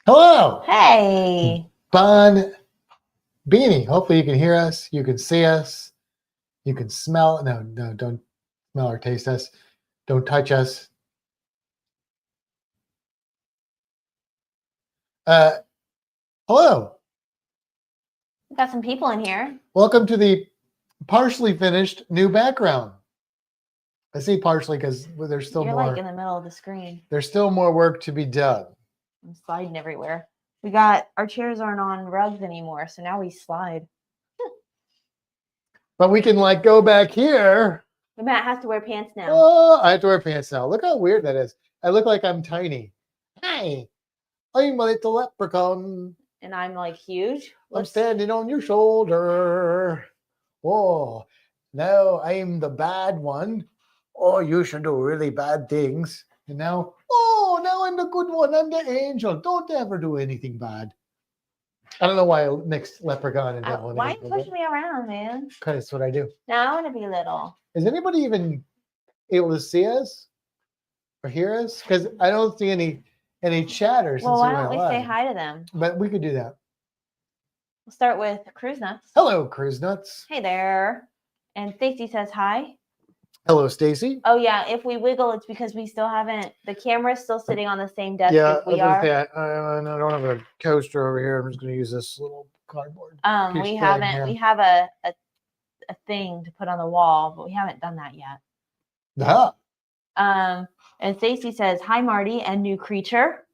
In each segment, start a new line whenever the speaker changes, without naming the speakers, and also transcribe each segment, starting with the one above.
Hello,
Hey,
Bon Beanie. Hopefully you can hear us. You can see us. You can smell. No, no, don't smell or taste us. Don't touch us. Uh, hello.
we got some people in here.
Welcome to the partially finished new background. I say partially because there's still
You're
more.
like in the middle of the screen.
There's still more work to be done.
I'm sliding everywhere. We got our chairs aren't on rugs anymore, so now we slide.
But we can like go back here.
But Matt has to wear pants now.
Oh, I have to wear pants now. Look how weird that is. I look like I'm tiny. Hi, I'm a little leprechaun.
And I'm like huge.
I'm standing on your shoulder. Oh, now I'm the bad one. Oh, you should do really bad things. And now, oh, now I'm the good one. I'm the angel. Don't ever do anything bad. I don't know why I mixed leprechaun and devil.
Why are you pushing me around, man?
Because that's what I do.
Now I want to be little.
Is anybody even able to see us or hear us? Because I don't see any chatter.
Well, why don't we say hi to them?
But we could do that.
We'll start with Cruise Nuts.
Hello, Cruise Nuts.
Hey there. And Stacy says hi.
Hello, Stacy.
Oh yeah, if we wiggle, it's because we still haven't. The camera's still sitting on the same desk
Yeah,
as we are.
I don't have a coaster over here. I'm just going to use this little cardboard.
We haven't. We have a thing to put on the wall, but we haven't done that yet.
Uh-huh.
And Stacy says hi, Marty, and new creature.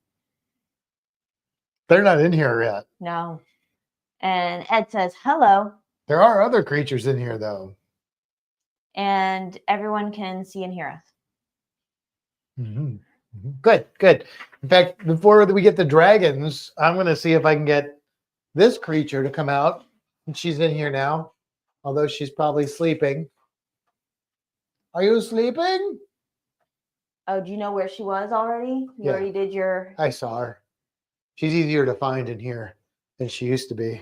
They're not in here yet.
No. And Ed says hello.
There are other creatures in here, though.
And everyone can see and hear us.
Mm-hmm. Mm-hmm. Good, good. In fact, before we get the dragons, I'm going to see if I can get this creature to come out. And she's in here now, although she's probably sleeping. Are you sleeping?
Oh, do you know where she was already? You already did your...
I saw her. She's easier to find in here than she used to be.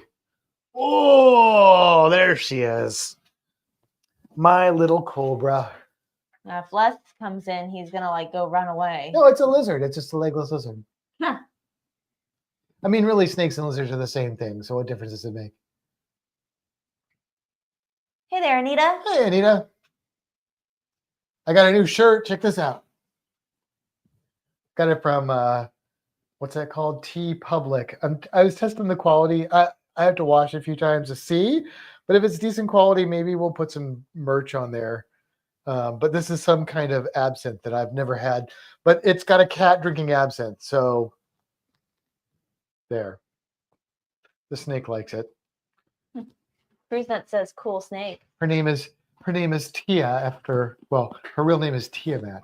Oh, there she is. My little cobra.
Now, if Les comes in, he's going to like go run away.
No, it's a lizard. It's just a legless lizard.
Huh.
I mean, really, snakes and lizards are the same thing. So what difference does it make?
Hey there, Anita.
Hey, Anita. I got a new shirt. Check this out. Got it from, what's that called? T-Public. I was testing the quality. I have to wash it a few times to see. But if it's decent quality, maybe we'll put some merch on there. But this is some kind of absinthe that I've never had. But it's got a cat drinking absinthe. So there. The snake likes it.
Cruise Nut says cool snake.
Her name is Tia after, well, her real name is Tiamat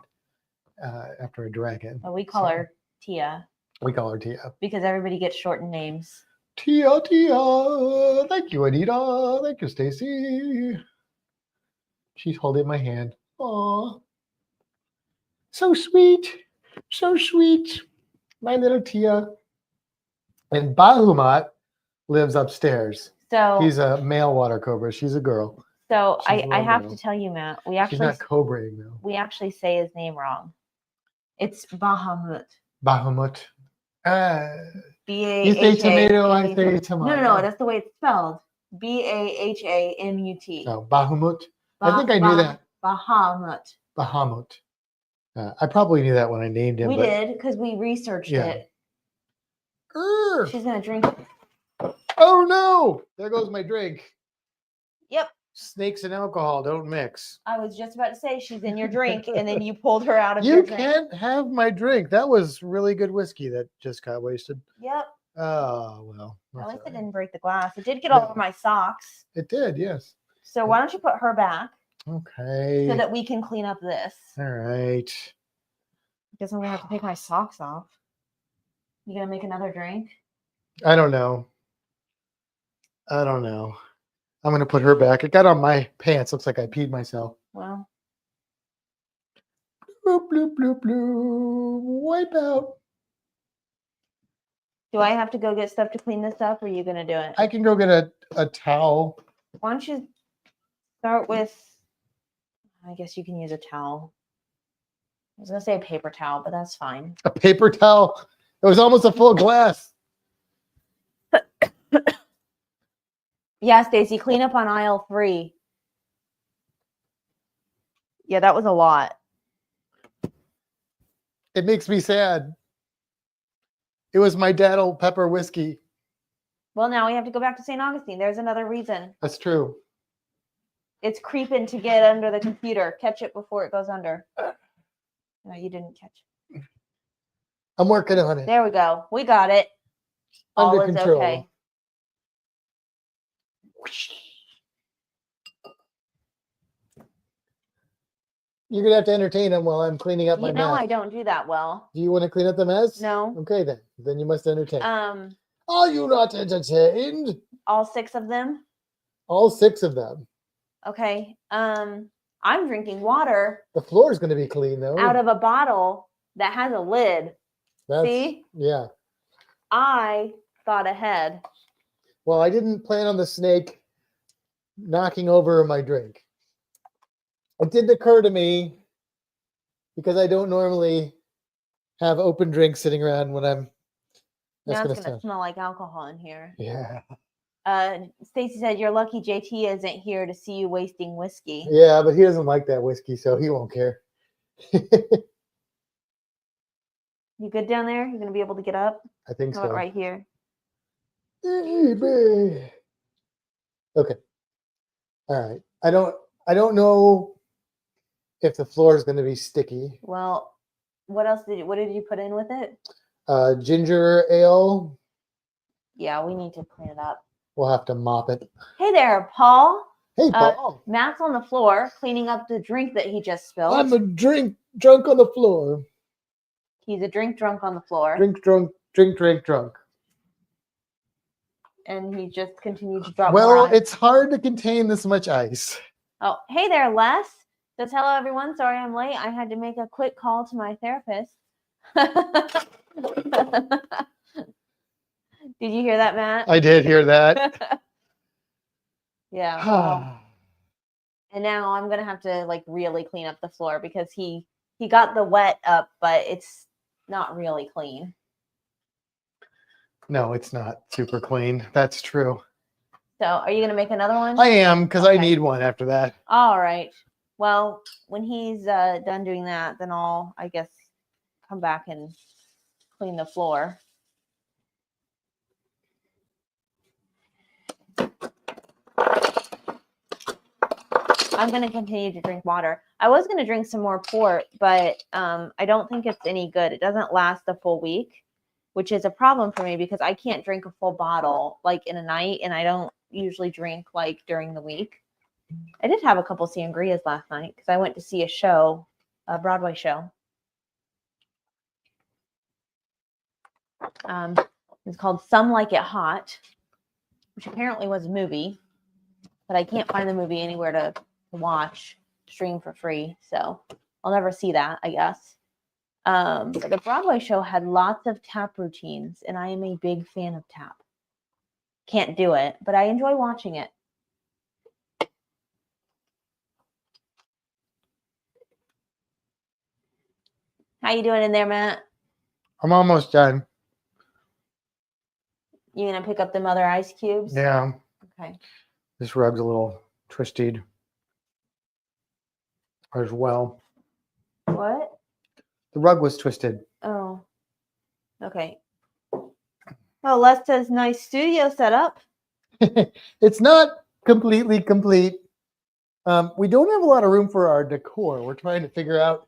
after a dragon.
But we call her Tia.
We call her Tia.
Because everybody gets shortened names.
Tia, Tia. Thank you, Anita. Thank you, Stacy. She's holding my hand. Aw. So sweet. So sweet. My little Tia. And Bahumat lives upstairs.
So
he's a male water cobra. She's a girl.
So I have to tell you, Matt,
she's not cobraing though.
We actually say his name wrong. It's Bahamut.
Bahamut.
B-A-H-A.
You say tomato, I say tomato.
No, that's the way it's spelled. B-A-H-A-M-U-T.
No, Bahamut. I think I knew that.
Bahamut.
Bahamut. I probably knew that when I named him.
We did, because we researched it. She's going to drink it.
Oh, no. There goes my drink.
Yep.
Snakes and alcohol don't mix.
I was just about to say she's in your drink, and then you pulled her out of your drink.
You can't have my drink. That was really good whiskey that just got wasted.
Yep.
Oh, well.
At least it didn't break the glass. It did get all over my socks.
It did, yes.
So why don't you put her back?
Okay.
So that we can clean up this.
All right.
I guess I'm going to have to take my socks off. You going to make another drink?
I don't know. I'm going to put her back. It got on my pants. Looks like I peed myself.
Well.
Bloop, bloop, bloop, bloop. Wipe out.
Do I have to go get stuff to clean this up, or are you going to do it?
I can go get a towel.
Why don't you start with, I guess you can use a towel. I was going to say a paper towel, but that's fine.
A paper towel? It was almost a full glass.
Yeah, Stacy, clean up on aisle 3. Yeah, that was a lot.
It makes me sad. It was my dad old pepper whiskey.
Well, now we have to go back to St. Augustine. There's another reason.
That's true.
It's creeping to get under the computer. Catch it before it goes under. No, you didn't catch it.
I'm working on it.
There we go. We got it.
Under
All is
control.
okay.
You're gonna have to entertain them while I'm cleaning up my
You know
mess.
I don't do that well.
Do you want to clean up the mess?
No.
Okay then. Then you must entertain.
All
Are you not entertained?
6 of them.
All 6 of them.
Okay. I'm drinking water
The floor is going to be clean though.
out of a bottle that has a lid. See?
Yeah.
I thought ahead.
Well, I didn't plan on the snake knocking over my drink. It didn't occur to me because I don't normally have open drinks sitting around when I'm.
Now
That's
it's
gonna
gonna smell like alcohol in here.
Yeah.
Stacy said, "You're lucky JT isn't here to see you wasting whiskey."
Yeah, but he doesn't like that whiskey, so he won't care.
You good down there? You gonna be able to get up?
I think
How about
so.
right here?
Okay. All right. I don't know if the floor is going to be sticky.
Well, what did you put in with it?
Ginger ale.
Yeah, we need to clean it up.
We'll have to mop it.
Hey there, Paul.
Hey, Paul.
Matt's on the floor cleaning up the drink that he just spilled.
I'm a drunk on the floor.
He's a drunk on the floor.
Drink drunk.
And he just continued to drop
Well,
more ice.
it's hard to contain this much ice.
Oh, hey there, Les. Says hello, everyone. Sorry I'm late. I had to make a quick call to my therapist. Did you hear that, Matt?
I did hear that.
Yeah. Well, and now I'm gonna have to like really clean up the floor because he got the wet up, but it's not really clean.
No, it's not super clean. That's true.
So are you gonna make another one?
I am, because
Okay.
I need one after that.
All right. Well, when he's done doing that, then I'll, I guess, come back and clean the floor. I'm going to continue to drink water. I was going to drink some more port, but I don't think it's any good. It doesn't last a full week, which is a problem for me because I can't drink a full bottle like in a night, and I don't usually drink like during the week. I did have a couple sangrias last night because I went to see a show, a Broadway show. It's called Some Like It Hot, which apparently was a movie, but I can't find the movie anywhere to watch, stream for free. So I'll never see that, I guess. But the Broadway show had lots of tap routines, and I am a big fan of tap. Can't do it, but I enjoy watching it. How you doing in there, Matt?
I'm almost done.
You gonna pick up them other ice cubes?
Yeah.
Okay.
This rug's a little twisted as well.
What?
The rug was twisted.
Oh. Okay. Oh, Les says nice studio setup.
It's not completely complete. We don't have a lot of room for our decor. We're trying to figure out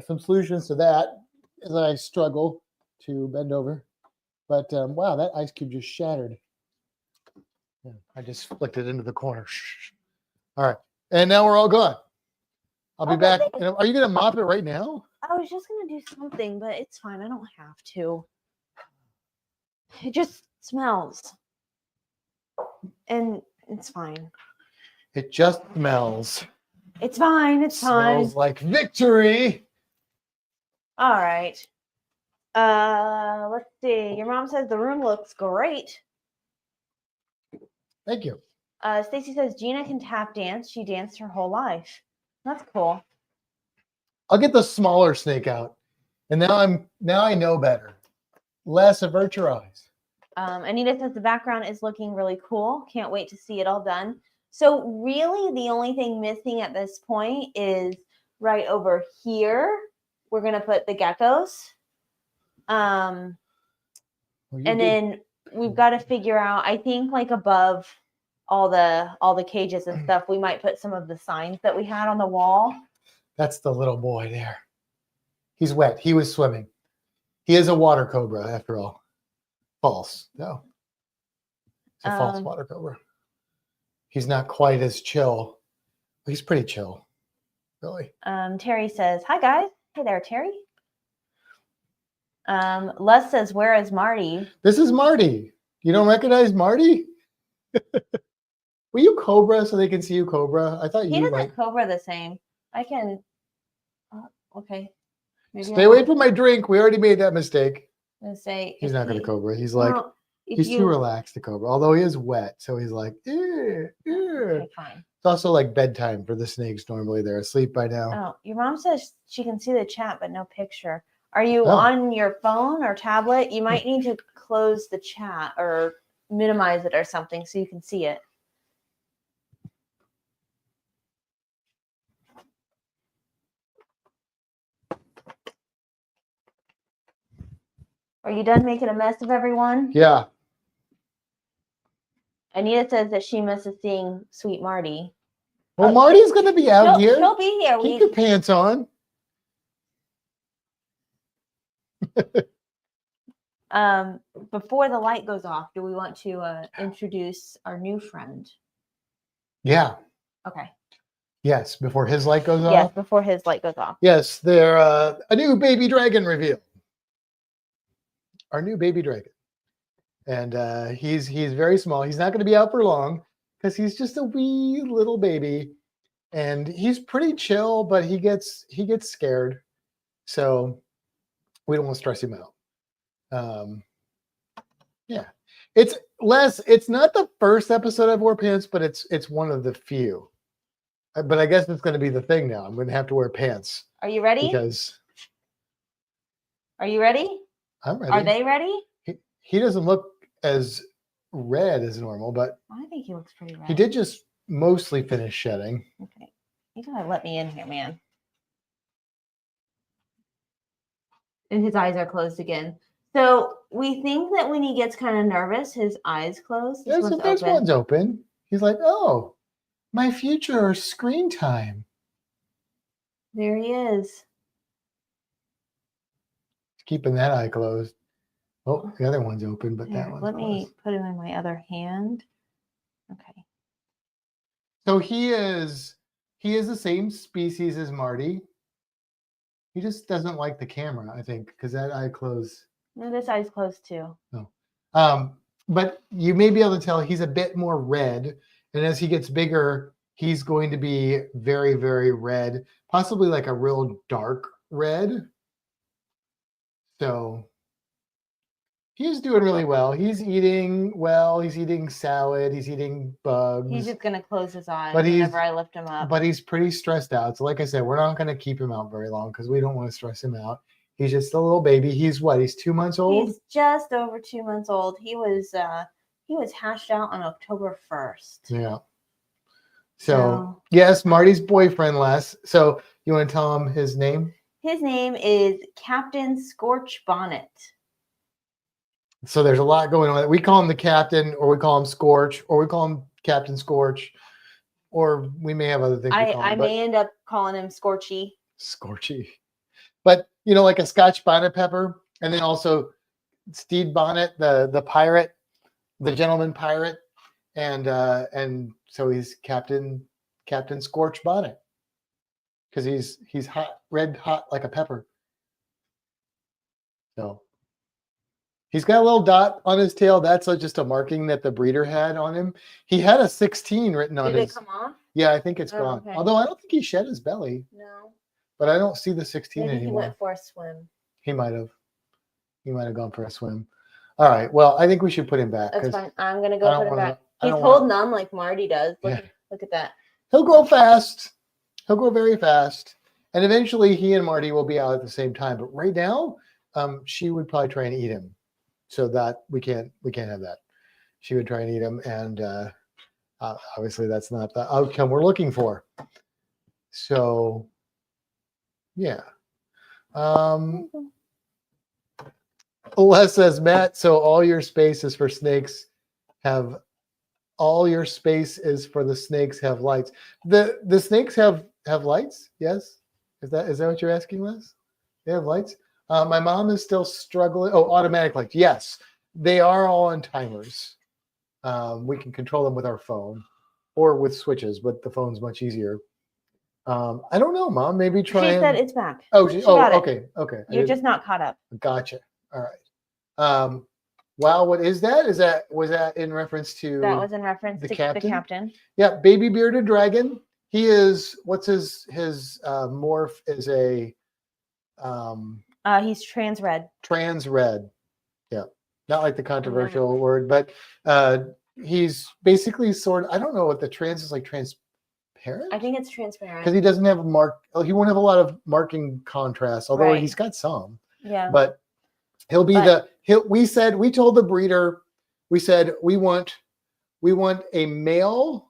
some solutions to that as I struggle to bend over. But wow, that ice cube just shattered. Yeah, I just flicked it into the corner. All right, and now we're all gone. I'll be back. Are you going to mop it right now?
I was just going to do something, but it's fine. I don't have to. It just smells. And it's fine.
It just smells.
It's fine. It's fine.
Smells like victory.
All right. Let's see. Your mom says the room looks great.
Thank you.
Stacy says Gina can tap dance. She danced her whole life. That's cool.
I'll get the smaller snake out. And now I know better. Less avert your eyes.
Anita says the background is looking really cool. Can't wait to see it all done. So really the only thing missing at this point is right over here. We're going to put the geckos. And then we've got to figure out, I think like above all the cages and stuff, we might put some of the signs that we had on the wall.
That's the little boy there. He's wet. He was swimming. He is a water cobra after all. False. No. It's a false water cobra. He's not quite as chill. He's pretty chill. Really.
Terry says, hi guys. Hey there, Terry. Les says, where is Marty?
This is Marty. You don't recognize Marty? Were you Cobra so they can see you Cobra? I thought
He
you
doesn't
like
Cobra the same. I can. Okay. Maybe
stay away from my drink. We already made that mistake.
I'm gonna say
He's not going to Cobra. He's like, he's too relaxed to Cobra. Although he is wet, so he's like,
Okay, fine.
It's also like bedtime for the snakes. Normally they're asleep by now.
Oh, your mom says she can see the chat, but no picture. Are you on your phone or tablet? You might need to close the chat or minimize it or something so you can see it. Are you done making a mess of everyone?
Yeah.
Anita says that she misses seeing Sweet Marty.
Well, Marty's going to be out here.
She'll be here.
Keep your pants on.
Before the light goes off, do we want to introduce our new friend?
Yeah.
Okay.
Yes, before his light goes off?
Yes, before his light goes off.
Yes, they're a new baby dragon reveal. Our new baby dragon. And he's very small. He's not going to be out for long because he's just a wee little baby. And he's pretty chill, but he gets scared. So we don't want to stress him out. Yeah. It's not the first episode I've wore pants, but it's one of the few. But I guess it's going to be the thing now. I'm going to have to wear pants.
Are you ready? Are you ready?
I'm ready.
Are they ready?
He doesn't look as red as normal, but
I think he looks pretty red.
He did just mostly finish shedding.
Okay. You gotta let me in here, man. And his eyes are closed again. So we think that when he gets kind of nervous, his eyes close.
This one's open. He's like, oh, my future screen time.
There he is.
Keeping that eye closed. Oh, the other one's open, but that one's
Let
closed.
me put him in my other hand. Okay.
So he is the same species as Marty. He just doesn't like the camera, I think, because that eye closed.
No, this eye's closed too.
Oh. But you may be able to tell he's a bit more red. And as he gets bigger, he's going to be very, very red, possibly like a real dark red. So he's doing really well. He's eating well. He's eating salad. He's eating bugs.
He's just going to close his eyes whenever I lift him up.
But he's pretty stressed out. So like I said, we're not going to keep him out very long because we don't want to stress him out. He's just a little baby. He's what? He's 2 months old?
He's just over 2 months old. He was hatched out on October 1st.
Yeah. So yes, Marty's boyfriend, Les. So you want to tell him his name?
His name is Captain Scorch Bonnet.
So there's a lot going on. We call him the captain, or we call him Scorch, or we call him Captain Scorch, or we may have other things.
I may end up calling him Scorchy.
Scorchy. But, like a Scotch bonnet pepper, and then also Stede Bonnet, the pirate, the gentleman pirate, and so he's Captain Scorch Bonnet because he's hot, red hot like a pepper. So he's got a little dot on his tail. That's just a marking that the breeder had on him. He had a 16 written on his.
Did it come off?
Yeah, I think it's gone.
Okay.
Although I don't think he shed his belly.
No.
But I don't see the 16
Maybe
anymore.
He went for a swim.
He might have. He might have gone for a swim. All right. Well, I think we should put him back.
That's fine. I'm gonna go put him back. He's
holding
holding on like Marty does. Look at that.
He'll grow fast. He'll grow very fast. And eventually he and Marty will be out at the same time. But right now, she would probably try and eat him. so that we can't have that. She would try and eat them, and obviously that's not the outcome we're looking for. So yeah. Les says, Matt, so all your space is for snakes have lights. The snakes have lights, yes? Is that what you're asking, Les? They have lights? My mom is still struggling. Oh, automatic lights. Yes. They are all on timers. We can control them with our phone or with switches, but the phone's much easier. I don't know, Mom. Maybe try.
She said it's back.
Oh,
she got it.
Okay.
You're just not caught up.
Gotcha. All right. Wow, what is that? Was that in reference to?
That was in reference to the captain.
Yeah, baby bearded dragon. He is. What's his morph? Is a.
He's trans red.
Trans red. Yeah, not like the controversial word, but he's basically sort of. I don't know what the trans is like. Transparent.
I think it's transparent
because he doesn't have a mark. He won't have a lot of marking contrast, although he's got some.
Yeah,
but. He'll be we told the breeder, we said we want a male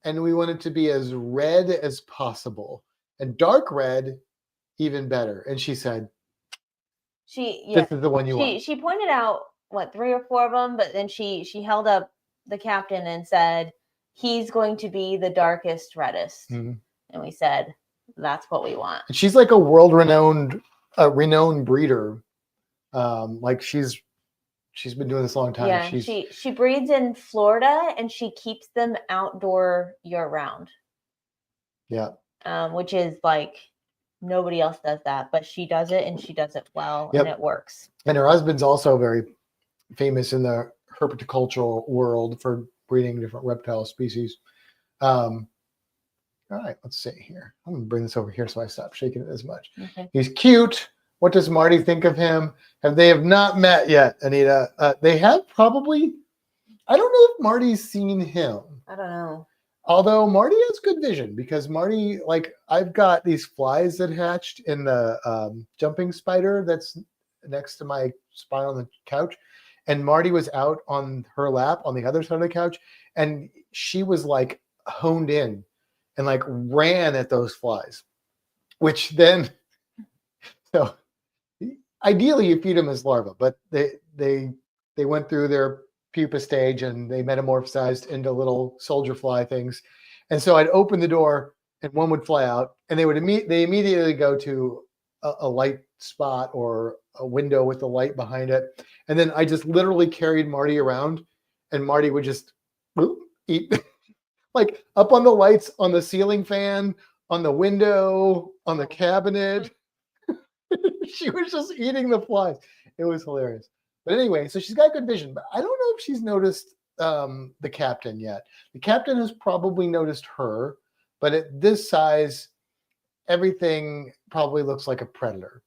and we want it to be as red as possible and dark red even better. And she said, this is the one you want.
She pointed out 3 or 4 of them, but then she held up the captain and said, he's going to be the darkest, reddest. Mm-hmm. And we said, that's what we want.
And she's like a renowned breeder. Like she's been doing this a long time.
Yeah, she breeds in Florida and she keeps them outdoor year round.
Yeah.
Which is like nobody else does that, but she does it and she does it well and it works.
And her husband's also very famous in the herpetocultural world for breeding different reptile species. All right, let's see here. I'm gonna bring this over here so I stop shaking it as much. Okay. He's cute. What does Marty think of him? They have not met yet, Anita. They have probably. I don't know if Marty's seen him.
I don't know.
Although Marty has good vision because Marty, I've got these flies that hatched in the jumping spider that's next to my spine on the couch. And Marty was out on her lap on the other side of the couch. And she was honed in and ran at those flies, which then, so ideally you feed them as larvae, but they went through their pupa stage and they metamorphosized into little soldier fly things. And so I'd open the door and one would fly out and they immediately go to a light spot or a window with the light behind it. And then I just literally carried Marty around and Marty would just eat up on the lights, on the ceiling fan, on the window, on the cabinet. She was just eating the flies. It was hilarious. But anyway, so she's got good vision, but I don't know if she's noticed the captain yet. The captain has probably noticed her, but at this size, everything probably looks like a predator.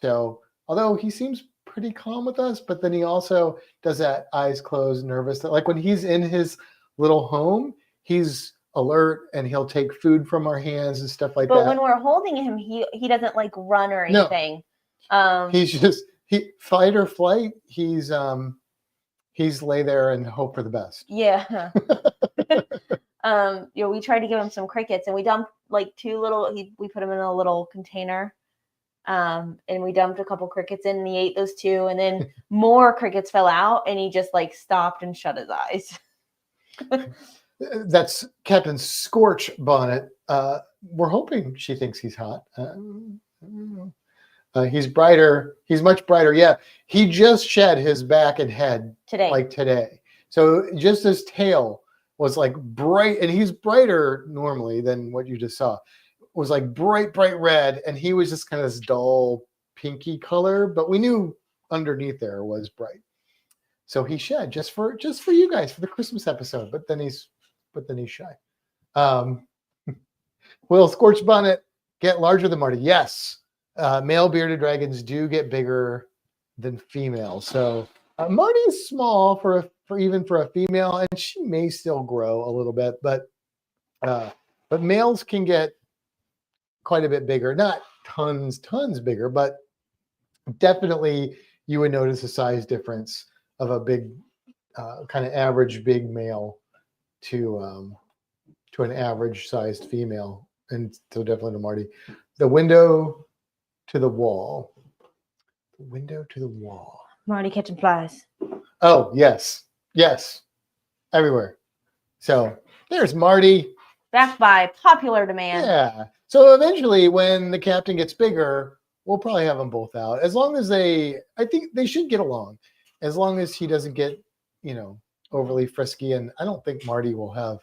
So although he seems pretty calm with us, but then he also does that eyes closed, nervous. When he's in his little home, he's alert and he'll take food from our hands and stuff like that.
But when we're holding him, he doesn't run or anything.
No. He's just fight or flight. He's lay there and hope for the best.
Yeah. We tried to give him some crickets and we dumped 2 little. We put him in a little container, and we dumped a couple crickets in and he ate those 2, and then more crickets fell out and he just stopped and shut his eyes.
That's Captain Scorch Bonnet. We're hoping she thinks he's hot. He's brighter. He's much brighter. Yeah. He just shed his back and head today. So just his tail was bright, and he's brighter normally than what you just saw. It was bright red, and he was just kind of this dull pinky color, but we knew underneath there was bright. So he shed just for you guys for the Christmas episode, but then he's shy. Will Scorch Bonnet get larger than Marty? Yes. Male bearded dragons do get bigger than female. So Marty is small for even for a female, and she may still grow a little bit, but males can get quite a bit bigger. Not tons bigger, but definitely you would notice a size difference of a big, kind of average big male to an average sized female, and so definitely to Marty. The window to the wall. The window to the wall.
Marty catching flies.
Oh yes, yes, everywhere. So there's Marty.
Backed by popular demand.
Yeah. So eventually, when the captain gets bigger, we'll probably have them both out. As long as I think they should get along. As long as he doesn't get, overly frisky. And I don't think Marty will have,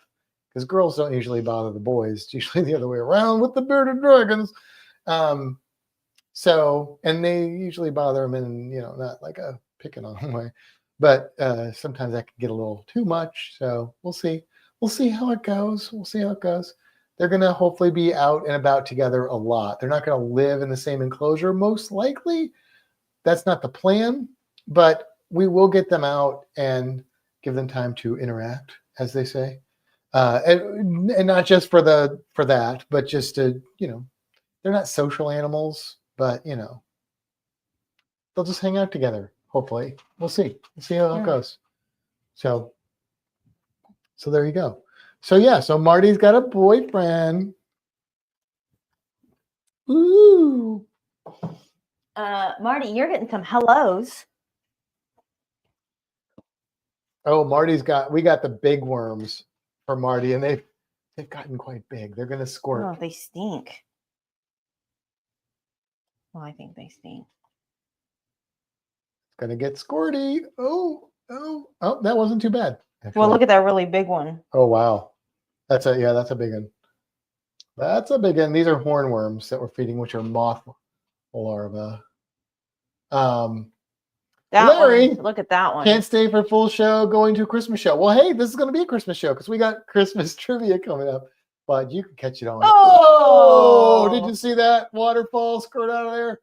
because girls don't usually bother the boys. It's usually the other way around with the bearded dragons. So, and they usually bother him in, not like a picking on him way. But sometimes that can get a little too much. So we'll see. We'll see how it goes. They're going to hopefully be out and about together a lot. They're not going to live in the same enclosure, most likely. That's not the plan, but we will get them out and give them time to interact, as they say. And not just for that, but just to, they're not social animals, but, they'll just hang out together, hopefully. We'll see. We'll see how it goes. So there you go. So Marty's got a boyfriend. Ooh.
Marty, you're getting some hellos.
Oh, we got the big worms for Marty, and they've gotten quite big. They're gonna squirt.
Oh, they stink. Well, I think they stink.
It's gonna get squirty. Oh, that wasn't too bad. Actually.
Well, look at that really big one.
Oh wow. That's a big one. That's a big one. These are hornworms that we're feeding, which are moth larvae. Larry,
look at that one.
Can't stay for full show, going to a Christmas show. Well, hey, this is going to be a Christmas show because we got Christmas trivia coming up. But you can catch it on. Oh, did you see that waterfall squirt out of there?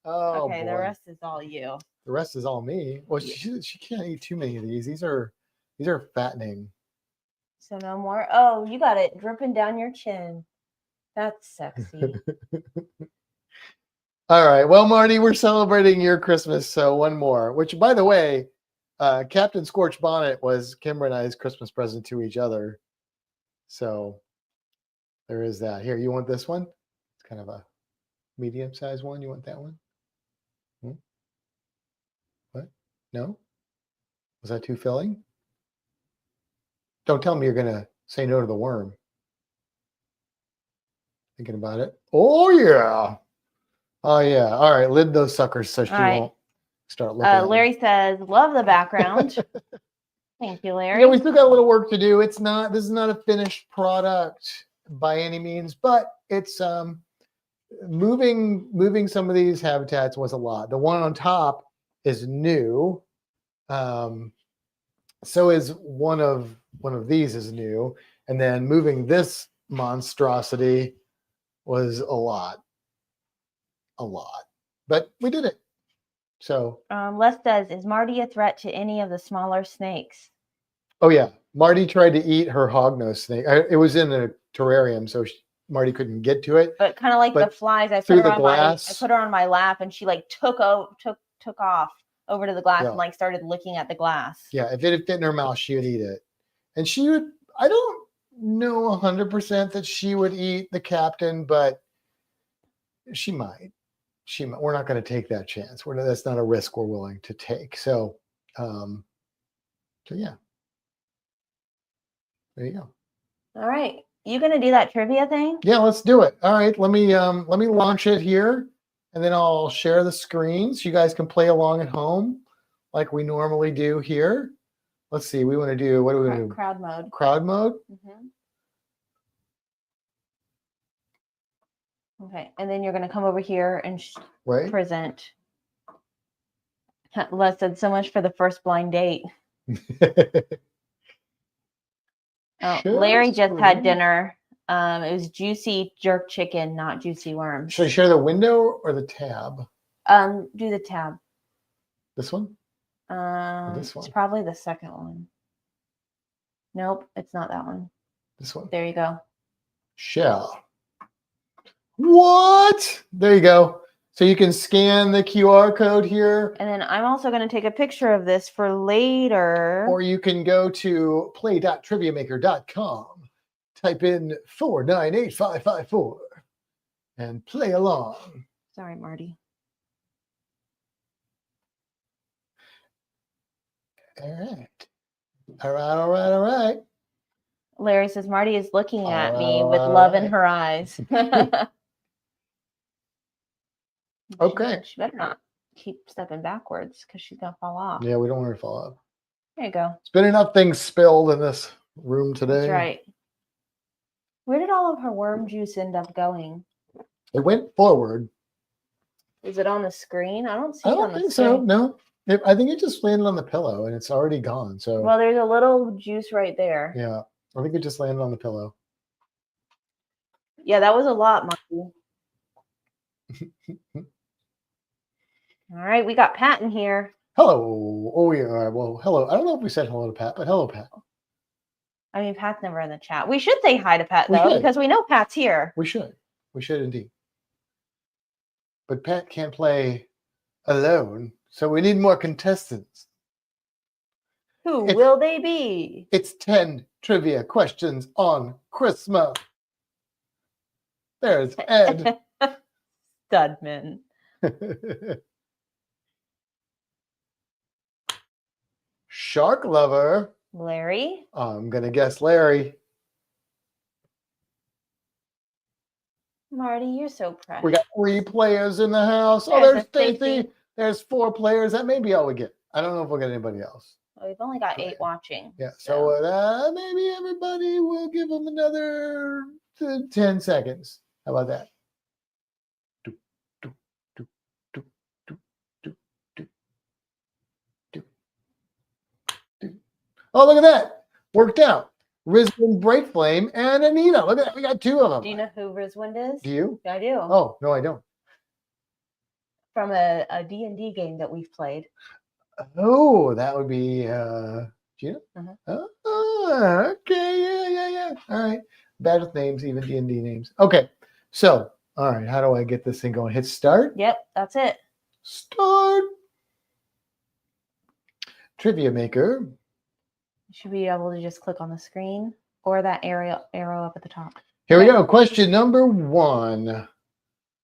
Oh,
okay,
boy.
The rest is all you.
The rest is all me. Well, she can't eat too many of these. These are fattening.
So no more. Oh, you got it dripping down your chin. That's sexy.
All right. Well, Marty, we're celebrating your Christmas. So one more, which, by the way, Captain Scorch Bonnet was Kimber and I's Christmas present to each other. So there is that. Here, you want this one? It's kind of a medium-sized one. You want that one? What? No? Was that too filling? Don't tell me you're going to say no to the worm. Thinking about it. Oh, yeah. Oh, yeah. All right. Lid those suckers so she won't start looking at
Larry says, love the background. Thank you, Larry.
Yeah, we still got a little work to do. This is not a finished product by any means, but it's moving some of these habitats was a lot. The one on top is new. So is one of these is new. And then moving this monstrosity was a lot. But we did it. So
Les says, is Marty a threat to any of the smaller snakes?
Oh yeah, Marty tried to eat her hognose snake. It was in a terrarium, so Marty couldn't get to it.
But kind of like the flies, I put her on my lap, and she like took off over to the glass and like started licking at the glass. Yeah,
if it had fit in her mouth, she would eat it, and she would. I don't know 100% that she would eat the captain, but she might. We're not going to take that chance. That's not a risk we're willing to take. So yeah. There you go.
All right. You gonna do that trivia thing?
Yeah, let's do it. All right, let me launch it here, and then I'll share the screen so you guys can play along at home like we normally do here. Let's see. What do we want to do?
Crowd mode.
Crowd mode.
Mm-hmm. Okay, and then you're gonna come over here and present. Les said, so much for the first blind date. Larry just had dinner. It was juicy jerk chicken, not juicy worms.
Should I share the window or the tab?
Do the tab.
This one?
This one. It's probably the second one. Nope, it's not that one.
This one.
There you go.
Share. What? There you go. So you can scan the QR code here,
And then I'm also going to take a picture of this for later.
or you can go to play.triviamaker.com, type in 498554, and play along.
Sorry, Marty.
All right.
Larry says Marty is looking at me
All
with
right,
love
all
in her eyes.
Okay.
She better not keep stepping backwards because she's going to fall off.
Yeah, we don't want her to fall off.
There you go.
It's been enough things spilled in this room today.
That's right. Where did all of her worm juice end up going?
It went forward.
Is it on the screen? I don't see
I
it on
don't
the
think
screen.
so. No. I think it just landed on the pillow and it's already gone. So
Well, there's a little juice right there.
yeah, I think it just landed on the pillow.
Yeah, that was a lot, Marty. All right, we got Pat in here.
Hello. Oh, yeah. Well, hello. I don't know if we said hello to Pat, but hello, Pat.
I mean, Pat's never in the chat. We should say hi to Pat,
We
though,
should.
because we know Pat's here.
We should. We should indeed. But Pat can't play alone, so we need more contestants.
Who will they be?
It's 10 trivia questions on Christmas. There's Ed.
Studman.
Shark lover.
Larry.
I'm going to guess Larry.
Marty, you're so precious.
We got 3 players in the house. Oh, there's Stacy. There's 4 players. That may be all we get. I don't know if we'll get anybody else.
Well, we've only got 8 watching.
Yeah, so maybe everybody will give them another 10 seconds. How about that? Oh, look at that. Worked out. Rizwin, Bright Flame, and Anita. Look at that. We got 2 of them.
Do you know who Rizwind is?
Do you?
I do.
Oh, no, I don't.
From a D&D game that we've played.
Oh, that would be Gina?
Uh-huh.
Oh, okay. Yeah. All right. Bad with names, even D&D names. Okay. So, all right. How do I get this thing going? Hit start?
Yep, that's it.
Start. Trivia Maker.
You should be able to just click on the screen or that arrow up at the top.
Here we go. Question number 1.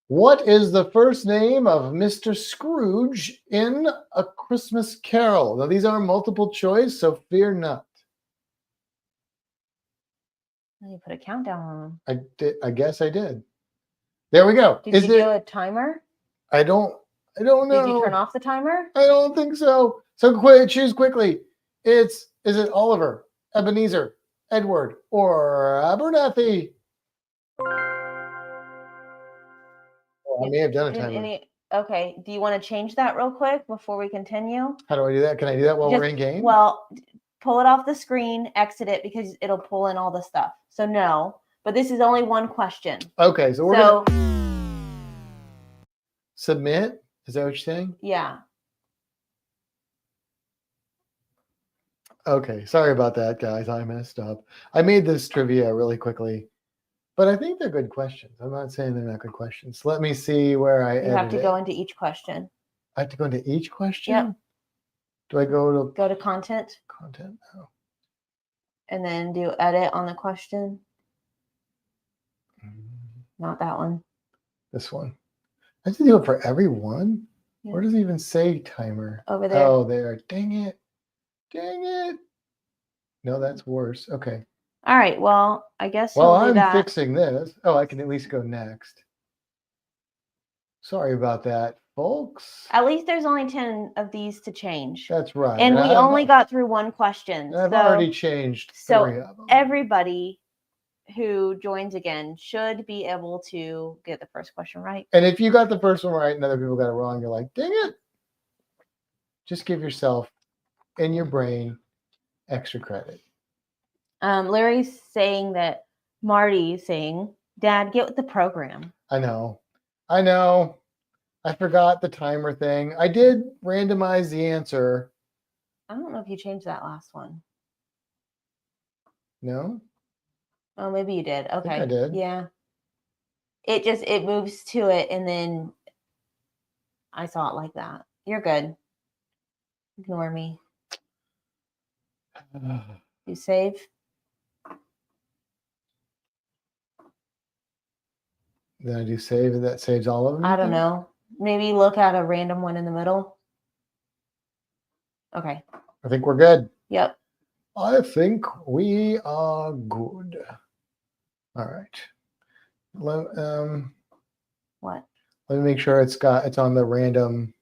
What is the first name of Mr. Scrooge in A Christmas Carol? Now, these are multiple choice, so fear not.
You put a countdown on them.
I guess I did. There we go.
Did you do a timer?
I don't know.
Did you turn off the timer?
I don't think so. So choose quickly. Is it Oliver, Ebenezer, Edward, or Abernathy? I may have done a timer.
Okay. Do you want to change that real quick before we continue?
How do I do that? Can I do that while we're in game?
Well, pull it off the screen, exit it because it'll pull in all the stuff. So no, but this is only one question.
Okay, so we're gonna submit. Is that what you're saying?
Yeah.
Okay, sorry about that, guys. I messed up. I made this trivia really quickly, but I think they're good questions. I'm not saying they're not good questions. Let me see where I
You have to go into each question.
I have to go into each question?
Yep.
Do I go
to content?
Content? Oh.
And then do edit on the question. Not that one.
This one. I have to do it for every one?
Yeah.
Where does it even say timer?
Over there.
Oh, there. Dang it. No, that's worse. Okay.
All right. Well, I guess
Well,
we'll do that.
I'm fixing this. Oh, I can at least go next. Sorry about that, folks.
At least there's only 10 of these to change.
That's right.
And we only got through one question.
I've already changed 3 of them.
Everybody who joins again should be able to get the first question right.
And if you got the first one right and other people got it wrong, you're like, dang it. Just give yourself in your brain extra credit.
Larry's saying that Marty's saying, Dad, get with the program.
I know. I forgot the timer thing. I did randomize the answer.
I don't know if you changed that last one.
No?
Oh, maybe you did. Okay.
I did.
Yeah. It moves to it and then I saw it like that. You're good. Ignore me. You save.
Then I do save, and that saves all of them?
I don't know. Maybe look at a random one in the middle. Okay.
I think we're good.
Yep.
I think we are good. All right. Let
What?
me make sure it's on the random.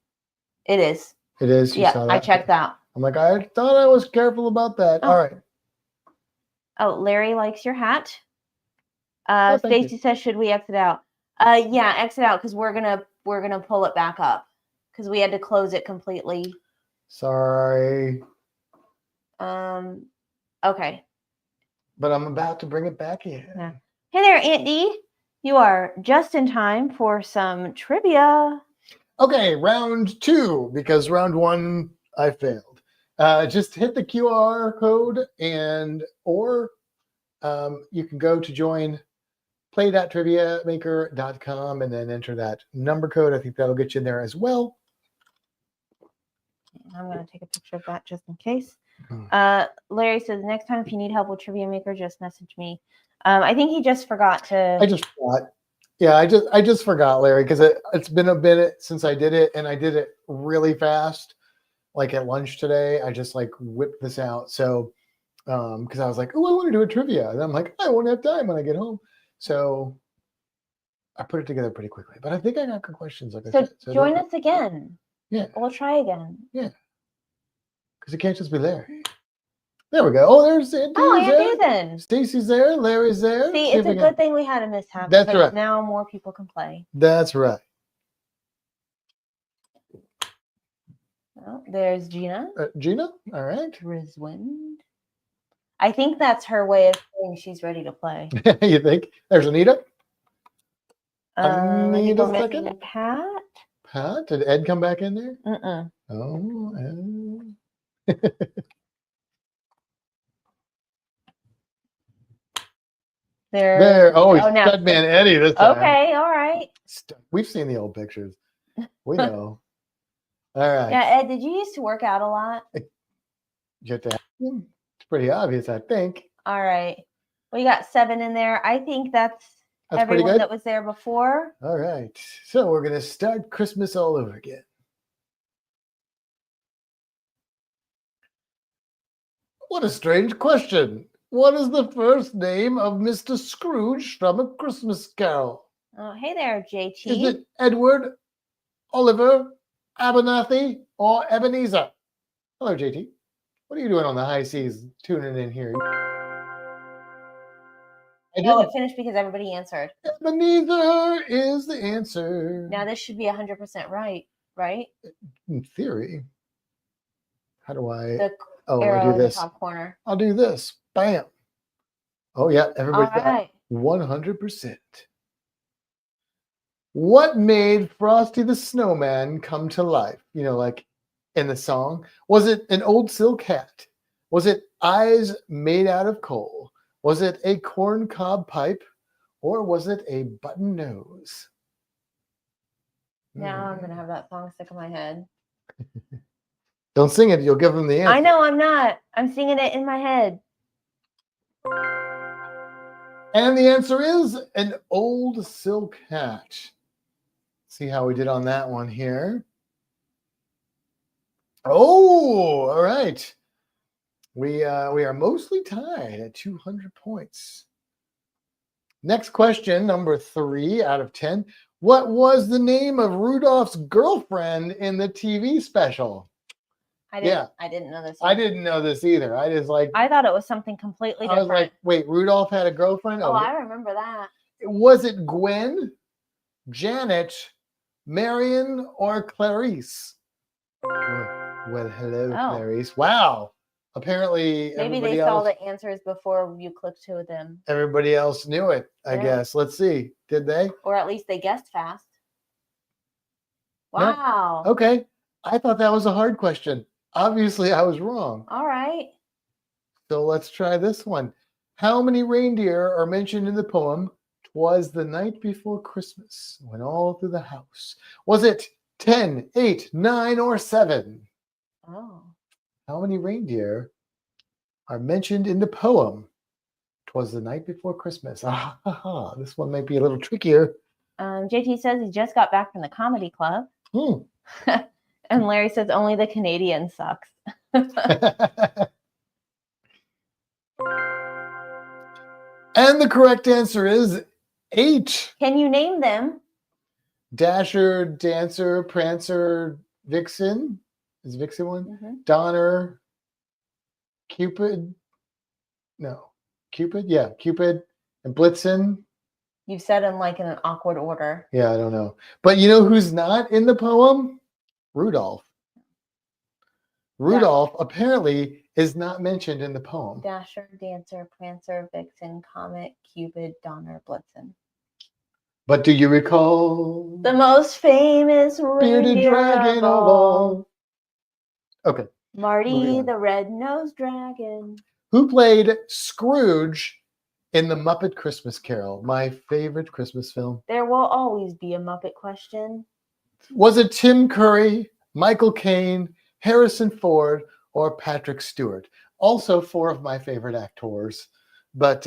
It is.
It is. You
Yeah,
saw
I
that?
checked that.
I'm like, I thought I was careful about that.
Oh.
All right.
Oh, Larry likes your hat.
thank you.
Stacy says, should we exit out? Yeah, exit out because we're gonna pull it back up because we had to close it completely.
Sorry.
Okay.
But I'm about to bring it back in.
Yeah. Hey there, Aunt D. You are just in time for some trivia.
Okay, round 2, because round 1 I failed. Just hit the QR code or you can go to join play.triviamaker.com and then enter that number code. I think that'll get you in there as well.
I'm going to take a picture of that just in case. Larry says, next time if you need help with Trivia Maker, just message me. I think he just forgot to.
I just forgot. Yeah, I just forgot, Larry, because it's been a bit since I did it, and I did it really fast, like at lunch today. I just like whipped this out. So, because I was like, oh, I want to do a trivia, and I'm like, I won't have time when I get home. So I put it together pretty quickly. But I think I got good questions. Like I said. So
join us again.
Yeah.
We'll try again.
Yeah. Because it can't just be Larry. There we go. Oh, there's Aunt D.
Oh, Aunt Ethan.
Stacy's there. Larry's there.
See, it's a good thing we had a mishap.
That's right.
Now more people can play.
That's right.
Oh, there's Gina.
Gina? All right.
Rizwind. I think that's her way of saying she's ready to play.
You think? There's Anita.
Anita second. Pat.
Pat? Did Ed come back in there?
Mm-mm.
Oh, there. Oh, Studman Eddie this time.
Okay, all right.
We've seen the old pictures. We know. All right.
Yeah, Ed, did you used to work out a lot?
It's pretty obvious, I think.
All right. Well, you got 7 in there. I think that's everyone that was there before.
All right. So we're going to start Christmas all over again. What a strange question. What is the first name of Mr. Scrooge from A Christmas Carol?
Oh, hey there, JT.
Is it Edward, Oliver, Abernathy, or Ebenezer? Hello, JT. What are you doing on the high seas tuning in here?
No, it finished because everybody answered.
Ebenezer is the answer.
Now this should be 100% right?
In theory. How do I...
arrow
I do
in
this.
The top corner.
I'll do this. Bam. Oh, yeah. Everybody's
got
100%. What made Frosty the Snowman come to life? You know, like in the song. Was it an old silk hat? Was it eyes made out of coal? Was it a corn cob pipe? Or was it a button nose?
Now I'm going to have that song stuck in my head.
Don't sing it. You'll give them the answer.
I know I'm not. I'm singing it in my head.
And the answer is an old silk hat. See how we did on that one here. Oh, all right. We are mostly tied at 200 points. Next question, number 3 out of 10. What was the name of Rudolph's girlfriend in the TV special?
I didn't know this either.
I didn't know this either. I
thought it was something completely different.
I was like, wait, Rudolph had a girlfriend?
Oh, I remember that.
Was it Gwen, Janet, Marion, or Clarice? Well, hello, Clarice. Wow. Apparently,
maybe they saw the answers before you clicked to them.
Everybody else knew it, I guess. Let's see. Did they?
Or at least they guessed fast. Wow.
No. Okay. I thought that was a hard question. Obviously, I was wrong.
All right.
So let's try this one. How many reindeer are mentioned in the poem, "'Twas the Night Before Christmas, Went All Through the House"? Was it 10, 8, 9, or 7?
Oh.
How many reindeer are mentioned in the poem? 'Twas the night before Christmas. This one might be a little trickier.
JT says he just got back from the comedy club.
Hmm.
And Larry says only the Canadian sucks.
And the correct answer is 8.
Can you name them?
Dasher, Dancer, Prancer, Vixen. Is Vixen one?
Mm-hmm.
Donner, Cupid. No. Cupid? Yeah, Cupid and Blitzen.
You've said them like in an awkward order.
Yeah, I don't know. But you know who's not in the poem? Rudolph. Rudolph apparently is not mentioned in the poem.
Dasher, Dancer, Prancer, Vixen, Comet, Cupid, Donner, Blitzen.
But do you recall
The most famous
bearded
reindeer
dragon of all? Okay.
Marty
Moving on.
the red-nosed dragon.
Who played Scrooge in The Muppet Christmas Carol? My favorite Christmas film.
There will always be a Muppet question.
Was it Tim Curry, Michael Caine, Harrison Ford, or Patrick Stewart? Also 4 of my favorite actors, but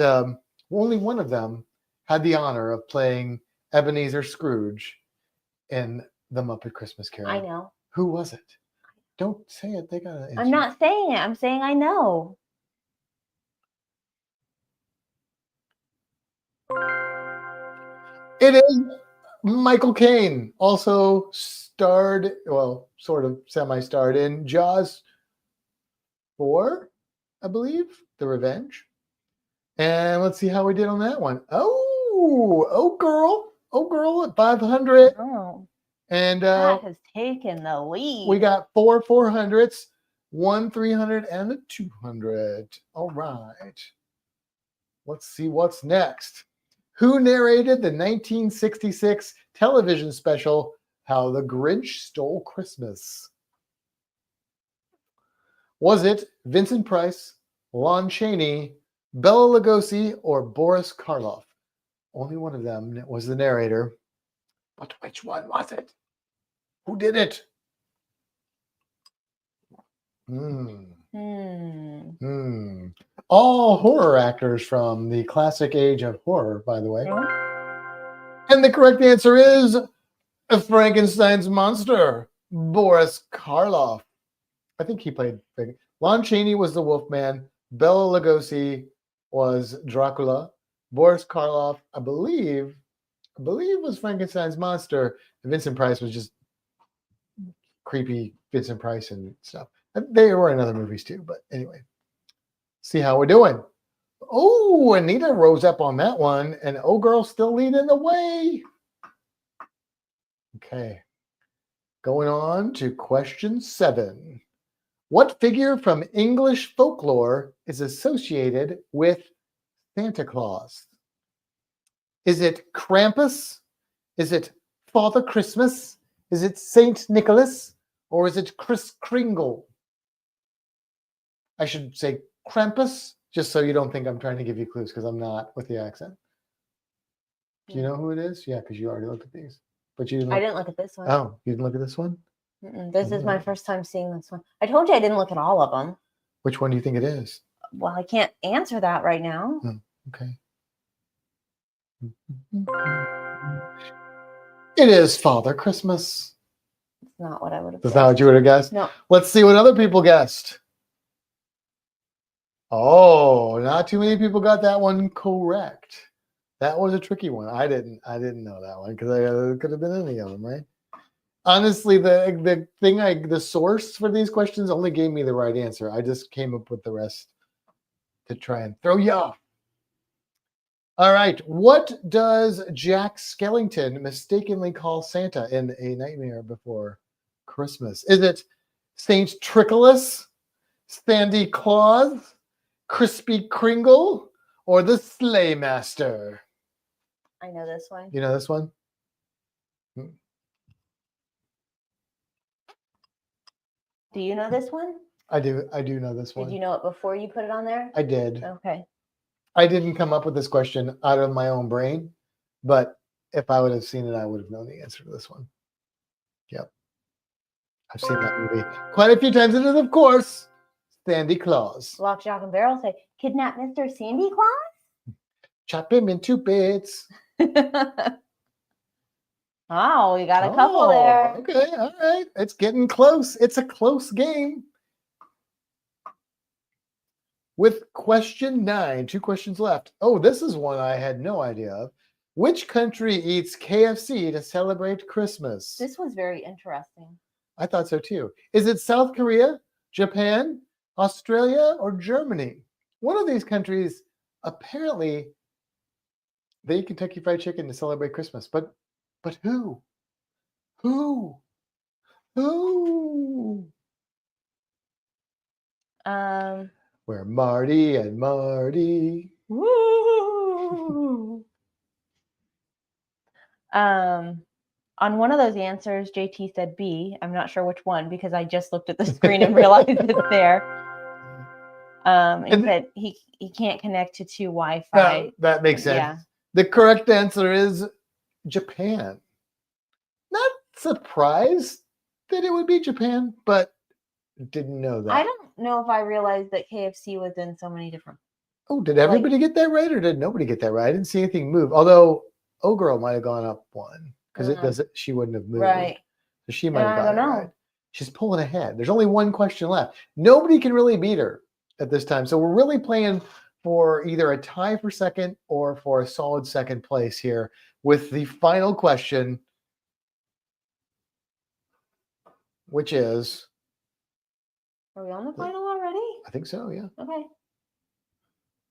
only one of them had the honor of playing Ebenezer Scrooge in The Muppet Christmas Carol.
I know.
Who was it? Don't say it. They gotta answer.
I'm not saying it. I'm saying I know.
It is Michael Caine. Also starred, well, sort of semi-starred in Jaws 4, I believe, The Revenge. And let's see how we did on that one. Oh, girl at 500.
Oh,
And
that has taken the lead.
we got 4 400s, 1 300, and a 200. All right. Let's see what's next. Who narrated the 1966 television special, How the Grinch Stole Christmas? Was it Vincent Price, Lon Chaney, Bela Lugosi, or Boris Karloff? Only one of them was the narrator. But which one was it? Who did it? All horror actors from the classic age of horror, by the way. And the correct answer is Frankenstein's monster, Boris Karloff. I think he played Frankenstein. Lon Chaney was the Wolfman. Bela Lugosi was Dracula. Boris Karloff, I believe was Frankenstein's monster. And Vincent Price was just creepy Vincent Price and stuff. They were in other movies too, but anyway. See how we're doing. Oh, Anita rose up on that one, and Oh Girl still leading the way. Okay. Going on to question 7. What figure from English folklore is associated with Santa Claus? Is it Krampus? Is it Father Christmas? Is it Saint Nicholas? Or is it Kris Kringle? I should say Krampus, just so you don't think I'm trying to give you clues, because I'm not with the accent. Do you know who it is? Yeah, because you already looked at these. But you didn't.
I didn't look at this one.
Oh, you didn't look at this one?
This is my first time seeing this one. I told you I didn't look at all of them.
Which one do you think it is?
Well, I can't answer that right now.
Okay. It is Father Christmas.
It's not what I would have
That's
guessed.
not what you would have guessed?
No.
Let's see what other people guessed. Oh, not too many people got that one correct. That was a tricky one. I didn't know that one because it could have been any of them, right? Honestly, the source for these questions only gave me the right answer. I just came up with the rest to try and throw you off. All right. What does Jack Skellington mistakenly call Santa in A Nightmare Before Christmas? Is it Saint Tricholas, Sandy Claus, Crispy Kringle, or the Sleigh Master?
I know this one.
You know this one?
Do you know this one?
I do know this one.
Did you know it before you put it on there?
I did.
Okay.
I didn't come up with this question out of my own brain, but if I would have seen it, I would have known the answer to this one. Yep. I've seen that movie quite a few times. And it is, of course, Sandy Claus.
Lock, Shock, and Barrel say, kidnap Mr. Sandy Claus?
Chop him into bits.
Oh, we got a couple there.
Okay, all right. It's getting close. It's a close game. With question 9, 2 questions left. Oh, this is one I had no idea of. Which country eats KFC to celebrate Christmas?
This was very interesting.
I thought so too. Is it South Korea, Japan, Australia, or Germany? One of these countries apparently they eat Kentucky Fried Chicken to celebrate Christmas, but who? Who? Where Marty and Marty.
Woo! On one of those answers, JT said B. I'm not sure which one because I just looked at the screen and realized it's there. He said he can't connect to 2 Wi-Fi.
That makes sense.
Yeah.
The correct answer is Japan. Not surprised that it would be Japan, but didn't know that.
I don't know if I realized that KFC was in so many different.
Oh, did everybody get that right, or did nobody get that right? I didn't see anything move. Although Oh Girl might have gone up 1 because it doesn't. She wouldn't have moved,
Right?
So she might have
I
gotten
don't
it
know.
right. She's pulling ahead. There's only 1 question left. Nobody can really beat her at this time. So we're really playing for either a tie for second or for a solid second place here with the final question, which is.
Are we on the final already?
I think so, yeah.
Okay.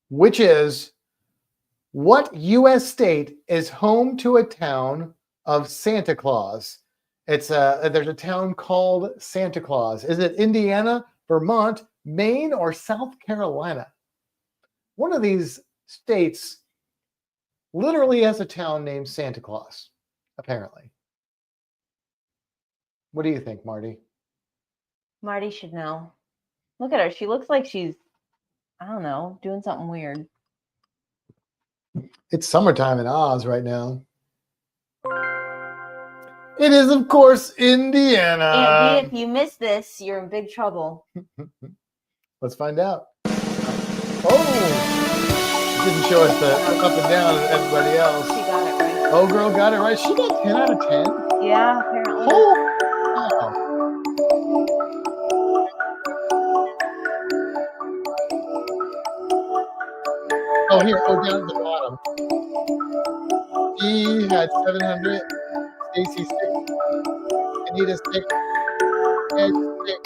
Which is, what U.S. state is home to a town of Santa Claus? There's a town called Santa Claus. Is it Indiana, Vermont, Maine, or South Carolina? One of these states literally has a town named Santa Claus, apparently. What do you think, Marty?
Marty should know. Look at her. She looks like she's, I don't know, doing something weird.
It's summertime in Oz right now. It is, of course, Indiana.
Aunt B, if you miss this, you're in big trouble.
Let's find out. Oh, didn't show us the up and down of everybody else.
She got it right.
Oh, girl got it right. She got 10 out of 10.
Yeah, apparently.
Oh, wow. Oh, here, go down to the bottom. He had 700. Stacy 6. Anita 6. Ed 6.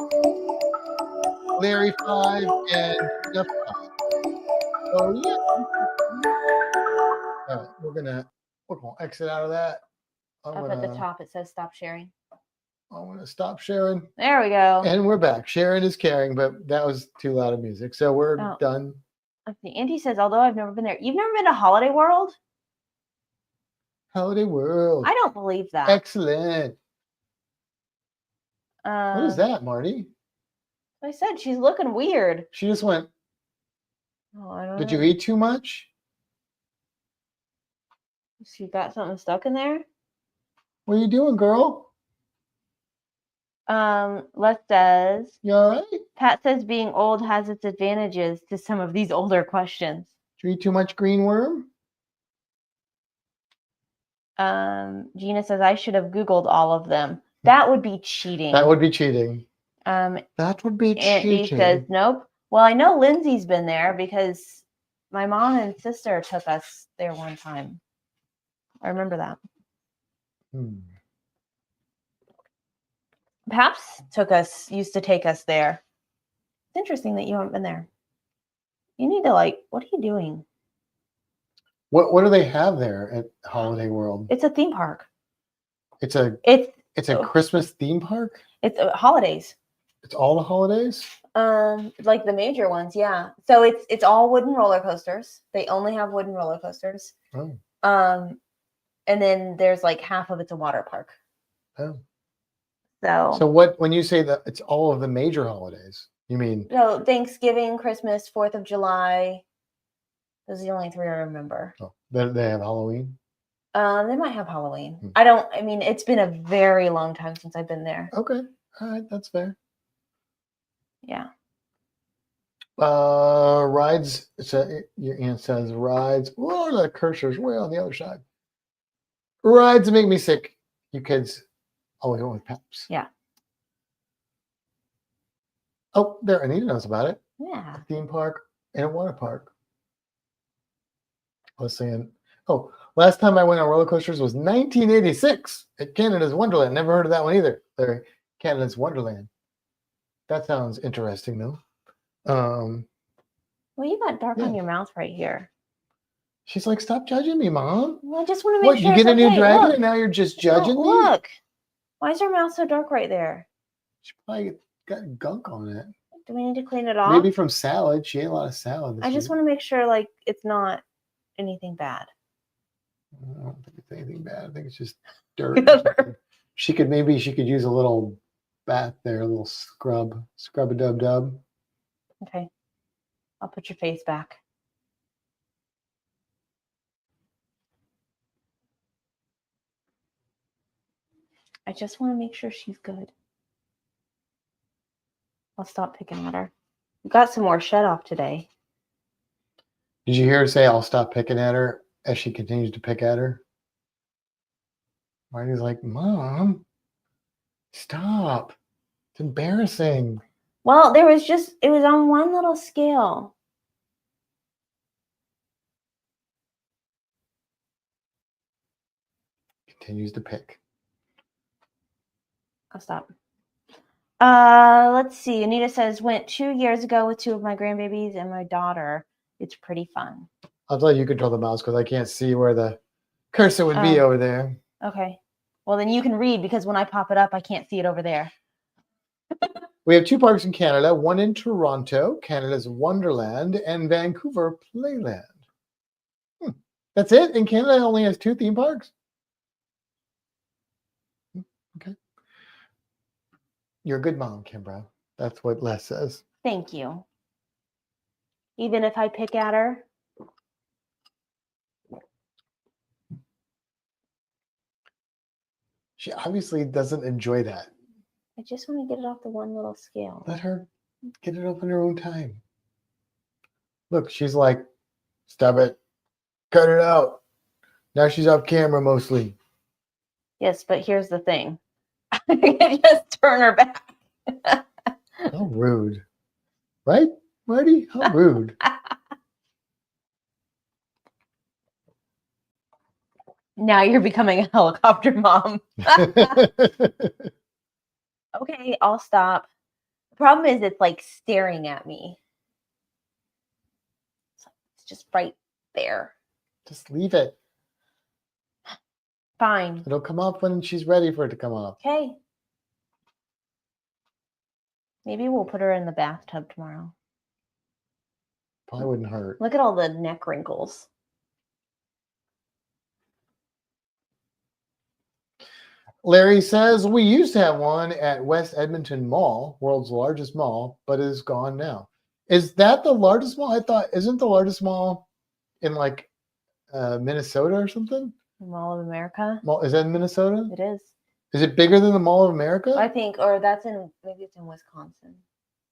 Larry 5. And Jeff 5. Oh, yeah. All right, we're gonna exit out of that.
Up at the top, it says stop sharing.
I'm gonna stop sharing.
There we go.
And we're back. Sharon is caring, but that was too loud of music. So we're done.
Let's see. Auntie says, although I've never been there. You've never been to Holiday World?
Holiday World.
I don't believe that.
Excellent. What is that, Marty?
I said she's looking weird.
She just went.
Oh, I don't
Did
know.
you eat too much?
She got something stuck in there.
What are you doing, girl?
Les says,
You all right?
Pat says being old has its advantages to some of these older questions.
Did you eat too much green worm?
Gina says I should have Googled all of them. That would be cheating.
That would be cheating.
That
would be
Aunt
cheating.
D says nope. Well, I know Lindsay's been there because my mom and sister took us there one time. I remember that. Paps used to take us there. It's interesting that you haven't been there. You need to what are you doing?
What do they have there at Holiday World?
It's a theme park.
It's a Christmas theme park?
It's holidays.
It's all the holidays?
Like the major ones, yeah. So it's all wooden roller coasters. They only have wooden roller coasters.
Oh.
And then there's half of it's a water park.
Oh.
So
when you say that it's all of the major holidays, you mean?
No, Thanksgiving, Christmas, 4th of July. Those are the only 3 I remember.
Oh, they have Halloween?
They might have Halloween. It's been a very long time since I've been there.
Okay. All right, that's fair.
Yeah.
Rides. So your aunt says rides. Whoa, the cursor's way on the other side. Rides make me sick. You kids always going with peps.
Yeah.
Oh, there. Anita knows about it.
Yeah.
A theme park and a water park. I was saying, oh, last time I went on roller coasters was 1986 at Canada's Wonderland. Never heard of that one either. There, Canada's Wonderland. That sounds interesting, though.
Well, you got dark
Yeah.
on your mouth right here.
She's like, stop judging me, Mom.
Well, I just want to make
What,
sure
you get
it's
a new
okay.
dragon
Look.
and now you're just
No,
judging me?
look. Why is your mouth so dark right there?
She probably got gunk on it.
Do we need to clean it off?
Maybe from salad. She ate a lot of salad.
I just want to make sure, like, it's not anything bad.
I don't think it's anything bad. I think it's just dirt. Or something. She could use a little bath there, a little scrub a dub dub.
Okay. I'll put your face back. I just want to make sure she's good. I'll stop picking at her. We got some more shut off today.
Did you hear her say, I'll stop picking at her as she continues to pick at her? Marty's like, Mom, stop. It's embarrassing.
Well, it was on one little scale.
Continues to pick.
I'll stop. Let's see. Anita says, went 2 years ago with 2 of my grandbabies and my daughter. It's pretty fun.
I'll let you control the mouse because I can't see where the cursor would be over there.
Okay. Well, then you can read because when I pop it up, I can't see it over there.
We have 2 parks in Canada, one in Toronto, Canada's Wonderland, and Vancouver Playland. That's it? In Canada, it only has 2 theme parks? Okay. You're a good mom, Kimbra. That's what Les says.
Thank you. Even if I pick at her?
She obviously doesn't enjoy that.
I just want to get it off the one little scale.
Let her get it up in her own time. Look, she's like, stop it. Cut it out. Now she's off camera mostly.
Yes, but here's the thing. I can just turn her back.
How rude. Right, Marty? How rude.
Now you're becoming a helicopter mom. Okay, I'll stop. The problem is it's like staring at me. It's just right there.
Just leave it.
Fine.
It'll come up when she's ready for it to come up.
Okay. Maybe we'll put her in the bathtub tomorrow.
Probably wouldn't hurt.
Look at all the neck wrinkles.
Larry says, we used to have one at West Edmonton Mall, world's largest mall, but it is gone now. Is that the largest mall? I thought, isn't the largest mall in like Minnesota or something?
The Mall of America?
Is that in Minnesota?
It is.
Is it bigger than the Mall of America?
I think, or maybe it's in Wisconsin.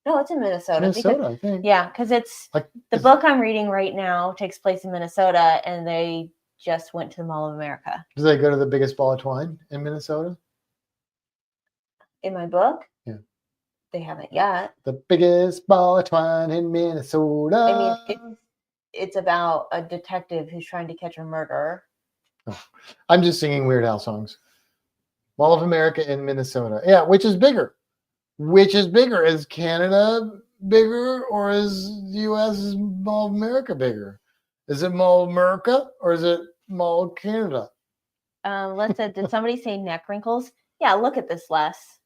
No, it's in Minnesota.
Minnesota, I think.
Yeah, because it's
like
the book I'm reading right now takes place in Minnesota, and they just went to the Mall of America.
Do they go to the biggest ball of twine in Minnesota?
In my book?
Yeah.
They haven't yet.
The biggest ball of twine in Minnesota.
I mean, it's about a detective who's trying to catch a murderer.
Oh, I'm just singing Weird Al songs. Mall of America in Minnesota. Yeah, which is bigger? Which is bigger? Is Canada bigger or is the U.S. Mall of America bigger? Is it Mall of America or is it Mall of Canada?
Les said, did somebody say neck wrinkles? Yeah, look at this, Les.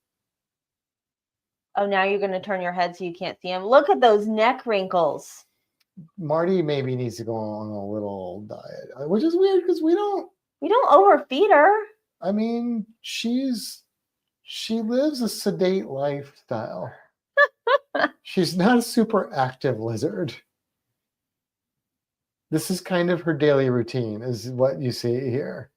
Oh, now you're going to turn your head so you can't see them. Look at those neck wrinkles.
Marty maybe needs to go on a little diet, which is weird because we don't
overfeed her.
I mean, she lives a sedate lifestyle. She's not a super active lizard. This is kind of her daily routine, is what you see here.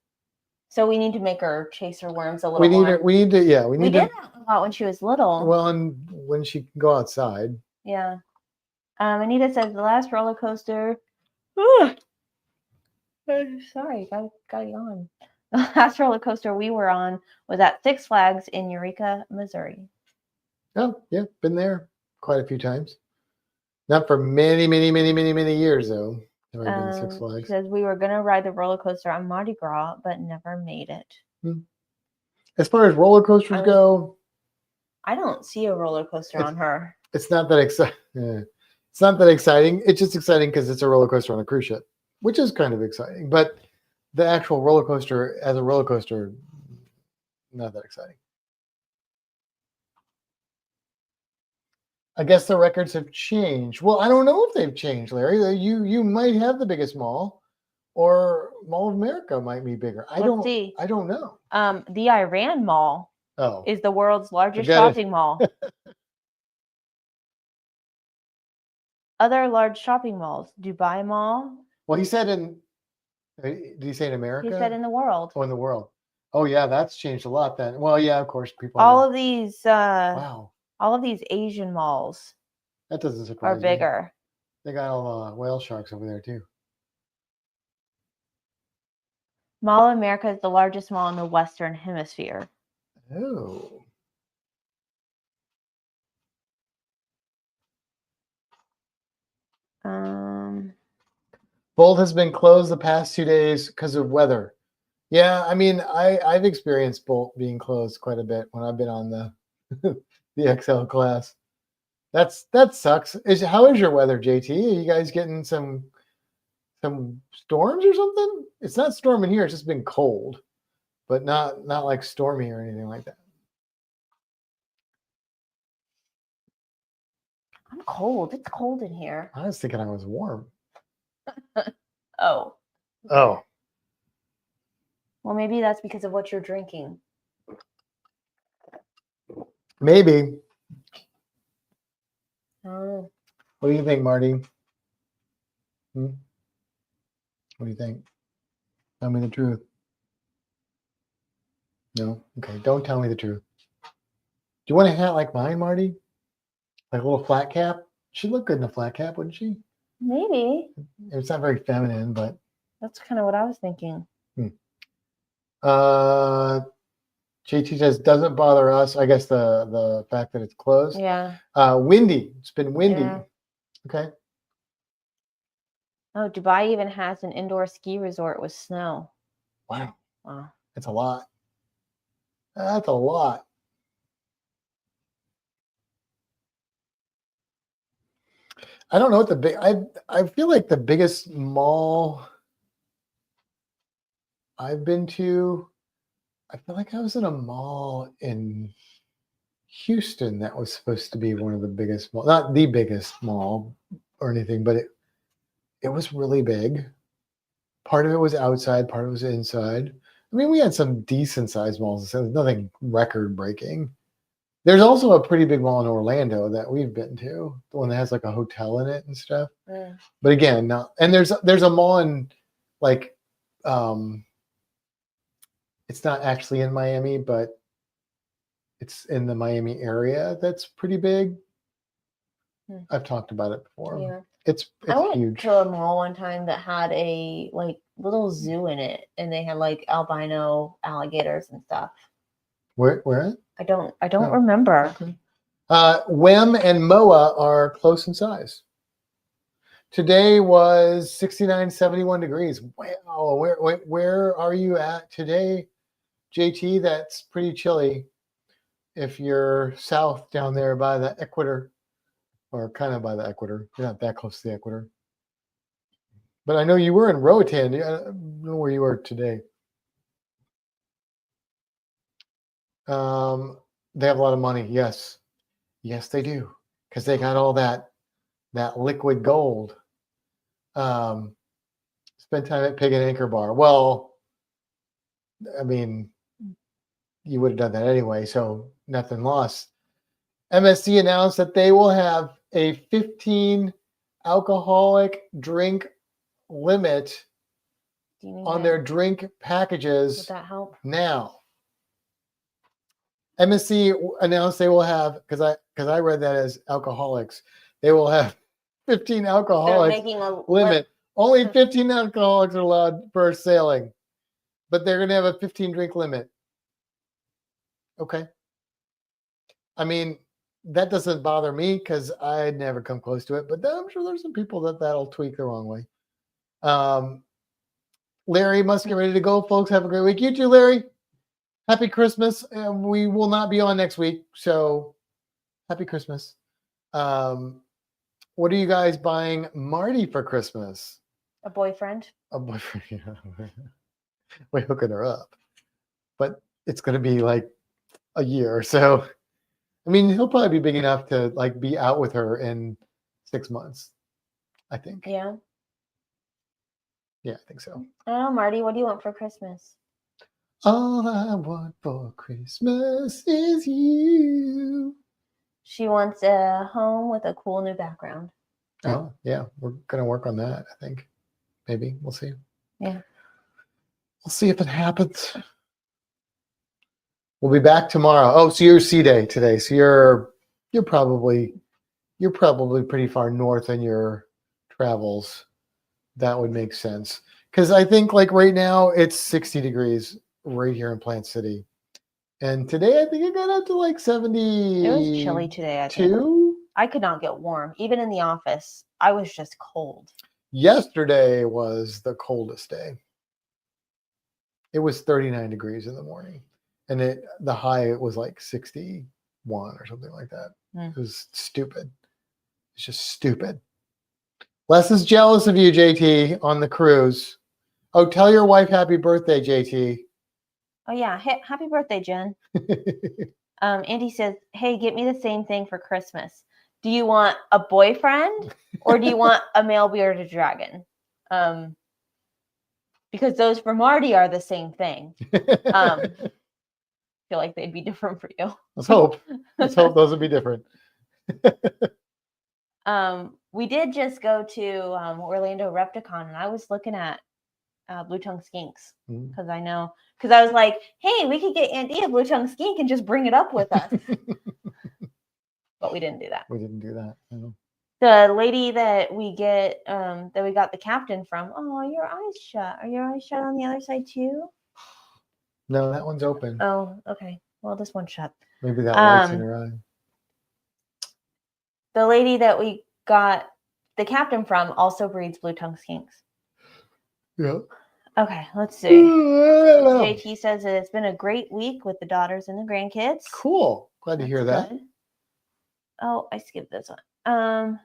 So we need to make her chase her worms a little
We need
more.
her. We need to. Yeah, we
We
need
did
to.
that a lot when she was little.
Well, and when she can go outside.
Yeah. Anita says the last roller coaster. Sorry, got yawn. The last roller coaster we were on was at Six Flags in Eureka, Missouri.
Oh, yeah, been there quite a few times. Not for many, many, many, many, many years though. Have I been to Six
She
Flags?
says we were gonna ride the roller coaster on Mardi Gras, but never made it.
As far as roller coasters go,
I don't see a roller coaster on her.
it's not that exciting. It's not that exciting. It's just exciting because it's a roller coaster on a cruise ship, which is kind of exciting. But the actual roller coaster as a roller coaster, not that exciting. I guess the records have changed. Well, I don't know if they've changed, Larry. You might have the biggest mall, or Mall of America might be bigger. I don't know.
The Iran Mall is the world's largest shopping mall. Other large shopping malls, Dubai Mall.
Well, he said did he say in America?
He said in the world.
Oh, in the world. Oh, yeah, that's changed a lot then. Well, yeah, of course, people.
All of these.
Wow.
All of these Asian malls.
That doesn't surprise
me. Are bigger.
They got all the whale sharks over there too.
Mall of America is the largest mall in the Western Hemisphere.
Oh. Bolt has been closed the past 2 days because of weather. Yeah, I mean, I've experienced Bolt being closed quite a bit when I've been on the the XL class. That sucks. How is your weather, JT? Are you guys getting some storms or something? It's not storming here. It's just been cold, but not like stormy or anything like that.
I'm cold. It's cold in here.
I was thinking I was warm.
Oh.
Oh.
Well, maybe that's because of what you're drinking.
Maybe.
Oh.
What do you think, Marty? What do you think? Tell me the truth. No? Okay, don't tell me the truth. Do you want a hat like mine, Marty? Like a little flat cap? She'd look good in a flat cap, wouldn't she?
Maybe.
It's not very feminine, but...
That's kind of what I was thinking.
JT says, doesn't bother us. I guess the fact that it's closed.
Yeah.
Windy. It's been windy.
Yeah.
Okay.
Oh, Dubai even has an indoor ski resort with snow.
Wow.
Wow.
That's a lot. That's a lot. I don't know what the big... I feel like the biggest mall I've been to... I feel like I was in a mall in Houston that was supposed to be one of the biggest malls, not the biggest mall or anything, but it was really big. Part of it was outside, part of it was inside. I mean, we had some decent sized malls, so nothing record breaking. There's also a pretty big mall in Orlando that we've been to, the one that has like a hotel in it and stuff. Yeah. But again, not, and there's a mall in like, it's not actually in Miami, but it's in the Miami area. That's pretty big. I've talked about it before. Yeah. It's
I went
huge.
to a mall one time that had a like little zoo in it, and they had like albino alligators and stuff.
Where?
I don't remember.
Okay. WEM and MOA are close in size. Today was 69, 71 degrees. Wow. Where are you at today, JT? That's pretty chilly if you're south down there by the equator, or kind of by the equator. You're not that close to the equator. But I know you were in Roatan. I don't know where you are today. They have a lot of money. Yes. Yes, they do. Because they got all that liquid gold. Spend time at Pig and Anchor Bar. Well, I mean, you would have done that anyway, so nothing lost. MSC announced that they will have a 15 alcoholic drink limit
Do you need
on
that?
their drink packages
Would that help?
now. MSC announced they will have, because I read that as alcoholics, they will have 15
They're
alcoholics
making a
limit. Only 15 alcoholics are allowed per sailing, but they're going to have a 15 drink limit. Okay. I mean, that doesn't bother me because I'd never come close to it, but I'm sure there's some people that'll tweak the wrong way. Larry must get ready to go, folks. Have a great week. You too, Larry. Happy Christmas. We will not be on next week, so happy Christmas. What are you guys buying Marty for Christmas?
A boyfriend.
A boyfriend. Yeah. We're hooking her up, but it's going to be like a year or so. I mean, he'll probably be big enough to like be out with her in 6 months, I think.
Yeah.
Yeah, I think so.
Oh, Marty, what do you want for Christmas?
All I want for Christmas is you.
She wants a home with a cool new background.
Oh, yeah. We're going to work on that, I think. Maybe. We'll see.
Yeah.
We'll see if it happens. We'll be back tomorrow. Oh, so you're C-Day today. So you're probably pretty far north in your travels. That would make sense. Because I think like right now it's 60 degrees right here in Plant City. And today I think it got up to like 70.
It was chilly today, I think. I could not get warm. Even in the office, I was just cold.
Yesterday was the coldest day. It was 39 degrees in the morning. And the high was like 61 or something like that. It was stupid. It's just stupid. Les is jealous of you, JT, on the cruise. Oh, tell your wife happy birthday, JT.
Oh, yeah. Happy birthday, Jen. Andy says, hey, get me the same thing for Christmas. Do you want a boyfriend or do you want a male bearded dragon? Because those for Marty are the same thing. Feel like they'd be different for you.
Let's hope those would be different.
We did just go to Orlando Repticon, and I was looking at blue tongue skinks because I was like, hey, we could get Andy a blue tongue skink and just bring it up with us. But we didn't do that.
We didn't do that. No.
The lady that we got the captain from. Oh, your eyes shut. Are your eyes shut on the other side too?
No, that one's open.
Oh, okay. Well, this one's shut.
Maybe that light's in her eye.
The lady that we got the captain from also breeds blue tongue skinks.
Yeah.
Okay, let's see. JT says that it's been a great week with the daughters and the grandkids.
Cool. Glad to hear that.
Good. Oh, I skipped this one.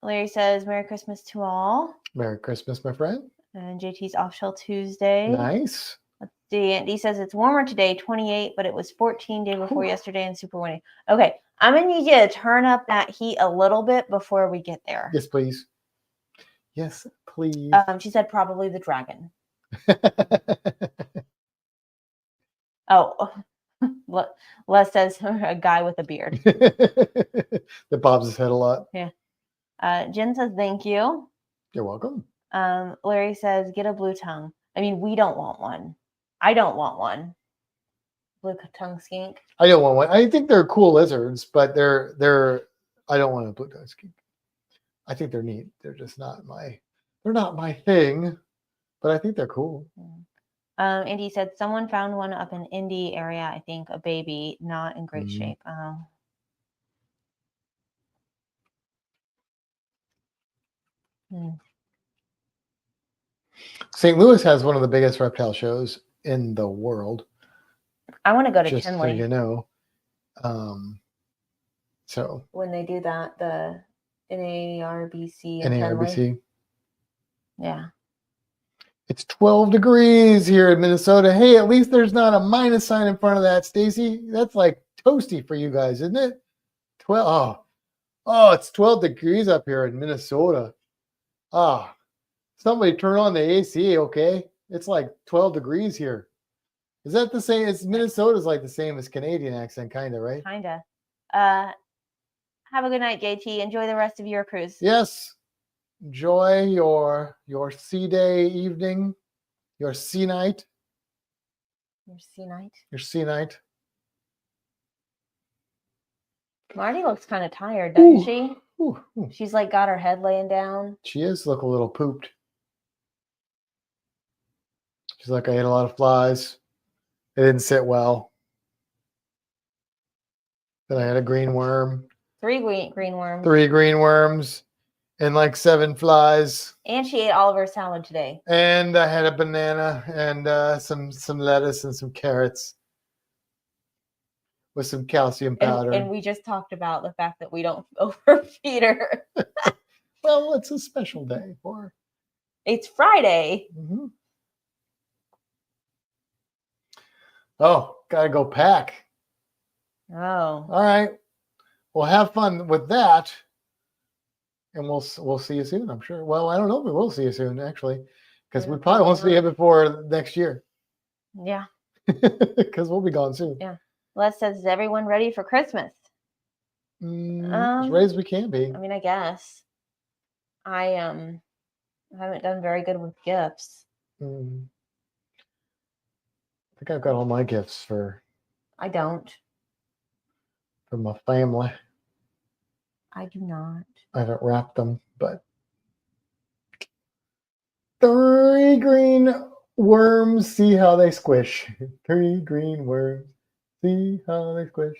Larry says, Merry Christmas to all.
Merry Christmas, my friend.
And JT's off till Tuesday.
Nice.
Let's see. Andy says it's warmer today, 28, but it was 14 day before yesterday and super windy. Okay, I'm going to need you to turn up that heat a little bit before we get there.
Yes, please. Yes, please.
She said probably the dragon. Oh, Les says a guy with a beard.
That bobs his head a lot.
Yeah. Jen says thank you.
You're welcome.
Larry says get a blue tongue. I mean, we don't want one. I don't want one. Blue tongue skink.
I don't want one. I think they're cool lizards, but they're. I don't want a blue tongue skink. I think they're neat. They're just not my thing, but I think they're cool.
Andy said someone found one up in Indy area. I think a baby, not in great shape.
St. Louis has one of the biggest reptile shows in the world.
I want to go to
just
Kenley.
So you know. So
when they do that, the NARBC.
NARBC.
Yeah.
It's 12 degrees here in Minnesota. Hey, at least there's not a minus sign in front of that, Stacy. That's like toasty for you guys, isn't it? 12. Oh, it's 12 degrees up here in Minnesota. Somebody turn on the AC, okay? It's like 12 degrees here. Is that the same? Minnesota's like the same as Canadian accent, kind of, right?
Kind of. Have a good night, JT. Enjoy the rest of your cruise.
Yes. enjoy your sea day evening, your sea night,
Your sea night.
your sea night.
Marty looks kind of tired, doesn't
Ooh.
she?
Ooh, ooh.
She's like got her head laying down.
She is look a little pooped. She's like, I ate a lot of flies. It didn't sit well. Then I had a green worm,
3 green worms.
3 green worms, and like 7 flies.
And she ate all of her salad today.
And I had a banana and some lettuce and some carrots with some calcium powder.
And we just talked about the fact that we don't overfeed her.
Well, it's a special day for her.
It's Friday.
Mm-hmm. Oh, gotta go pack.
Oh.
All right. Well, have fun with that. And we'll see you soon, I'm sure. Well, I don't know if we will see you soon, actually, because we probably won't see you before next year.
Yeah.
Because we'll be gone soon.
Yeah. Les says, is everyone ready for Christmas?
As ready as we can be.
I mean, I guess. I haven't done very good with gifts.
I think I've got all my gifts for
I don't.
my family.
I do not.
I haven't wrapped them, but 3 green worms, see how they squish. 3 green worms, see how they squish.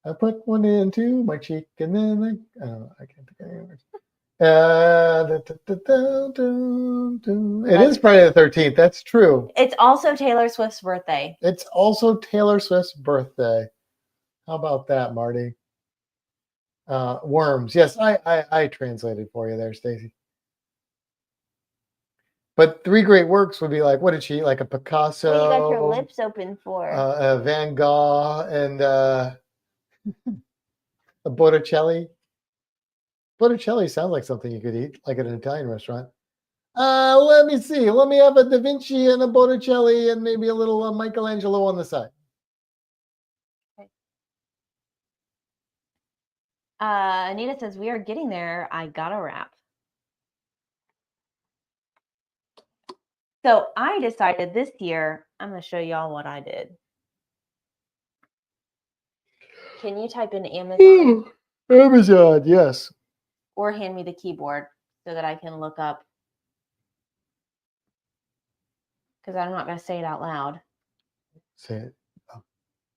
I put one into my cheek and then I can't think of any words. It is Friday the 13th. That's true.
It's also Taylor Swift's birthday.
It's also Taylor Swift's birthday. How about that, Marty? Worms. Yes, I translated for you there, Stacy. But 3 great works would be like, what did she eat? Like a Picasso?
What you got your lips open for?
A Van Gogh and a Botticelli. Botticelli sounds like something you could eat, like at an Italian restaurant. Let me see. Let me have a Da Vinci and a Botticelli and maybe a little Michelangelo on the side.
Anita says, we are getting there. I got a wrap. So I decided this year, I'm going to show y'all what I did. Can you type in Amazon?
Amazon, yes.
Or hand me the keyboard so that I can look up. Because I'm not going to say it out loud.
Say it. Oh,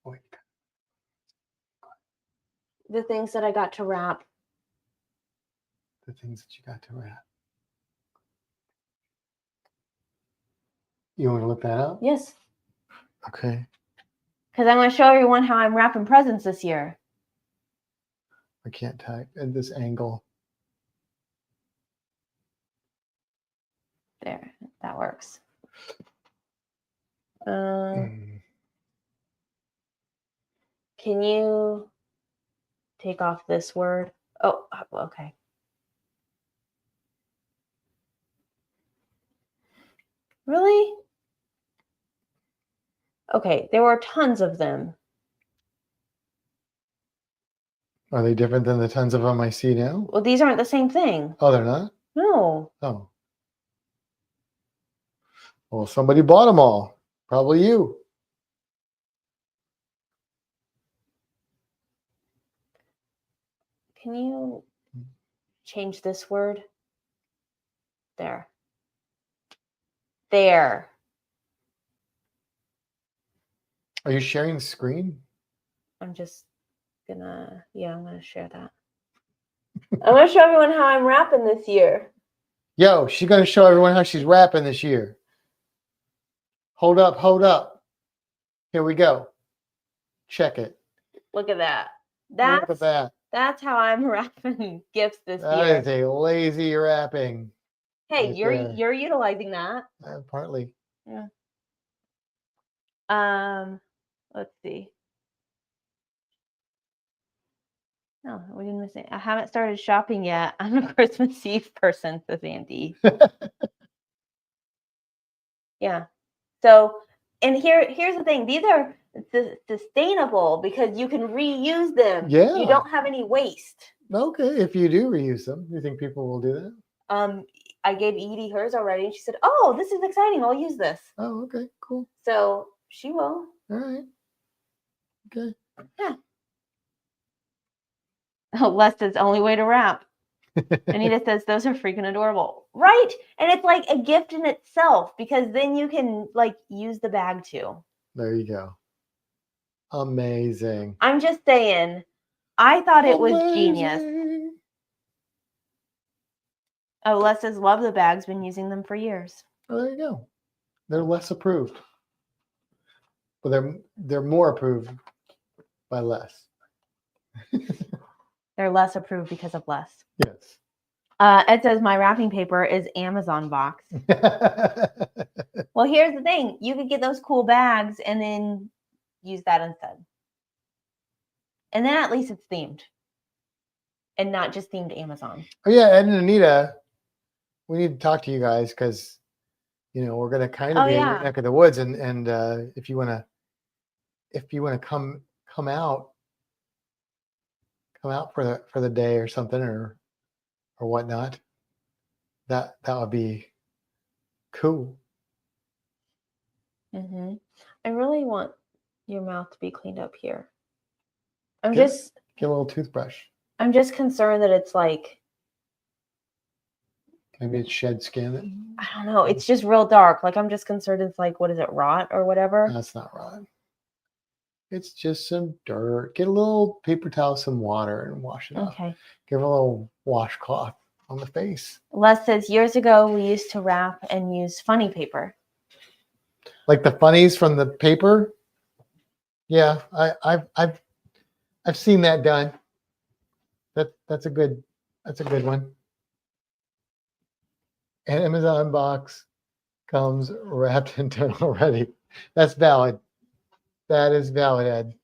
wait.
The things that I got to wrap.
The things that you got to wrap. You want to look that up?
Yes.
Okay.
Because I'm going to show everyone how I'm wrapping presents this year.
I can't type at this angle.
There, that works. Can you take off this word? Oh, okay. Really? Okay, there were tons of them.
Are they different than the tons of them I see now?
Well, these aren't the same thing.
Oh, they're not?
No.
Oh. Well, somebody bought them all. Probably you.
Can you change this word? There. There.
Are you sharing the screen?
I'm just gonna, I'm gonna share that. I'm gonna show everyone how I'm wrapping this year.
Yo, she's gonna show everyone how she's rapping this year. Hold up, hold up. Here we go. Check it.
Look at that.
Look at that.
That's how I'm wrapping gifts this year.
That is a lazy wrapping.
Hey,
right
you're utilizing that.
Partly.
Yeah. Let's see. No, we didn't miss it. I haven't started shopping yet. I'm a Christmas Eve person, says Andy. Yeah. So, and here's the thing. These are sustainable because you can reuse them.
Yeah.
You don't have any waste.
Okay, if you do reuse them, you think people will do that?
I gave Edie hers already, and she said, "Oh, this is exciting. I'll use this."
Oh, okay, cool.
So she will.
All right. Okay.
Yeah. Les says only way to wrap. Anita says those are freaking adorable, right? And it's like a gift in itself because then you can like use the bag too.
There you go. Amazing.
I'm just saying, I thought it was genius.
Amazing.
Oh, Les says love the bags. Been using them for years.
Oh, there you go. They're less approved, but they're more approved by less.
They're less approved because of less.
Yes.
Ed says my wrapping paper is Amazon box. Well, here's the thing. You could get those cool bags and then use that instead. And then at least it's themed. And not just themed Amazon.
Oh yeah, Ed and Anita, we need to talk to you guys because we're gonna kind of be in your neck of the woods, and if you wanna come out for the day or something or whatnot, that would be cool.
Mm-hmm. I really want your mouth to be cleaned up here.
Get a little toothbrush.
I'm just concerned that it's like,
maybe it's shed skin.
I don't know. It's just real dark. Like I'm just concerned it's like, what is it, rot or whatever?
That's not rot. It's just some dirt. Get a little paper towel, some water, and wash it off.
Okay.
Give it a little washcloth on the face.
Les says years ago we used to wrap and use funny paper.
Like the funnies from the paper. Yeah, I've seen that done. That's a good one. An Amazon box comes wrapped in tin already. That's valid. That is valid, Ed.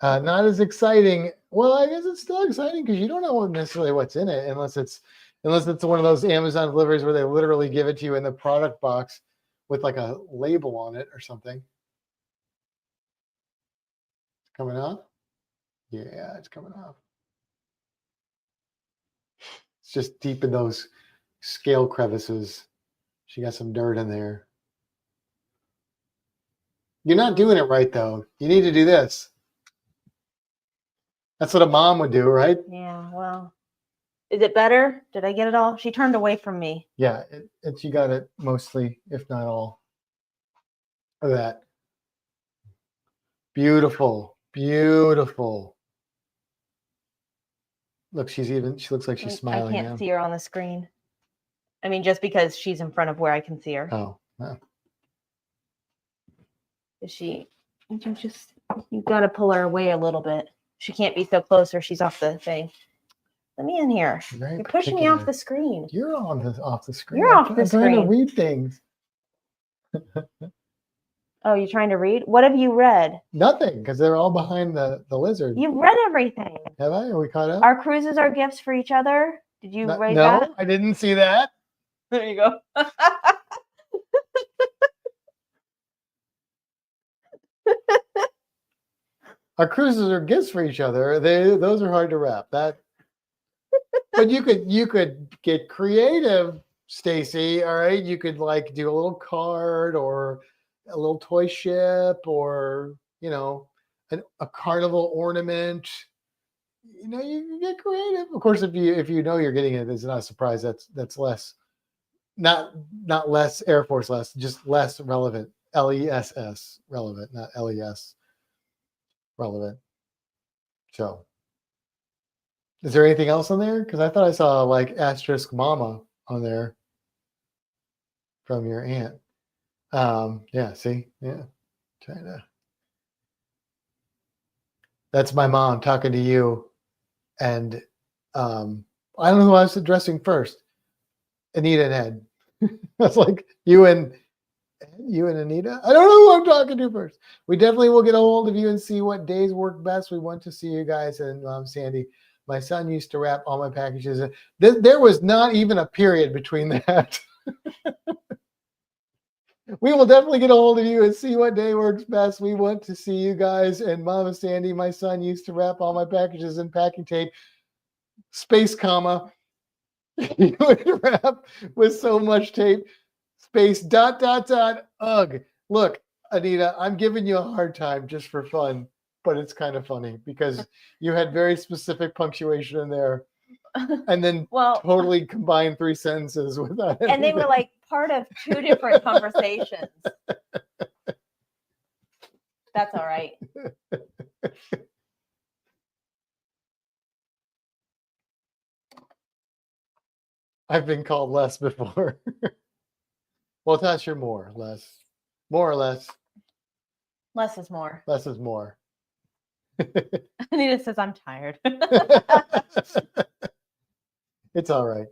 Not as exciting. Well, I guess it's still exciting because you don't know necessarily what's in it unless it's one of those Amazon deliveries where they literally give it to you in the product box with like a label on it or something. It's coming off? Yeah, it's coming off. It's just deep in those scale crevices. She got some dirt in there. You're not doing it right, though. You need to do this. That's what a mom would do, right?
Yeah, well. Is it better? Did I get it all? She turned away from me.
Yeah, you got it mostly, if not all of that. Beautiful. Beautiful. Look, she looks like she's smiling now.
I can't see her on the screen. I mean, just because she's in front of where I can see her.
Oh, no.
You got to pull her away a little bit. She can't be so close or she's off the thing. Let me in here. You're pushing me off the screen.
You're off the screen.
You're off the screen.
I'm trying to read things.
Oh, you're trying to read? What have you read?
Nothing, because they're all behind the lizard.
You've read everything.
Have I? Are we caught up?
Our cruises are gifts for each other. Did you write that?
No, I didn't see that.
There you go.
Our cruises are gifts for each other. Those are hard to wrap. But you could get creative, Stacy. All right, you could like do a little card or a little toy ship or a carnival ornament. You can get creative. Of course, if you know you're getting it, it's not a surprise. That's less, not less Air Force less, just less relevant. LESS relevant, not LES relevant. So, is there anything else on there? Because I thought I saw like asterisk mama on there from your aunt. Yeah, see, yeah, trying to. That's my mom talking to you, and I don't know who I was addressing first. Anita and Ed. That's like you and Anita. I don't know who I'm talking to first. We definitely will get a hold of you and see what days work best. We want to see you guys. And Sandy, my son used to wrap all my packages. There was not even a period between that. We will definitely get a hold of you and see what day works best. We want to see you guys. And Mama Sandy, my son used to wrap all my packages in packing tape. space comma. You would wrap with so much tape. Space dot dot dot. Ugh. Look, Anita, I'm giving you a hard time just for fun, but it's kind of funny because you had very specific punctuation in there, and then
Well,
totally combined 3 sentences without.
and they were like part of 2 different conversations. That's all right.
I've been called less before. Well, that's your more, less, more or less.
Less is more.
Less is more.
Anita says I'm tired.
It's all right.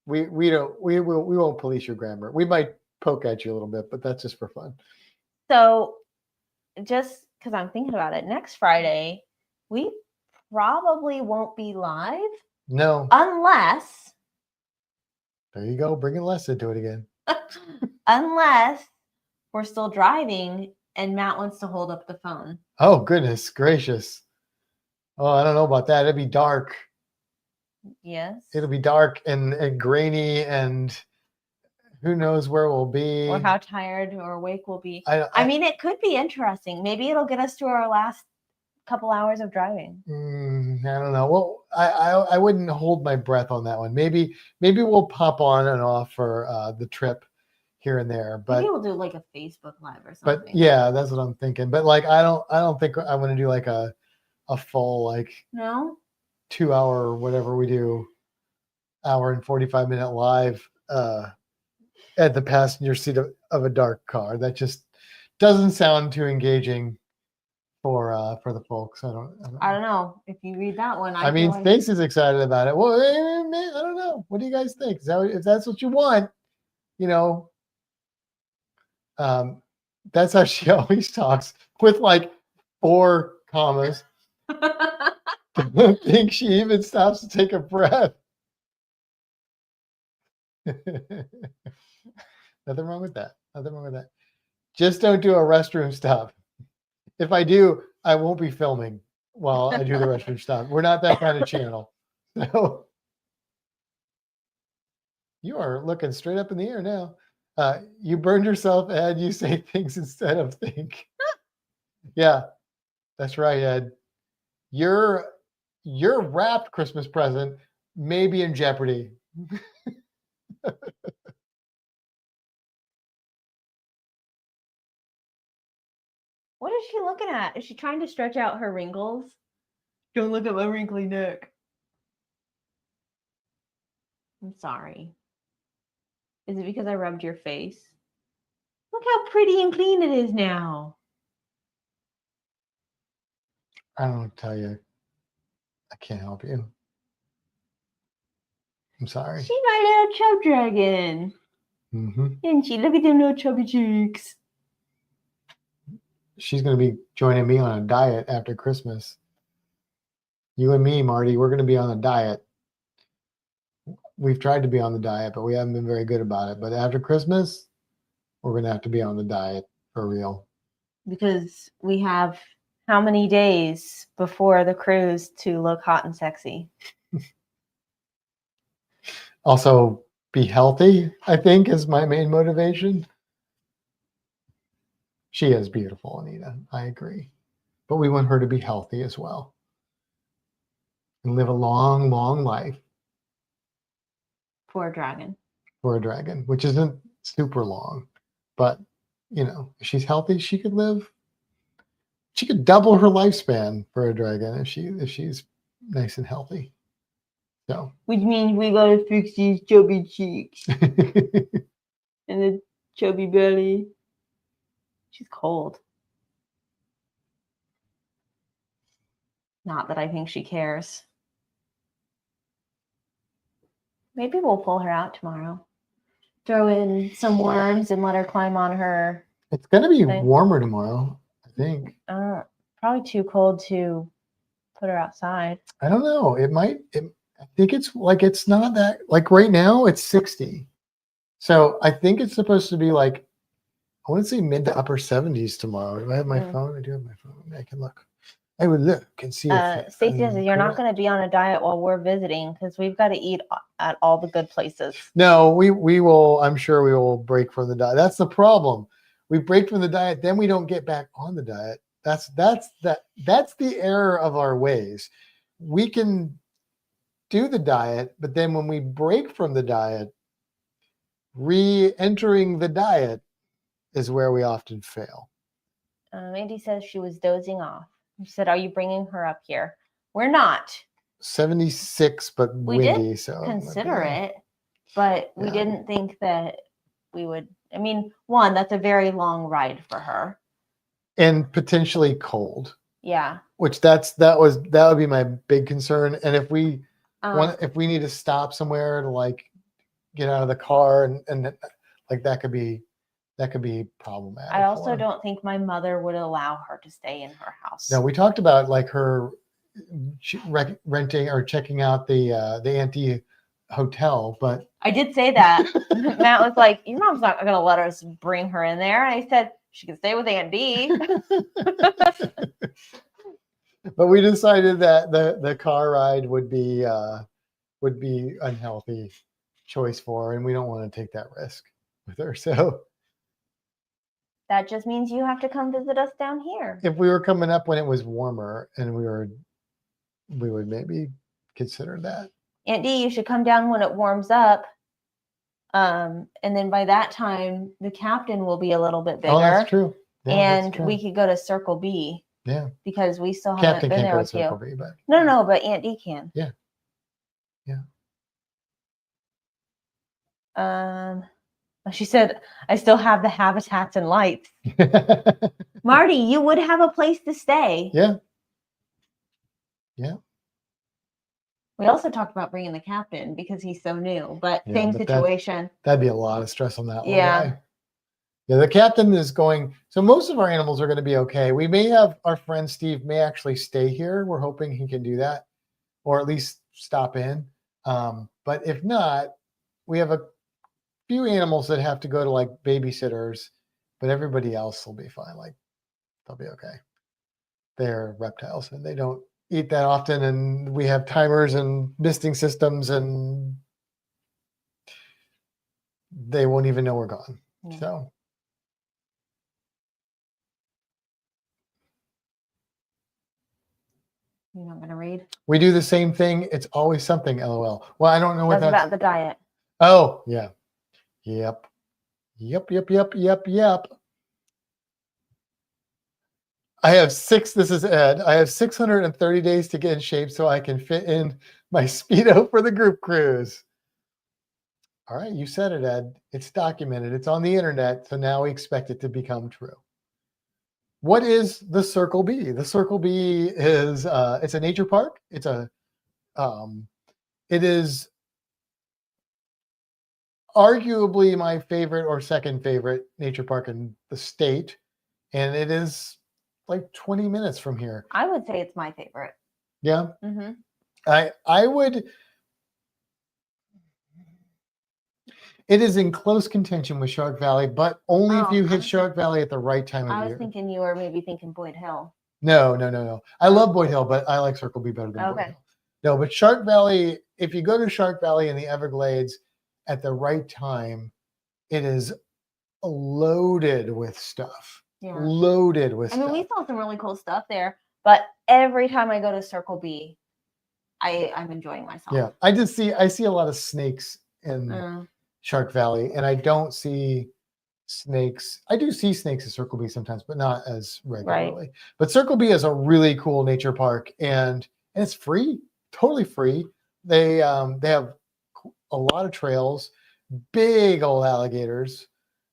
We won't police your grammar. We might poke at you a little bit, but that's just for fun.
So, just because I'm thinking about it, next Friday we probably won't be live
No.
unless
There you go. Bringing Les into it again.
unless we're still driving and Matt wants to hold up the phone.
Oh, goodness gracious. Oh, I don't know about that. It'd be dark.
Yes.
It'll be dark and grainy, and who knows where we'll be.
Or how tired or awake we'll be.
I
mean, it could be interesting. Maybe it'll get us to our last couple hours of driving.
I don't know. Well, I wouldn't hold my breath on that one. Maybe we'll pop on and off for the trip here and there. But
maybe we'll do like a Facebook Live or something.
But yeah, that's what I'm thinking. But like, I don't think I want to do like a full like
no
2 hour or whatever we do, hour and 45-minute live at the passenger seat of a dark car. That just doesn't sound too engaging for the folks. I don't
know. If you read that one,
I mean, Stacey's excited about it. Well, I don't know. What do you guys think? If that's what you want, you know, that's how she always talks, with like 4 commas. I don't think she even stops to take a breath. Nothing wrong with that. Nothing wrong with that. Just don't do a restroom stop. If I do, I won't be filming while I do the restroom stop. We're not that kind of channel. So you are looking straight up in the air now. You burned yourself, Ed. You say things instead of think. Yeah, that's right, Ed. Your wrapped Christmas present may be in jeopardy.
What is she looking at? Is she trying to stretch out her wrinkles? Don't look at my wrinkly neck. I'm sorry. Is it because I rubbed your face? Look how pretty and clean it is now.
I don't tell you. I can't help you. I'm sorry.
She's my little chub dragon.
Mm-hmm.
Isn't she? Look at them little chubby cheeks.
She's going to be joining me on a diet after Christmas. You and me, Marty, we're going to be on a diet. We've tried to be on the diet, but we haven't been very good about it. But after Christmas, we're going to have to be on the diet for real.
Because we have how many days before the cruise to look hot and sexy?
Also, be healthy, I think, is my main motivation. She is beautiful, Anita. I agree. But we want her to be healthy as well. And live a long, long life.
For a dragon.
For a dragon, which isn't super long. But, you know, if she's healthy, she could double her lifespan for a dragon if she's nice and healthy. So,
which means we gotta fix these chubby cheeks and the chubby belly. She's cold. Not that I think she cares. Maybe we'll pull her out tomorrow. Throw in some worms and let her climb on her.
It's gonna be warmer tomorrow, I think.
Probably too cold to put her outside.
I don't know. I think it's not that, like right now it's 60. So I think it's supposed to be like, I want to say mid to upper 70s tomorrow. Do I have my phone? I do have my phone. I can look. I would look and see if
Stacey says you're not
correct.
going to be on a diet while we're visiting because we've got to eat at all the good places.
No, we will. I'm sure we will break from the diet. That's the problem. We break from the diet, then we don't get back on the diet. That's the error of our ways. We can do the diet, but then when we break from the diet, re-entering the diet is where we often fail.
Andy says she was dozing off. She said, "Are you bringing her up here?" We're not.
76, but
We
windy.
did
So
consider it, but we
Yeah.
didn't think that we would. I mean, one, that's a very long ride for her.
And potentially cold.
Yeah.
Which that would be my big concern. And if we if we need to stop somewhere to like get out of the car and like that could be problematic.
I also don't think my mother would allow her to stay in her house.
No, we talked about like her renting or checking out the Auntie hotel, but
I did say that. Matt was like, "Your mom's not going to let us bring her in there." And I said, "She can stay with Aunt D."
But we decided that the car ride would be unhealthy choice for her, and we don't want to take that risk with her. So
that just means you have to come visit us down here.
If we were coming up when it was warmer, and we would maybe consider that.
Aunt D, you should come down when it warms up. And then by that time, the captain will be a little bit bigger.
Oh, that's true. Yeah,
and
that's true.
we could go to Circle B.
Yeah.
Because we still haven't
Captain
been
can't
there
go
with
to Circle B, but
No, but Aunt D can.
Yeah.
She said, "I still have the habitats and lights." Marty, you would have a place to stay.
Yeah. Yeah.
We also talked about bringing the captain because he's so new, but same situation.
That'd be a lot of stress on that one.
Yeah.
Yeah, the captain is going. So most of our animals are going to be okay. We may have our friend Steve may actually stay here. We're hoping he can do that, or at least stop in. But if not, we have a few animals that have to go to like babysitters, but everybody else will be fine. Like they'll be okay. They're reptiles and they don't eat that often, and we have timers and misting systems, and they won't even know we're gone.
Yeah.
So.
You're not going to read?
We do the same thing. It's always something, LOL. Well, I don't know what
that's about the diet.
Oh, yeah. Yep. I have this is Ed. I have 630 days to get in shape so I can fit in my Speedo for the group cruise. All right, you said it, Ed. It's documented. It's on the internet. So now we expect it to become true. What is the Circle B? The Circle B is it's a nature park. It is arguably my favorite or second favorite nature park in the state, and it is like 20 minutes from here.
I would say it's my favorite.
Yeah.
Mm-hmm.
I would. It is in close contention with Shark Valley, but only if you hit Shark Valley at the right time of year.
I was thinking you were maybe thinking Boyd Hill.
No. I love Boyd Hill, but I like Circle B better than Boyd Hill. No, but Shark Valley, if you go to Shark Valley in the Everglades at the right time, it is loaded with stuff.
Yeah.
Loaded with stuff.
I mean, we saw some really cool stuff there, but every time I go to Circle B, I'm enjoying myself.
Yeah, I see a lot of snakes in Shark Valley, and I don't see snakes. I do see snakes at Circle B sometimes, but not as regularly. Right. But Circle B is a really cool nature park, and it's free, totally free. They have a lot of trails, big old alligators,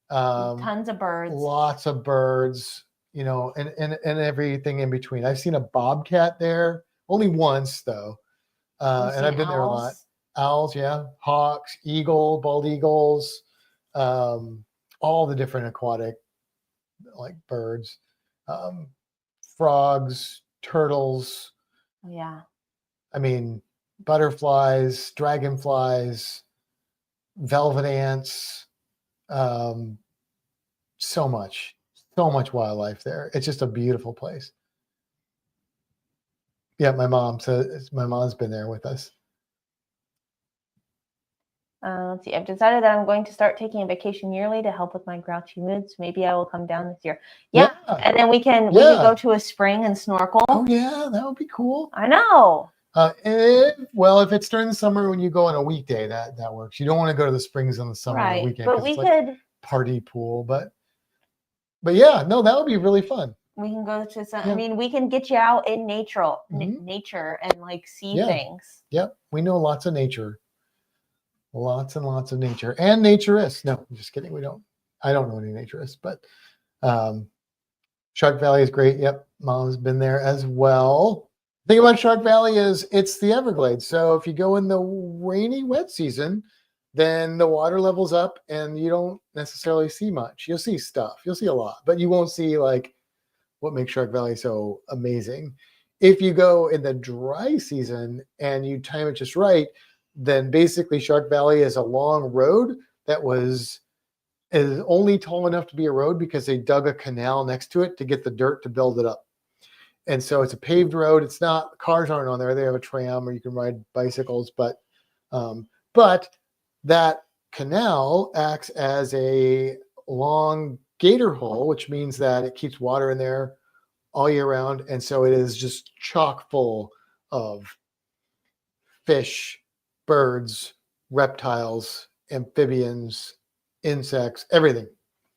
tons of birds,
lots of birds, and everything in between. I've seen a bobcat there, only once though, and I've been there a lot. Owls, yeah, hawks, bald eagles, all the different aquatic like birds, frogs, turtles.
Yeah.
I mean, butterflies, dragonflies, velvet ants, so much wildlife there. It's just a beautiful place. Yeah, my mom. So my mom's been there with us.
Let's see. I've decided that I'm going to start taking a vacation yearly to help with my grouchy moods. Maybe I will come down this year. Yeah, and then we can go to a spring and snorkel.
Oh yeah, that would be cool.
I know.
If it's during the summer when you go on a weekday, that works. You don't want to go to the springs on the summer on the weekend,
but we could
party pool. But yeah, no, that would be really fun.
We can go to some. Yeah. I mean, we can get you out in nature, nature, and see things.
Yep, we know lots of nature. Lots and lots of nature and naturists. No, I'm just kidding. I don't know any naturists, but Shark Valley is great. Yep. Mom's been there as well. The thing about Shark Valley is it's the Everglades. So if you go in the rainy, wet season, then the water level's up and you don't necessarily see much. You'll see stuff. You'll see a lot, but you won't see like what makes Shark Valley so amazing. If you go in the dry season and you time it just right, then basically Shark Valley is a long road that is only tall enough to be a road because they dug a canal next to it to get the dirt to build it up. And so it's a paved road. It's not, cars aren't on there. They have a tram or you can ride bicycles, but that canal acts as a long gator hole, which means that it keeps water in there all year round. And so it is just chock full of fish, birds, reptiles, amphibians, insects, everything.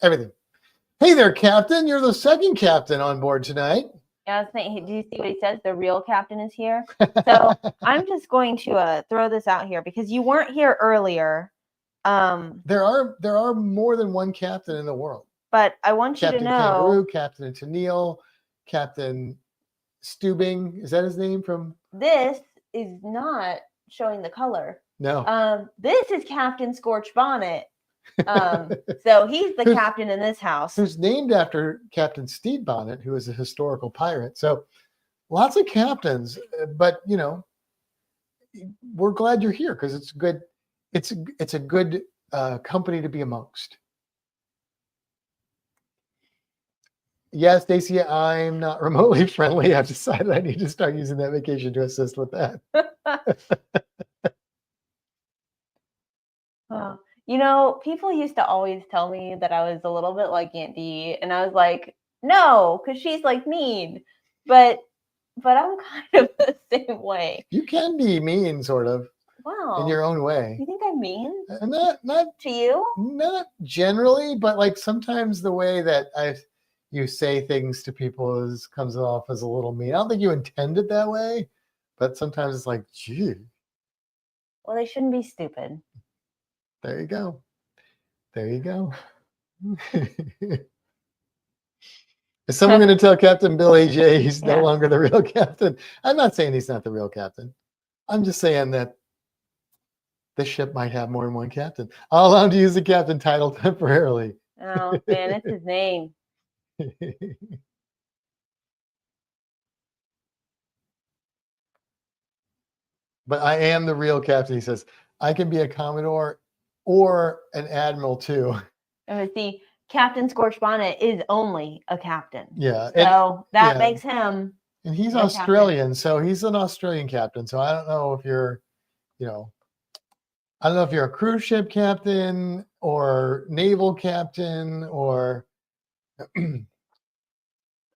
Hey there, Captain. You're the second captain on board tonight.
Yeah, I was thinking, do you see what he says? The real captain is here. So I'm just going to throw this out here because you weren't here earlier.
There are more than one captain in the world.
But I want you to know.
Captain Kangaroo, Captain Tennille, Captain Stubing. Is that his name from?
This is not showing the color.
No.
This is Captain Scorch Bonnet. So he's the captain in this house.
Who's named after Captain Stede Bonnet, who is a historical pirate. So lots of captains, but we're glad you're here because it's good. It's a good company to be amongst. Yes, Stacy, I'm not remotely friendly. I've decided I need to start using that vacation to assist with that.
People used to always tell me that I was a little bit like Aunt Dee, and I was like, no, because she's like mean. But I'm kind of the same way.
You can be mean, sort of.
Wow.
In your own way.
You think I'm mean?
Not
to you?
Not generally, but like sometimes the way that you say things to people comes off as a little mean. I don't think you intend it that way, but sometimes it's like, gee.
Well, they shouldn't be stupid.
There you go. Is someone going to tell Captain Bill AJ he's no longer the real captain? I'm not saying he's not the real captain. I'm just saying that this ship might have more than one captain. I'll allow him to use the captain title temporarily.
Oh, man, that's his name.
But I am the real captain. He says, I can be a Commodore or an Admiral too.
And see, Captain Scorch Bonnet is only a captain.
Yeah.
So that makes him.
And he's Australian, captain. So he's an Australian captain. So I don't know if you're, I don't know if you're a cruise ship captain or naval captain or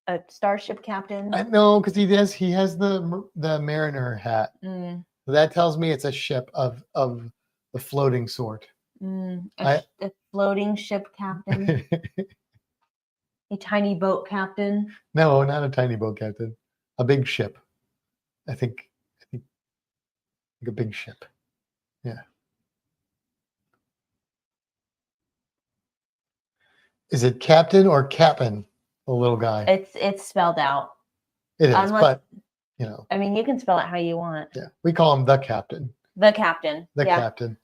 a starship captain.
No, because he has the mariner hat.
Mm.
So that tells me it's a ship of the floating sort.
A floating ship captain. A tiny boat captain.
No, not a tiny boat captain. A big ship. I think like a big ship. Yeah. Is it captain or cap'n? The little guy.
It's spelled out.
It is, but
I mean, you can spell it how you want.
Yeah, we call him the captain.
The captain.
The captain.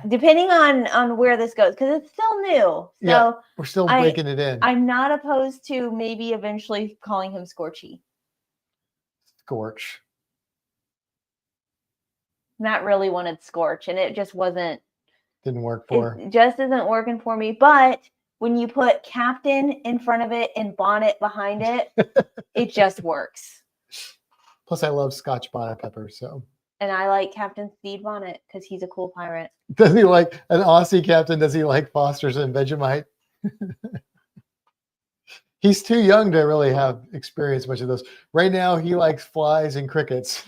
Depending on where this goes, because it's still new. So
yeah, we're still breaking it in.
I'm not opposed to maybe eventually calling him Scorchy.
Scorch.
Matt really wanted Scorch, and it just wasn't.
Didn't work for.
It just isn't working for me. But when you put captain in front of it and bonnet behind it, it just works.
Plus, I love Scotch bonnet pepper. So,
And I like Captain Steve Bonnet because he's a cool pirate.
does he like an Aussie captain? Does he like Foster's and Vegemite? He's too young to really have experienced much of those. Right now, he likes flies and crickets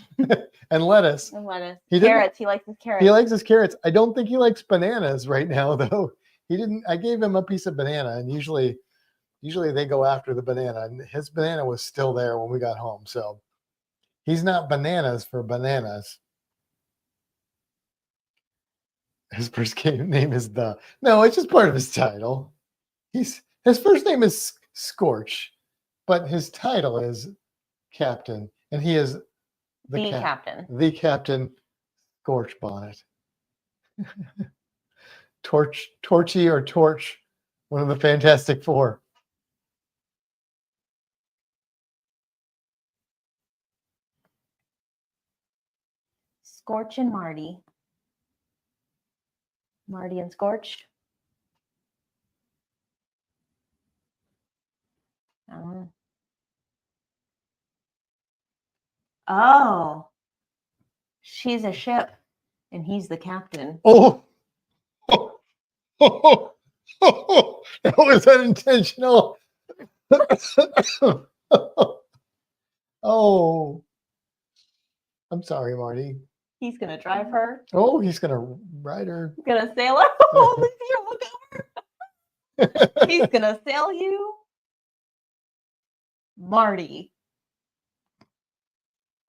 and lettuce.
And lettuce.
He didn't-
Carrots. He likes his carrots.
He likes his carrots. I don't think he likes bananas right now, though. He didn't. I gave him a piece of banana, and usually they go after the banana. And his banana was still there when we got home, so he's not bananas for bananas. His first name is the. No, it's just part of his title. His first name is Scorch, but his title is Captain, and he is
the captain.
The Captain Scorch Bonnet. Torchy or Torch, one of the Fantastic Four.
Scorch and Marty. Marty and Scorch. Oh, she's a ship, and he's the captain.
Oh, that was unintentional. Oh, I'm sorry, Marty.
He's gonna drive her.
Oh, he's gonna ride her.
He's gonna sail her. Oh, look over. He's gonna sail you, Marty.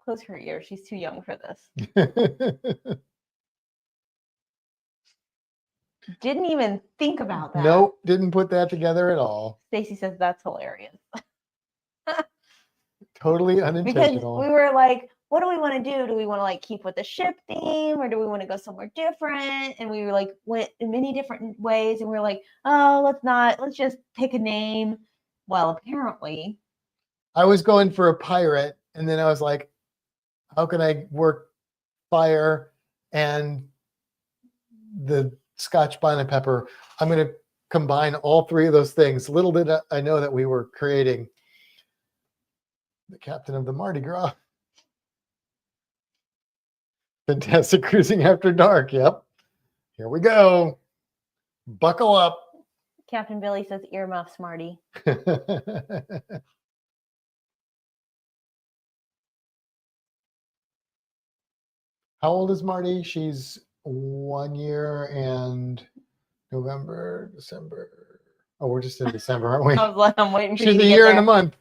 Close her ear. She's too young for this. Didn't even think about that.
Nope, didn't put that together at all.
Stacy says that's hilarious.
Totally
Because
unintentional.
we were like, what do we want to do? Do we want to like keep with the ship theme, or do we want to go somewhere different? And we were like went in many different ways, and we were like, oh, let's just pick a name. Well, apparently,
I was going for a pirate, and then I was like, how can I work fire and the Scotch bonnet pepper? I'm going to combine all three of those things. Little did I know that we were creating the captain of the Mardi Gras. Fantastic cruising after dark. Yep. Here we go. Buckle up.
Captain Billy says earmuffs, Marty.
How old is Marty? She's 1 year and November, December. Oh, we're just in December, aren't we?
I was like, I'm waiting for
She's
you
a
to get
year
there.
and a month.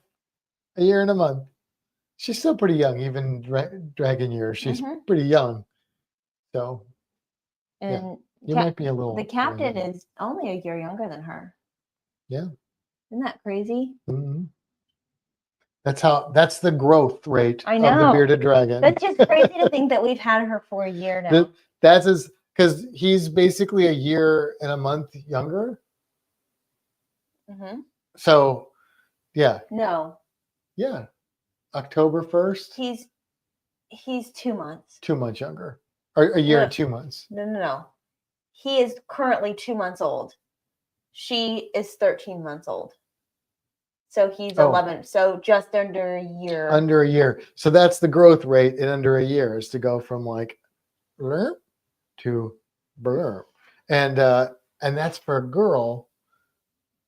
A year and a month. She's still pretty young, even dragon years. She's pretty young. So
And
you might be a little.
the captain is only a year younger than her.
Yeah.
Isn't that crazy?
Mm-hmm. That's the growth rate
I
of
know.
the bearded dragon.
That's just crazy to think that we've had her for a year now.
That's because he's basically a year and a month younger.
Mm-hmm.
So, yeah.
No.
Yeah. October 1st.
He's 2 months.
2 months younger. Or a year and 2 months.
No. He is currently 2 months old. She is 13 months old. So he's 11. So just under a year.
Under a year. So that's the growth rate in under a year, is to go from like blurp to blurp. And that's for a girl.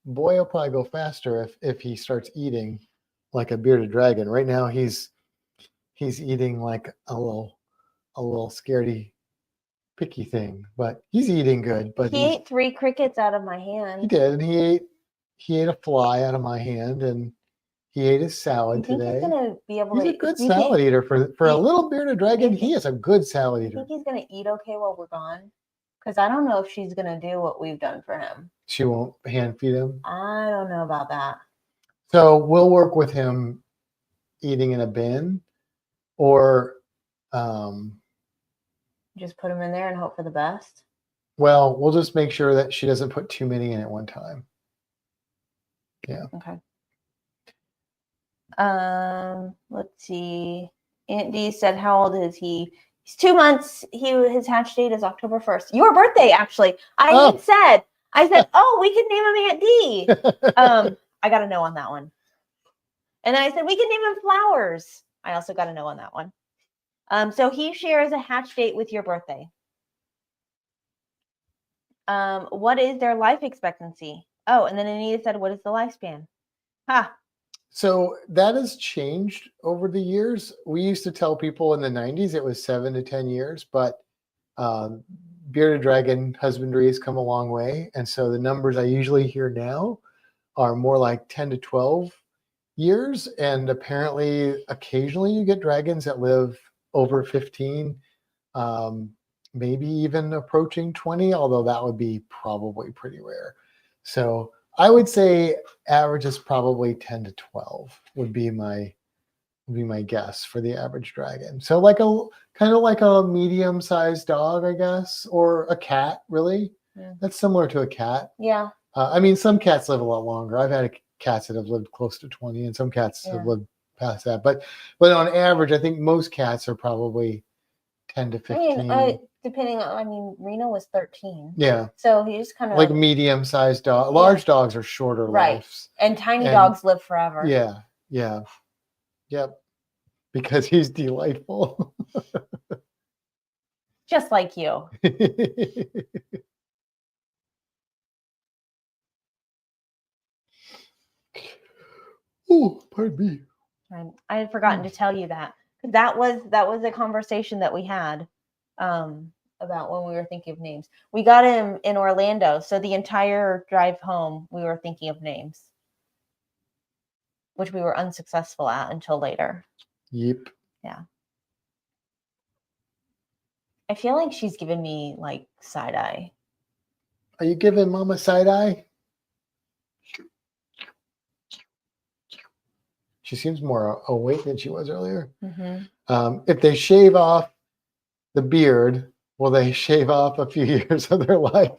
Boy will probably go faster if he starts eating like a bearded dragon. Right now he's eating like a little scaredy picky thing, but he's eating good. But
he ate 3 crickets out of my hand.
He did, and he ate a fly out of my hand, and he ate his salad today.
He's gonna be able
He's
to.
a good salad eater for a little bearded dragon. He is a good salad eater.
I think he's gonna eat okay while we're gone, because I don't know if she's gonna do what we've done for him.
She won't hand feed him.
I don't know about that.
So we'll work with him eating in a bin, or
just put him in there and hope for the best.
Well, we'll just make sure that she doesn't put too many in at one time. Yeah.
Okay. Let's see. Aunt Dee said, how old is he? He's 2 months. His hatch date is October 1st. Your birthday, actually. I said, oh, we could name him Aunt Dee. I got a no on that one. And then I said, we could name him Flowers. I also got a no on that one. So he shares a hatch date with your birthday. What is their life expectancy? Oh, and then Anita said, what is the lifespan? Ha.
So that has changed over the years. We used to tell people in the 90s it was 7 to 10 years, but bearded dragon husbandry has come a long way. And so the numbers I usually hear now are more like 10 to 12 years. And apparently, occasionally you get dragons that live over 15, maybe even approaching 20, although that would be probably pretty rare. So I would say average is probably 10 to 12 would be my guess for the average dragon. So like a kind of like a medium-sized dog, I guess, or a cat, really.
Yeah.
That's similar to a cat.
Yeah.
I mean, some cats live a lot longer. I've had cats that have lived close to 20, and some cats have lived past that. But on average, I think most cats are probably 10 to 15.
I mean, depending on, Reno was 13.
Yeah.
So he's kind of
like medium-sized dog. Large dogs are shorter
right.
lives.
And tiny dogs live forever.
Yeah. Yeah. Yep. Because he's delightful.
Just like you.
Oh, pardon me.
I had forgotten to tell you that. That was a conversation that we had about when we were thinking of names. We got him in Orlando, so the entire drive home we were thinking of names, which we were unsuccessful at until later.
Yep.
Yeah. I feel like she's giving me like side eye.
Are you giving Mama side eye? She seems more awake than she was earlier.
Mm-hmm.
If they shave off the beard, will they shave off a few years of their life?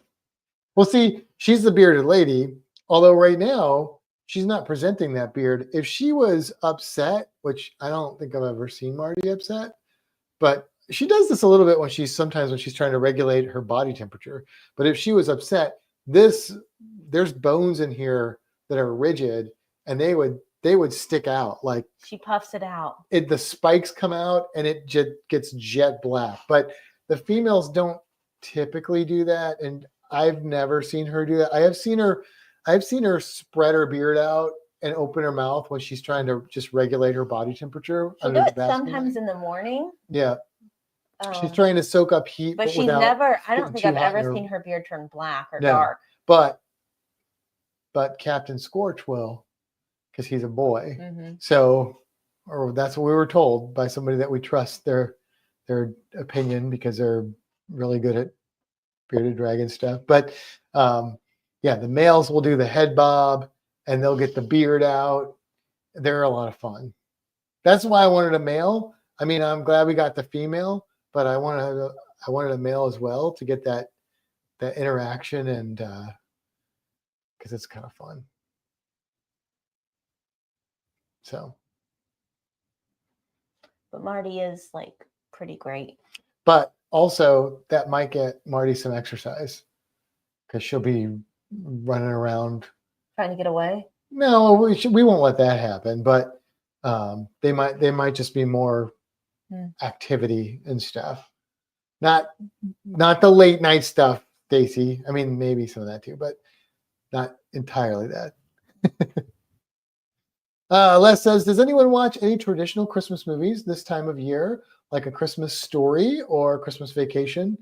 Well, see, she's the bearded lady, although right now she's not presenting that beard. If she was upset, which I don't think I've ever seen Marty upset, but she does this a little bit when she's trying to regulate her body temperature. But if she was upset, there's bones in here that are rigid, and they would stick out. Like
she puffs it out.
The spikes come out and it gets jet black. But the females don't typically do that, and I've never seen her do that. I've seen her spread her beard out and open her mouth when she's trying to just regulate her body temperature.
She'll do it sometimes in the morning.
Yeah. She's trying to soak up heat.
But she's never, I don't think I've ever seen her beard turn black or dark.
But Captain Scorch will, because he's a boy.
Mm-hmm.
So, or that's what we were told by somebody that we trust their opinion, because they're really good at bearded dragon stuff. But yeah, the males will do the head bob and they'll get the beard out. They're a lot of fun. That's why I wanted a male. I mean, I'm glad we got the female, but I wanted a male as well to get that interaction, and because it's kind of fun. So,
but Marty is like pretty great.
But also that might get Marty some exercise, because she'll be running around
trying to get away.
No, we won't let that happen. But they might just be more activity and stuff. Not the late night stuff, Stacy. I mean, maybe some of that too, but not entirely that. Les says, does anyone watch any traditional Christmas movies this time of year, like A Christmas Story or Christmas Vacation?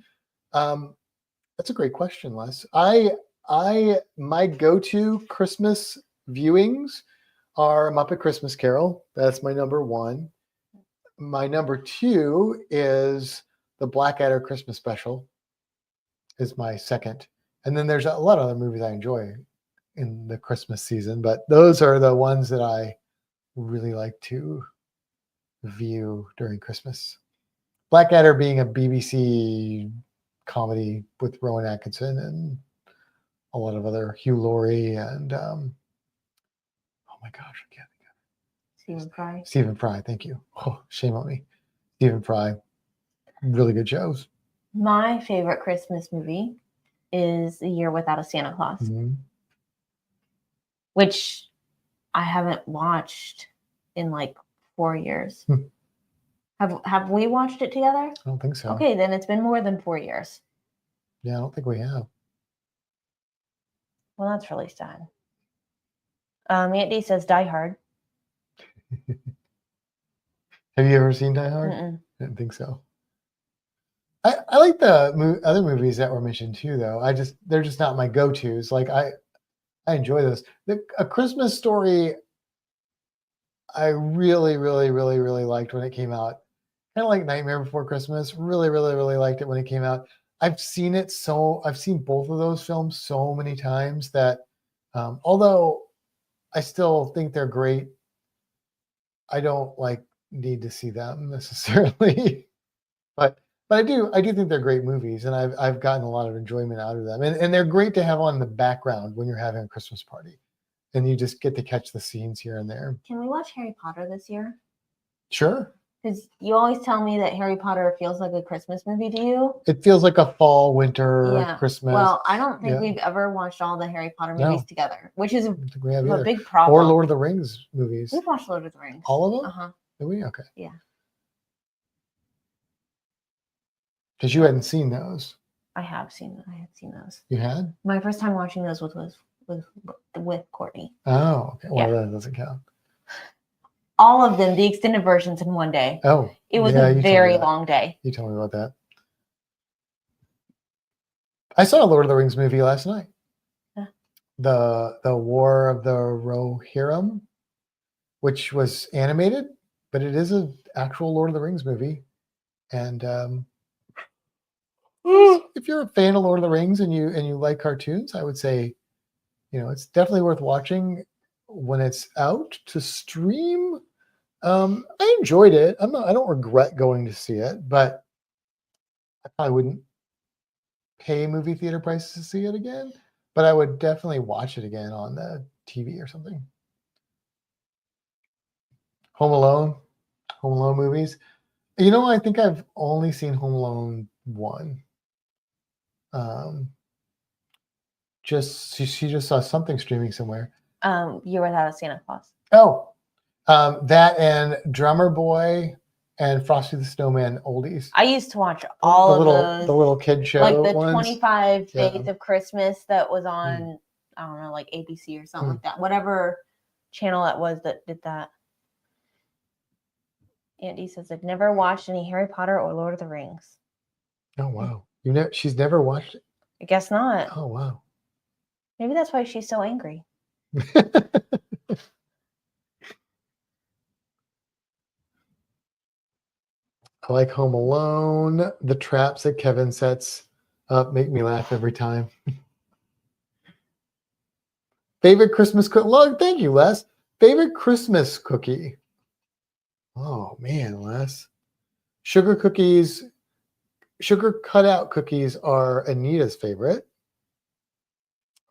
That's a great question, Les. My go-to Christmas viewings are Muppet Christmas Carol. That's my number one. My number two is the Blackadder Christmas Special is my second. And then there's a lot of other movies I enjoy in the Christmas season, but those are the ones that I really like to view during Christmas. Blackadder being a BBC comedy with Rowan Atkinson and a lot of other Hugh Laurie and oh my gosh, I can't think of
Stephen Fry.
Stephen Fry, thank you. Oh, shame on me. Stephen Fry, really good shows.
My favorite Christmas movie is A Year Without a Santa Claus, which I haven't watched in like 4 years.
Hmm.
Have we watched it together?
I don't think so.
Okay, then it's been more than 4 years.
Yeah, I don't think we have.
Well, that's really sad. Aunt D says Die Hard.
Have you ever seen Die Hard?
Mm-mm.
I didn't think so. I like the other movies that were mentioned too, though. They're just not my go-tos. Like I enjoy those. A Christmas Story, I really, really, really, really liked when it came out. Kind of like Nightmare Before Christmas. Really, really, really liked it when it came out. I've seen both of those films so many times that although I still think they're great, I don't need to see them necessarily. But I do think they're great movies, and I've gotten a lot of enjoyment out of them. And they're great to have on in the background when you're having a Christmas party. And you just get to catch the scenes here and there.
Can we watch Harry Potter this year?
Sure.
Because you always tell me that Harry Potter feels like a Christmas movie to you.
It feels like a fall, winter, Christmas.
Well, I don't think we've ever watched all the Harry Potter movies together, which is a big problem.
Or Lord of the Rings movies.
We've watched Lord of the Rings.
All of them?
Uh-huh.
Did we? Okay.
Yeah.
Because you hadn't seen those.
I had seen those.
You had?
My first time watching those was with Courtney.
Oh, okay. Well, that doesn't count.
All of them, the extended versions in one day.
Oh.
It was a very long day.
You told me about that. I saw a Lord of the Rings movie last night.
Yeah.
The War of the Rohirrim, which was animated, but it is an actual Lord of the Rings movie. And if you're a fan of Lord of the Rings and you like cartoons, I would say, it's definitely worth watching when it's out to stream. I enjoyed it. I don't regret going to see it, but I probably wouldn't pay movie theater prices to see it again. But I would definitely watch it again on the TV or something. Home Alone movies. I think I've only seen Home Alone 1. She just saw something streaming somewhere.
Year Without a Santa Claus.
Oh, that and Drummer Boy and Frosty the Snowman oldies.
I used to watch all of those.
The little kid show,
like the
ones.
25 Days of Christmas that was on, I don't know, like ABC or something like that. Whatever channel that was that did that. Andy says, I've never watched any Harry Potter or Lord of the Rings.
Oh, wow. She's never watched it?
I guess not.
Oh, wow.
Maybe that's why she's so angry.
I like Home Alone. The traps that Kevin sets up make me laugh every time. Favorite Christmas cookie? Thank you, Les. Favorite Christmas cookie? Oh, man, Les. Sugar cutout cookies are Anita's favorite.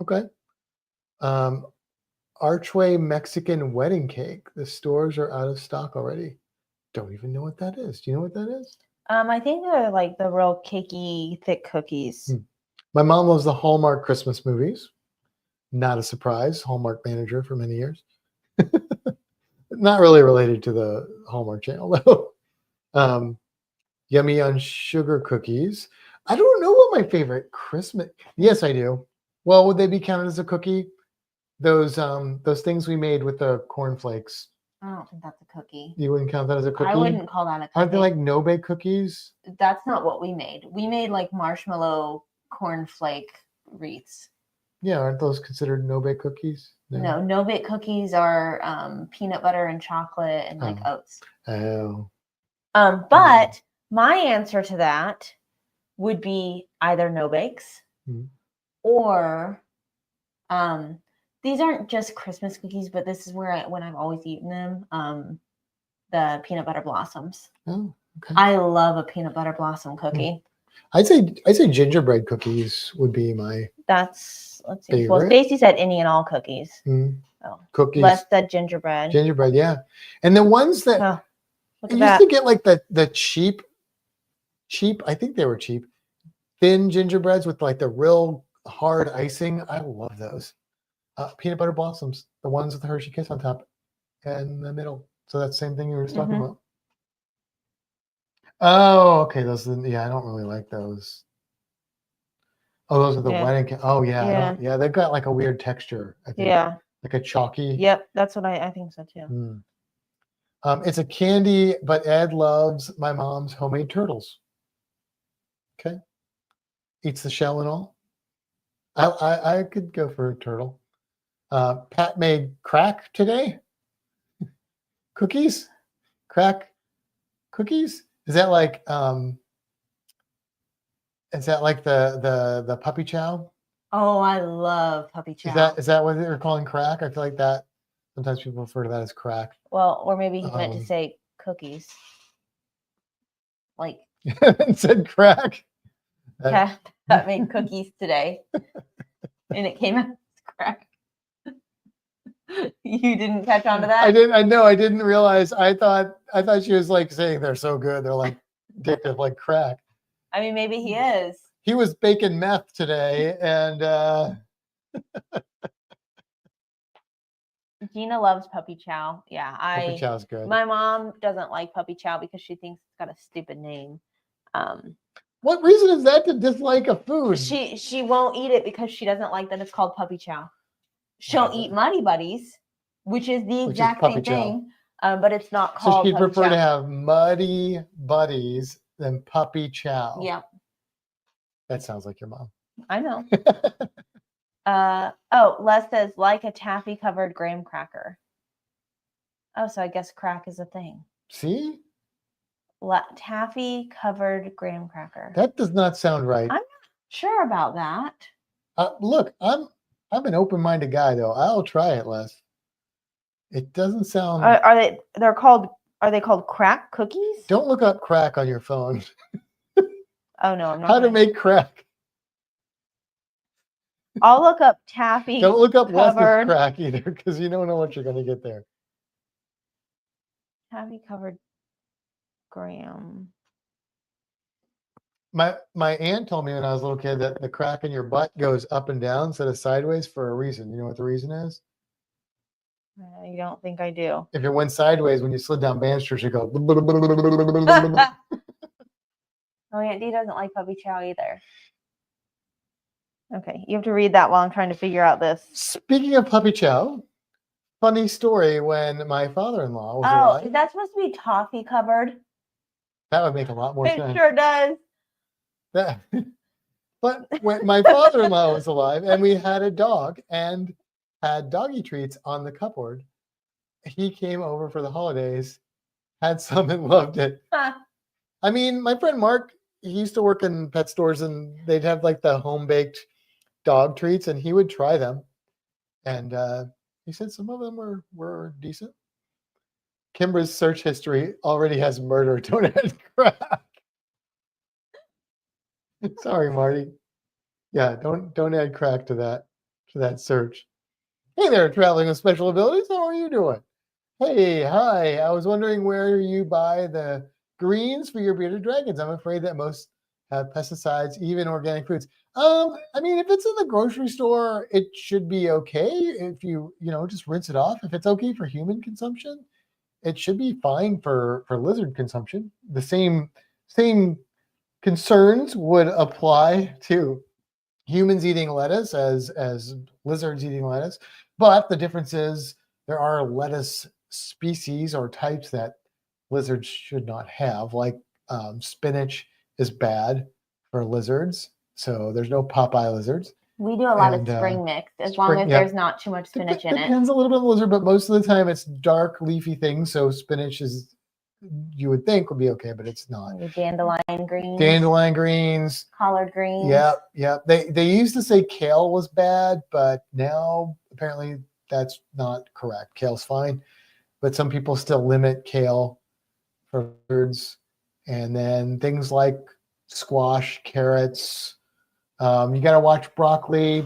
Okay. Archway Mexican wedding cake. The stores are out of stock already. Don't even know what that is. Do you know what that is?
I think they're like the real cakey, thick cookies.
My mom loves the Hallmark Christmas movies. Not a surprise. Hallmark manager for many years. Not really related to the Hallmark channel, though. Yummy on sugar cookies. I don't know what my favorite Christmas. Yes, I do. Well, would they be counted as a cookie? Those things we made with the cornflakes.
I don't think that's a cookie.
You wouldn't count that as a cookie?
I wouldn't call that a cookie.
Aren't they like no-bake cookies?
That's not what we made. We made like marshmallow cornflake wreaths.
Yeah, aren't those considered no-bake cookies?
No, no-bake cookies are peanut butter and chocolate and like oats.
Oh.
But my answer to that would be either no-bakes or these aren't just Christmas cookies, but this is when I've always eaten them. The peanut butter blossoms.
Oh, okay.
I love a peanut butter blossom cookie.
I'd say gingerbread cookies would be my.
Let's see.
Favorite.
Well, Stacy said any and all cookies.
Oh, cookies.
Les said gingerbread.
Gingerbread, yeah. And the ones that I used to get like the cheap. I think they were cheap. Thin gingerbreads with like the real hard icing. I love those. Peanut butter blossoms, the ones with the Hershey Kiss on top and the middle. So that's the same thing you were just talking
Mhm.
about. Oh, okay. Those are I don't really like those. Oh, those are the
Yeah.
wedding oh yeah, I
Yeah.
don't they've got like a weird texture, I think.
Yeah.
Like a chalky.
Yep. That's what I think so too.
Mm. It's a candy, but Ed loves my mom's homemade turtles. Okay. Eats the shell and all. I could go for a turtle. Pat made crack today. Cookies? Crack cookies? Is that like the puppy chow?
Oh, I love puppy chow.
Is that what they're calling crack? I feel like that sometimes people refer to that as crack.
Well, or maybe he meant to
Um,
say cookies. Like
It said crack.
Pat made cookies today, and it came out as crack. You didn't catch on to that?
I didn't. I know. I didn't realize. I thought she was like saying they're so good. They're like addictive, like crack.
I mean, maybe he is.
He was baking meth today, and
Gina loves puppy chow. Yeah,
puppy chow's good.
My mom doesn't like puppy chow because she thinks it's got a stupid name.
What reason is that to dislike a food?
She won't eat it because she doesn't like that it's called puppy chow. She'll eat Muddy Buddies, which is the exact same thing, but it's not called.
So she'd prefer to have Muddy Buddies than puppy chow.
Yeah,
that sounds like your mom.
I know. Oh, Les says like a taffy covered graham cracker. Oh, so I guess crack is a thing.
See?
Taffy covered graham cracker.
That does not sound right.
I'm not sure about that.
Look, I'm an open-minded guy though. I'll try it, Les. It doesn't sound.
Are they called crack cookies?
Don't look up crack on your phone.
Oh no, I'm not.
How to make crack?
I'll look up taffy.
Don't look up
covered.
Les's crack either, because you don't know what you're going to get there.
Taffy covered graham.
My aunt told me when I was a little kid that the crack in your butt goes up and down instead of sideways for a reason. You know what the reason is?
I don't think I do.
If it went sideways when you slid down Bannister, you go.
Oh, Aunt Dee doesn't like puppy chow either. Okay, you have to read that while I'm trying to figure out this.
Speaking of puppy chow, funny story when my father-in-law was alive.
Oh, that's supposed to be toffee covered.
That would make a lot more sense.
It sure does.
But when my father-in-law was alive and we had a dog and had doggy treats on the cupboard, he came over for the holidays, had some and loved it.
Huh.
I mean, my friend Mark, he used to work in pet stores and they'd have like the home-baked dog treats and he would try them. And he said some of them were decent. Kimbra's search history already has murder. Don't add crack. Sorry, Marty. Yeah, don't add crack to that search. Hey there, traveling with special abilities. How are you doing? Hey, hi. I was wondering where you buy the greens for your bearded dragons. I'm afraid that most have pesticides, even organic foods. I mean, if it's in the grocery store, it should be okay. If you just rinse it off. If it's okay for human consumption, it should be fine for lizard consumption. The same concerns would apply to humans eating lettuce as lizards eating lettuce. But the difference is there are lettuce species or types that lizards should not have, like spinach is bad for lizards. So there's no Popeye lizards.
We do a lot of spring mix, as long as there's not too much spinach in it.
Depends a little bit on the lizard, but most of the time it's dark leafy things. So spinach is, you would think, would be okay, but it's not.
Dandelion greens.
Dandelion greens.
Collard greens.
Yeah. They used to say kale was bad, but now apparently that's not correct. Kale's fine, but some people still limit kale for birds. And then things like squash, carrots. You got to watch broccoli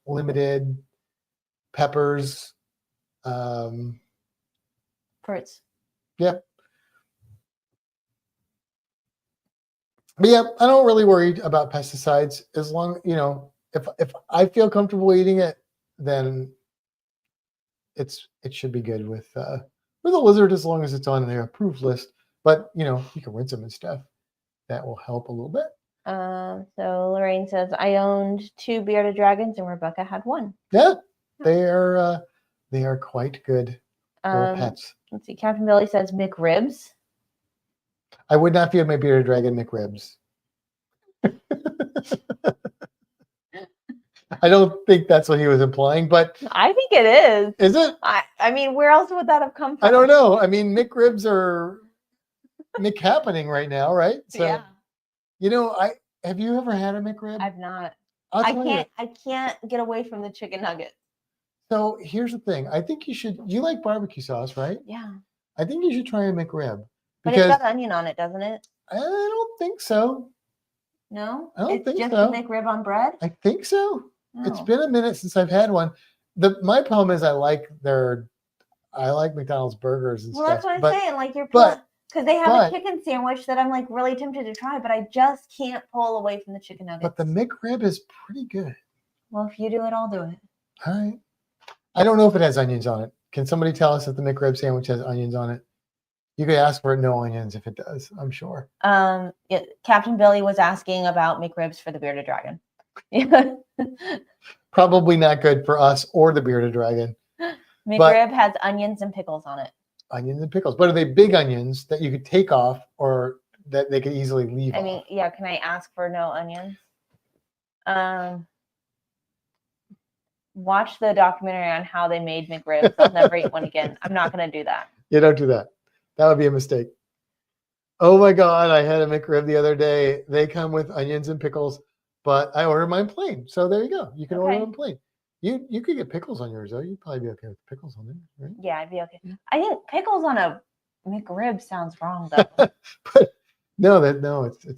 limited, peppers.
Fruits.
Yep. But yeah, I don't really worry about pesticides as long, if I feel comfortable eating it, then it should be good with with a lizard as long as it's on their approved list. But you know, you can rinse them and stuff. That will help a little bit.
So Lorraine says, I owned 2 bearded dragons and Rebecca had 1.
Yeah, they are quite good little pets.
Let's see. Captain Billy says McRibs.
I would not feed my bearded dragon McRibs. I don't think that's what he was implying, but
I think it is.
is it?
I mean, where else would that have come from?
I don't know. I mean, McRibs are happening right now, right? So,
Yeah.
you know, have you ever had a McRib?
I've not.
I'll
I
tell you.
can't get away from the chicken nuggets.
So here's the thing. I think you should. You like barbecue sauce, right?
Yeah.
I think you should try a McRib
But it's got onion on it, doesn't it?
I don't think so.
No?
I don't think
it's
so.
just a McRib on bread?
I think so.
Oh.
It's been a minute since I've had one. My problem is I like McDonald's burgers and
well,
stuff.
that's what I'm saying. Like because they have a chicken sandwich that I'm like really tempted to try, but I just can't pull away from the chicken nuggets.
But the McRib is pretty good.
Well, if you do it, I'll do it.
All right. I don't know if it has onions on it. Can somebody tell us if the McRib sandwich has onions on it? You could ask for no onions if it does, I'm sure.
Captain Billy was asking about McRibs for the bearded dragon.
Probably not good for us or the bearded dragon.
McRib has onions and pickles on it.
Onions and pickles. But are they big onions that you could take off or that they could easily leave off?
mean, yeah, can I ask for no onions? Watch the documentary on how they made McRibs. I'll never eat one again. I'm not going to do that.
Yeah, don't do that. That would be a mistake. Oh my God, I had a McRib the other day. They come with onions and pickles, but I ordered mine plain. So there you go. You can order them plain. You could get pickles on yours though. You'd probably be okay with pickles on there, right?
Yeah, I'd be okay. I think pickles on a McRib sounds wrong though.
But no, it's
good.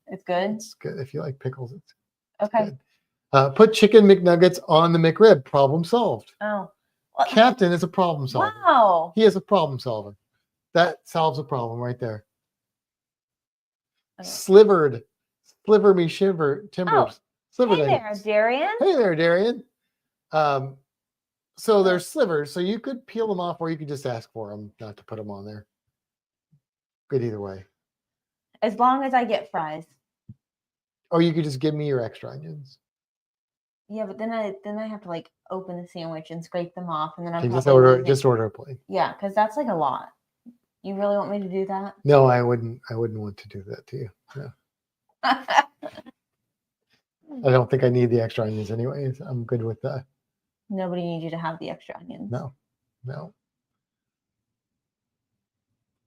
It's good if you like pickles. It's
okay.
Good. Put chicken McNuggets on the McRib. Problem solved.
Oh, well,
Captain is a problem solver.
Wow,
he is a problem solver. That solves a problem right there. Okay. Sliver me timbers.
Hey there, Darian.
Hey there, Darian. So there's slivers, so you could peel them off, or you could just ask for them not to put them on there. Good either way.
As long as I get fries.
Or you could just give me your extra onions.
Yeah, but then I have to like open the sandwich and scrape them off, and then I'm
just order a plate.
Yeah, because that's like a lot. You really want me to do that?
No, I wouldn't want to do that to you. No. I don't think I need the extra onions anyways. I'm good with that.
Nobody needs you to have the extra onions.
No.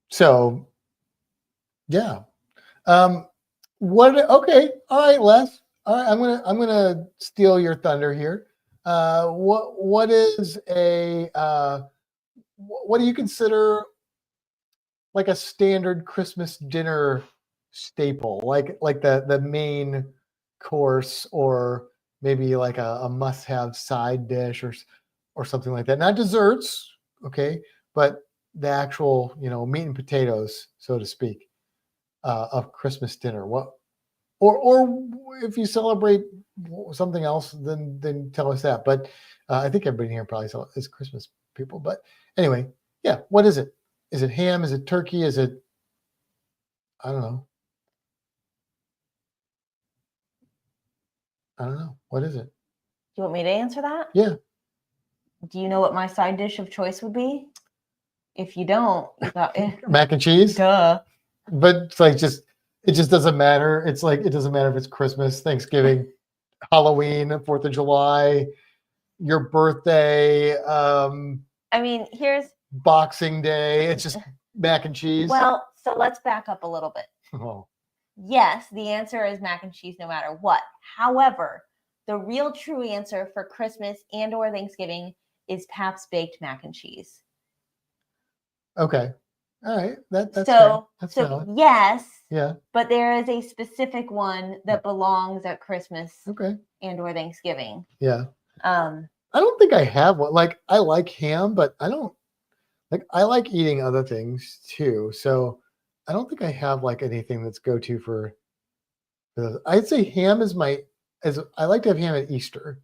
So, yeah. Okay. All right, Les. All right, I'm gonna steal your thunder here. What do you consider like a standard Christmas dinner staple, like the main course, or maybe like a must-have side dish or something like that? Not desserts, okay, but the actual meat and potatoes, so to speak, of Christmas dinner. What? Or if you celebrate something else, then tell us that. But I think everybody here probably is Christmas people. But anyway, yeah, what is it? Is it ham? Is it turkey? Is it, I don't know. I don't know. What is it?
Do you want me to answer that?
Yeah.
Do you know what my side dish of choice would be? If you don't, you got
mac and cheese.
Duh.
But it's like it just doesn't matter. It's like it doesn't matter if it's Christmas, Thanksgiving, Halloween, 4th of July, your birthday.
I mean, here's
Boxing Day. It's just mac and cheese.
Well, so let's back up a little bit.
Oh.
Yes, the answer is mac and cheese no matter what. However, the real true answer for Christmas and or Thanksgiving is Pabst baked mac and cheese.
Okay. All right. That's
so
fair. That's
so
valid.
Yes.
Yeah.
But there is a specific one that belongs at Christmas and or Thanksgiving.
Yeah.
I
don't think I have one. Like I like ham, but I don't I like eating other things too. So I don't think I have like anything that's go-to for those. I'd say ham is I like to have ham at Easter.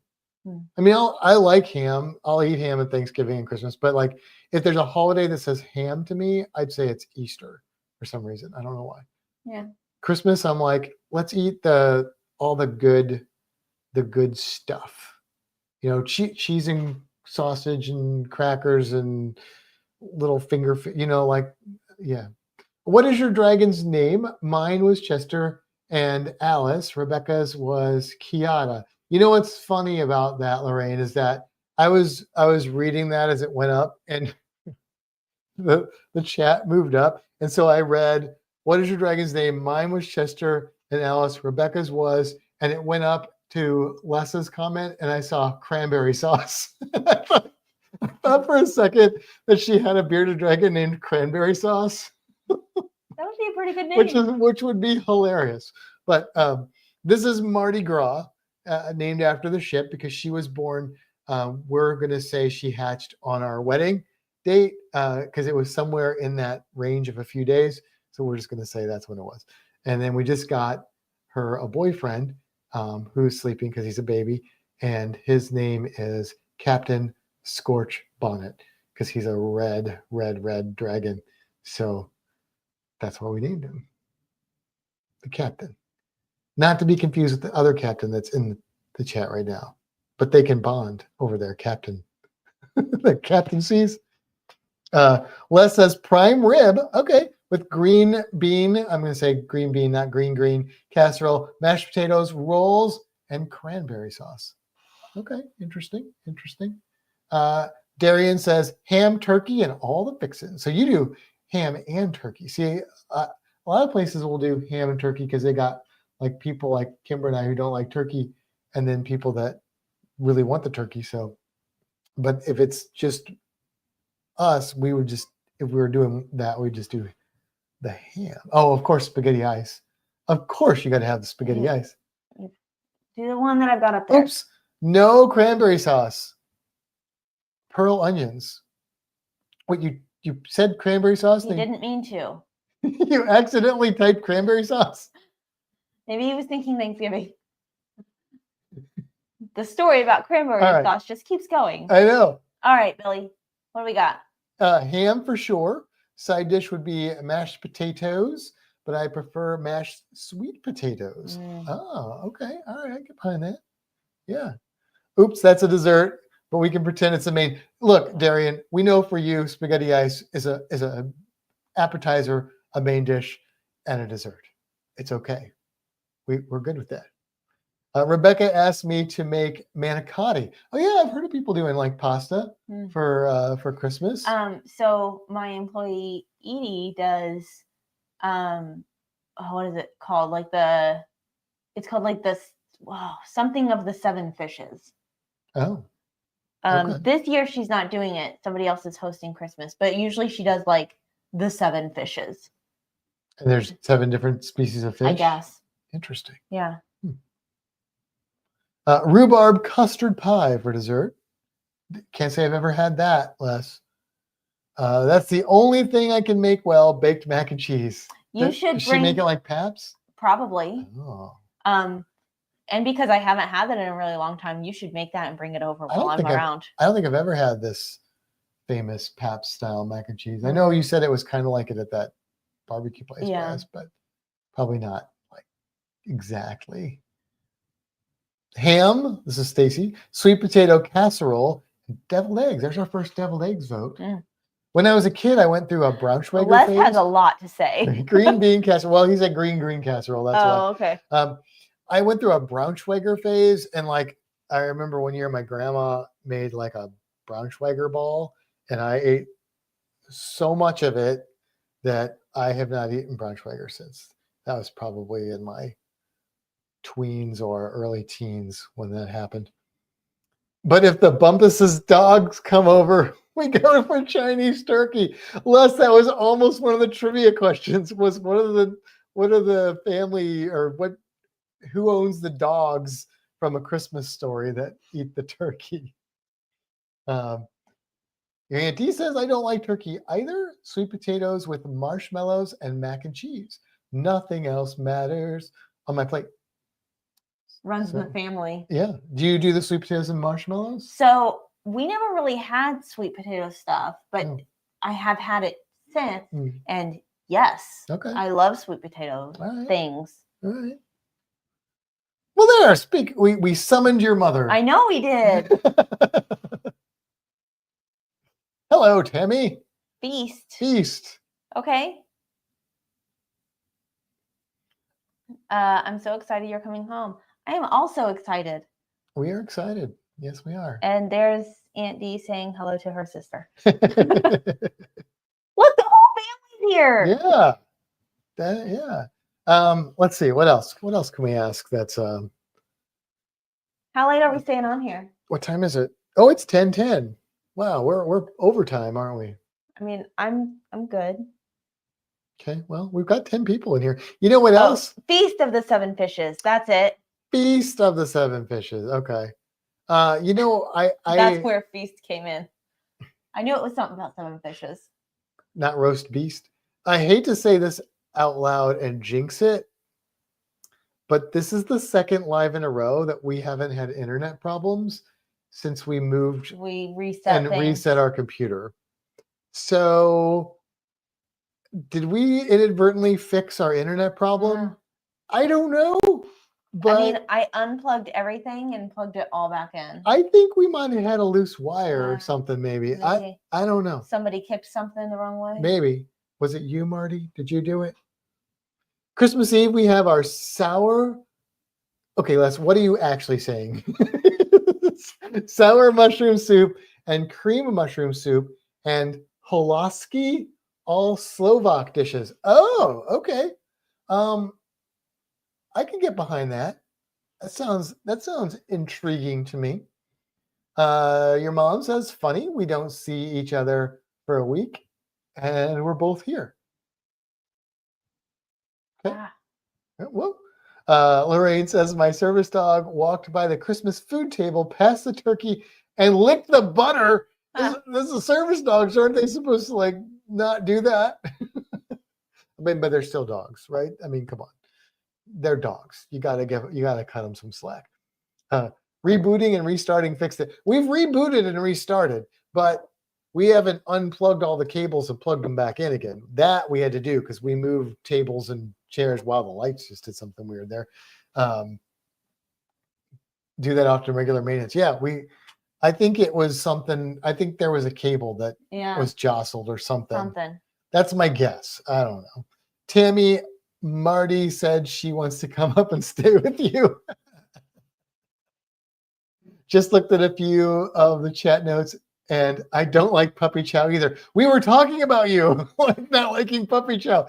I mean, I like ham. I'll eat ham at Thanksgiving and Christmas, but like if there's a holiday that says ham to me, I'd say it's Easter for some reason. I don't know why.
Yeah.
Christmas, I'm like, let's eat all the good stuff. You know, cheese and sausage and crackers and little like, yeah. What is your dragon's name? Mine was Chester and Alice. Rebecca's was Kiara. You know what's funny about that, Lorraine, is that I was reading that as it went up, and the chat moved up, and so I read, "What is your dragon's name?" Mine was Chester and Alice. Rebecca's was, and it went up to Lesa's comment, and I saw cranberry sauce. I thought for a second that she had a bearded dragon named Cranberry Sauce.
That would be a pretty good name.
Which would be hilarious. But this is Mardi Gras, named after the ship because she was born. We're going to say she hatched on our wedding date because it was somewhere in that range of a few days. So we're just going to say that's when it was. And then we just got her a boyfriend who's sleeping because he's a baby. And his name is Captain Scorch Bonnet because he's a red dragon. So that's why we named him the captain. Not to be confused with the other captain that's in the chat right now, but they can bond over their captain. The captaincies. Les says prime rib. Okay. With green bean. I'm going to say green bean, not green casserole, mashed potatoes, rolls, and cranberry sauce. Okay. Interesting. Darian says ham, turkey, and all the fixins. So you do ham and turkey. See, a lot of places will do ham and turkey because they got like people like Kimber and I who don't like turkey, and then people that really want the turkey. So, but if it's just us, we would just, if we were doing that, we'd just do the ham. Oh, of course, spaghetti ice. Of course, you got to have the spaghetti ice.
Do the one that I've got up there.
Oops, no cranberry sauce. Pearl onions. What, you said cranberry sauce?
He didn't mean to.
You accidentally typed cranberry sauce?
Maybe he was thinking Thanksgiving. The story about cranberry sauce just keeps going.
I know.
All right, Billy. What do we got?
Ham for sure. Side dish would be mashed potatoes, but I prefer mashed sweet potatoes. Oh, okay. All right. I get behind that. Yeah. Oops, that's a dessert, but we can pretend it's a main. Look, Darian, we know for you, spaghetti ice is a appetizer, a main dish, and a dessert. It's okay. We're good with that. Rebecca asked me to make manicotti. Oh yeah, I've heard of people doing like pasta for Christmas.
So my employee Edie does what is it called? It's called like this something of the 7 fishes.
Oh. Okay.
This year she's not doing it. Somebody else is hosting Christmas, but usually she does like the 7 fishes.
And there's 7 different species of fish?
I guess.
Interesting.
Yeah.
Rhubarb custard pie for dessert. Can't say I've ever had that, Les. That's the only thing I can make well, baked mac and cheese.
Does she
make it like Pabst?
Probably.
Oh.
And because I haven't had that in a really long time, you should make that and bring it over while I'm around.
I don't think I've ever had this famous Pabst style mac and cheese. I know you said it was kind of like it at that barbecue place, but probably not like exactly. Ham, this is Stacy, sweet potato casserole, and deviled eggs. There's our first deviled eggs vote. When I was a kid, I went through a Braunschweiger phase.
Les has a lot to say.
Green bean casserole. Well, he said green casserole. That's why.
Okay.
I went through a Braunschweiger phase, and like I remember one year my grandma made like a Braunschweiger ball, and I ate so much of it that I have not eaten Braunschweiger since. That was probably in my tweens or early teens when that happened. But if the Bumpus's dogs come over, we go for Chinese turkey. Les, that was almost one of the trivia questions. Was what are the family or who owns the dogs from A Christmas Story that eat the turkey? Your auntie says I don't like turkey either. Sweet potatoes with marshmallows and mac and cheese. Nothing else matters on my plate.
runs in
So-
the family.
Yeah. Do you do the sweet potatoes and marshmallows?
So we never really had sweet potato stuff, but
Oh.
I have had it since.
Mm.
And yes,
Okay.
I love sweet potato
All right.
things.
All right. Well, there. We summoned your mother.
I know we did.
Hello, Tammy.
Feast.
Feast.
Okay. I'm so excited you're coming home. I am also excited.
We are excited. Yes, we are.
And there's Aunt Dee saying hello to her sister.
Yeah.
Look, the whole family's here.
Yeah. Let's see. What else? What else can we ask? That's
How late are we staying on here?
what time is it? Oh, it's 10:10. Wow, we're overtime, aren't we?
I mean, I'm good.
Okay. Well, we've got 10 people in here. You know what
Oh,
else?
Feast of the Seven Fishes. That's it.
Feast of the Seven Fishes. Okay. You know,
That's where Feast came in. I knew it was something about seven fishes.
not roast beast. I hate to say this out loud and jinx it, but this is the second live in a row that we haven't had internet problems since we moved
We reset
and
things.
reset our computer. So, did we inadvertently fix our internet problem?
Yeah.
I don't know, but
I mean, I unplugged everything and plugged it all back in.
I think we might have had a loose wire or
Yeah,
something. Maybe.
maybe.
I don't know.
Somebody kicked something the wrong way.
Maybe. Was it you, Marty? Did you do it? Christmas Eve, we have our sour. Okay, Les, what are you actually saying? Sour mushroom soup and cream of mushroom soup and holoski, all Slovak dishes. Oh, okay. I can get behind that. That sounds intriguing to me. Your mom says, funny, we don't see each other for a week, and we're both here. Okay.
Ah,
Well, Lorraine says, my service dog walked by the Christmas food table past the turkey and licked the butter. This is service dogs. Aren't they supposed to like not do that? I mean, but they're still dogs, right? I mean, come on. They're dogs. You gotta cut them some slack. Rebooting and restarting fixed it. We've rebooted and restarted, but we haven't unplugged all the cables and plugged them back in again. That we had to do because we moved tables and chairs while the lights just did something weird there. Do that often, regular maintenance. Yeah, I think it was something. I think there was a cable that was jostled or something. That's my guess. I don't know. Tammy, Marty said she wants to come up and stay with you. Just looked at a few of the chat notes, and I don't like puppy chow either. We were talking about you not liking puppy chow.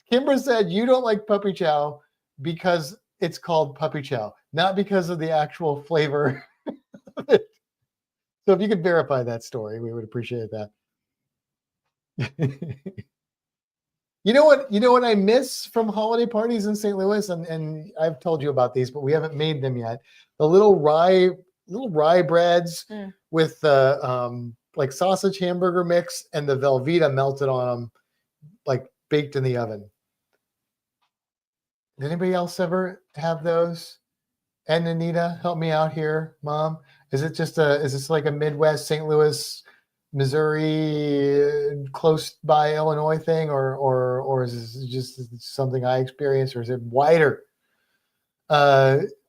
Kimber said you don't like puppy chow because it's called puppy chow, not because of the actual flavor of it. So if you could verify that story, we would appreciate that. You know what I miss from holiday parties in St. Louis, and I've told you about these, but we haven't made them yet. The little rye breads with the like sausage hamburger mix and the Velveeta melted on them, like baked in the oven. Did anybody else ever have those? And Anita, help me out here, Mom. Is this like a Midwest St. Louis, Missouri, close by Illinois thing, or is this just something I experienced, or is it wider?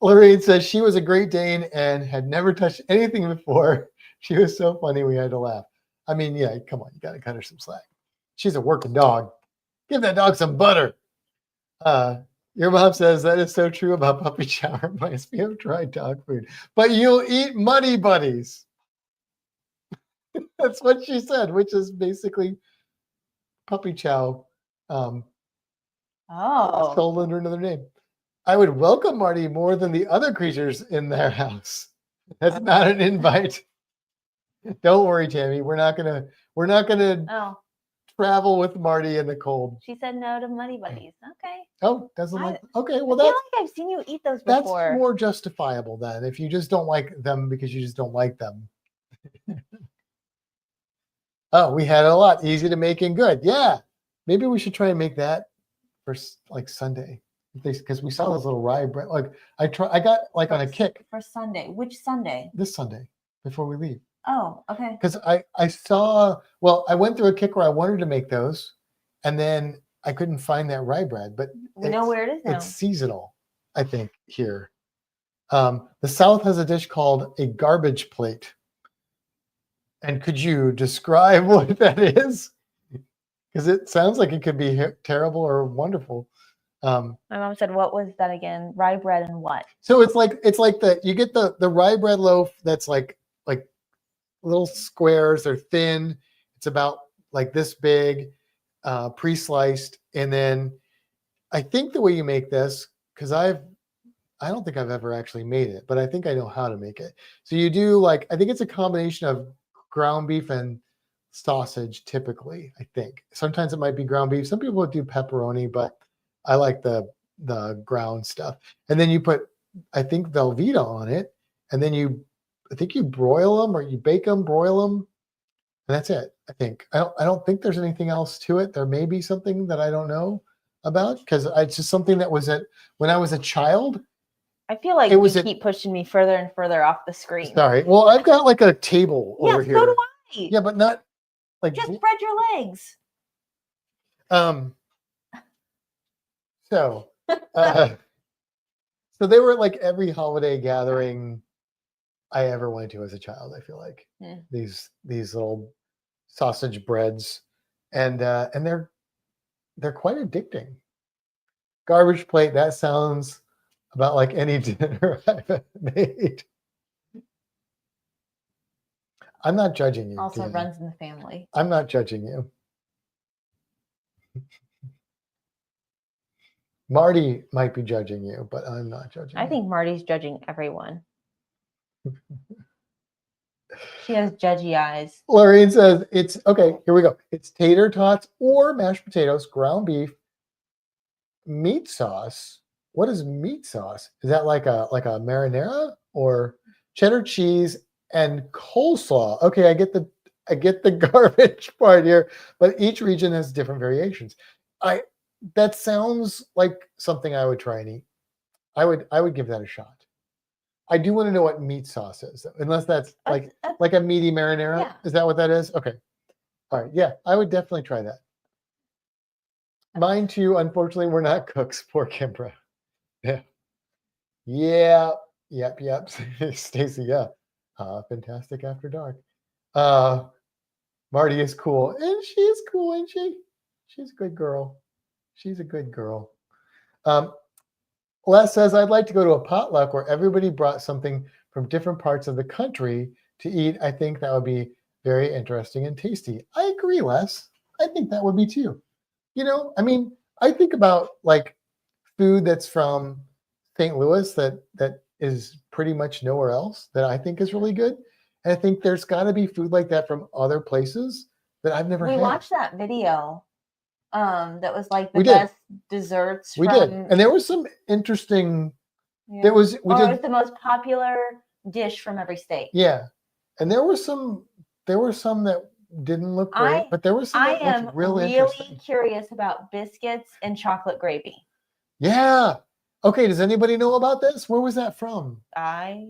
Lorraine says she was a Great Dane and had never touched anything before. She was so funny we had to laugh. I mean, yeah, come on, you got to cut her some slack. She's a working dog. Give that dog some butter. Your mom says that is so true about puppy chow. Reminds me of dry dog food. But you'll eat Muddy Buddies. That's what she said, which is basically puppy chow sold under another name. I would welcome Marty more than the other creatures in their house. That's not an invite. Don't worry, Tammy. We're not gonna travel with Marty in the cold.
She said no to Muddy Buddies. Okay.
Oh, doesn't like. Okay, well
I feel like I've seen you eat those before.
That's more justifiable then. If you just don't like them because you just don't like them. Oh, we had a lot. Easy to make and good. Yeah. Maybe we should try and make that for like Sunday. because we saw those little rye bread. Like I got like on a kick
For Sunday. Which Sunday?
this Sunday before we leave.
Oh, okay.
Because I saw, well, I went through a kick where I wanted to make those, and then I couldn't find that rye bread, but
We know where it is now.
it's seasonal, I think, here. The South has a dish called a garbage plate. And could you describe what that is? Because it sounds like it could be terrible or wonderful.
My mom said, "What was that again? Rye bread and what?"
So it's like you get the rye bread loaf that's like little squares. They're thin. It's about like this big, pre-sliced, and then I think the way you make this, because I don't think I've ever actually made it, but I think I know how to make it. So you do like, I think it's a combination of ground beef and sausage typically, I think. Sometimes it might be ground beef. Some people do pepperoni, but I like the ground stuff. And then you put, I think, Velveeta on it, and then I think you broil them or you bake them, broil them, and that's it. I think. I don't think there's anything else to it. There may be something that I don't know about because it's just something that was when I was a child.
I feel like you keep pushing me further and further off the screen.
Sorry. Well, I've got like a table over here.
So do I.
Yeah, but not like
just spread your legs.
So they were like every holiday gathering I ever went to as a child. I feel like these little sausage breads, and they're quite addicting. Garbage plate. That sounds about like any dinner I've made. I'm not judging you.
Also
Deanna.
runs in the family.
I'm not judging you. Marty might be judging you, but I'm not judging
I think Marty's judging everyone. She has judgy eyes.
Lorraine says it's okay. Here we go. It's tater tots or mashed potatoes, ground beef, meat sauce. What is meat sauce? Is that like a marinara or cheddar cheese and coleslaw? Okay, I get the garbage part here, but each region has different variations. That sounds like something I would try and eat. I would give that a shot. I do want to know what meat sauce is, unless that's like a meaty marinara. Yeah. Is that what that is? Okay. All right. Yeah, I would definitely try that. Mine too. Unfortunately, we're not cooks. Poor Kimbra. Yeah. Yeah. Yep. Stacy. Yeah. Fantastic After Dark. Marty is cool, and she is cool, isn't she? She's a good girl. She's a good girl. Les says, I'd like to go to a potluck where everybody brought something from different parts of the country to eat. I think that would be very interesting and tasty. I agree, Les. I think that would be too. I mean, I think about like food that's from St. Louis that is pretty much nowhere else that I think is really good. And I think there's got to be food like that from other places that I've never had.
We watched that video. That was like the best desserts.
We did, and there was some interesting. Yeah. There was. It was
the most popular dish from every state.
Yeah, and there were some that didn't look great, but there was some that looked really
curious about biscuits and chocolate gravy.
Yeah. Okay. Does anybody know about this? Where was that from?
Idaho.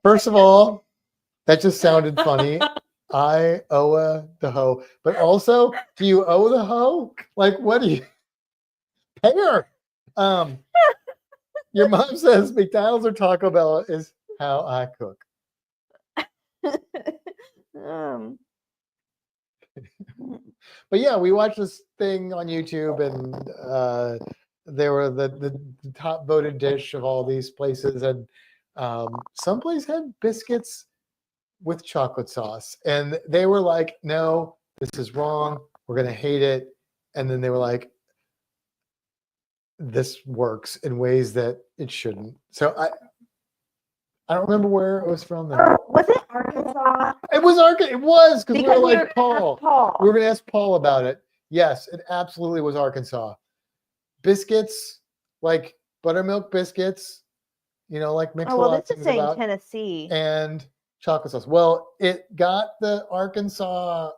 First of all, that just sounded funny. Idaho. But also, do you owe the hoe? Like, what do you pay her? Your mom says McDonald's or Taco Bell is how I cook. But yeah, we watched this thing on YouTube, and they were the top voted dish of all these places, and some place had biscuits with chocolate sauce, and they were like, no, this is wrong, we're gonna hate it. And then they were like, this works in ways that it shouldn't. So I don't remember where it was from then.
Was it Arkansas?
It was Arkansas. It was because we were like Paul. We were gonna ask Paul about it. Yes, it absolutely was Arkansas. Biscuits, like buttermilk biscuits, like mix a lot of things about.
Tennessee.
And chocolate sauce. Well, it got the Arkansas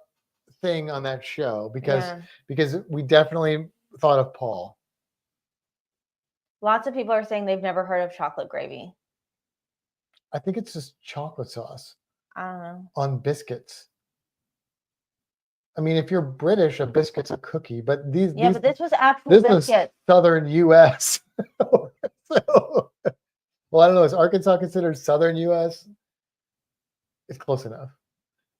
thing on that show because we definitely thought of Paul.
Lots of people are saying they've never heard of chocolate gravy.
I think it's just chocolate sauce
I don't know.
on biscuits. I mean, if you're British, a biscuit's a cookie, but
But this was actual
this
biscuit.
is Southern U.S. So, well, I don't know. Is Arkansas considered Southern U.S.? It's close enough.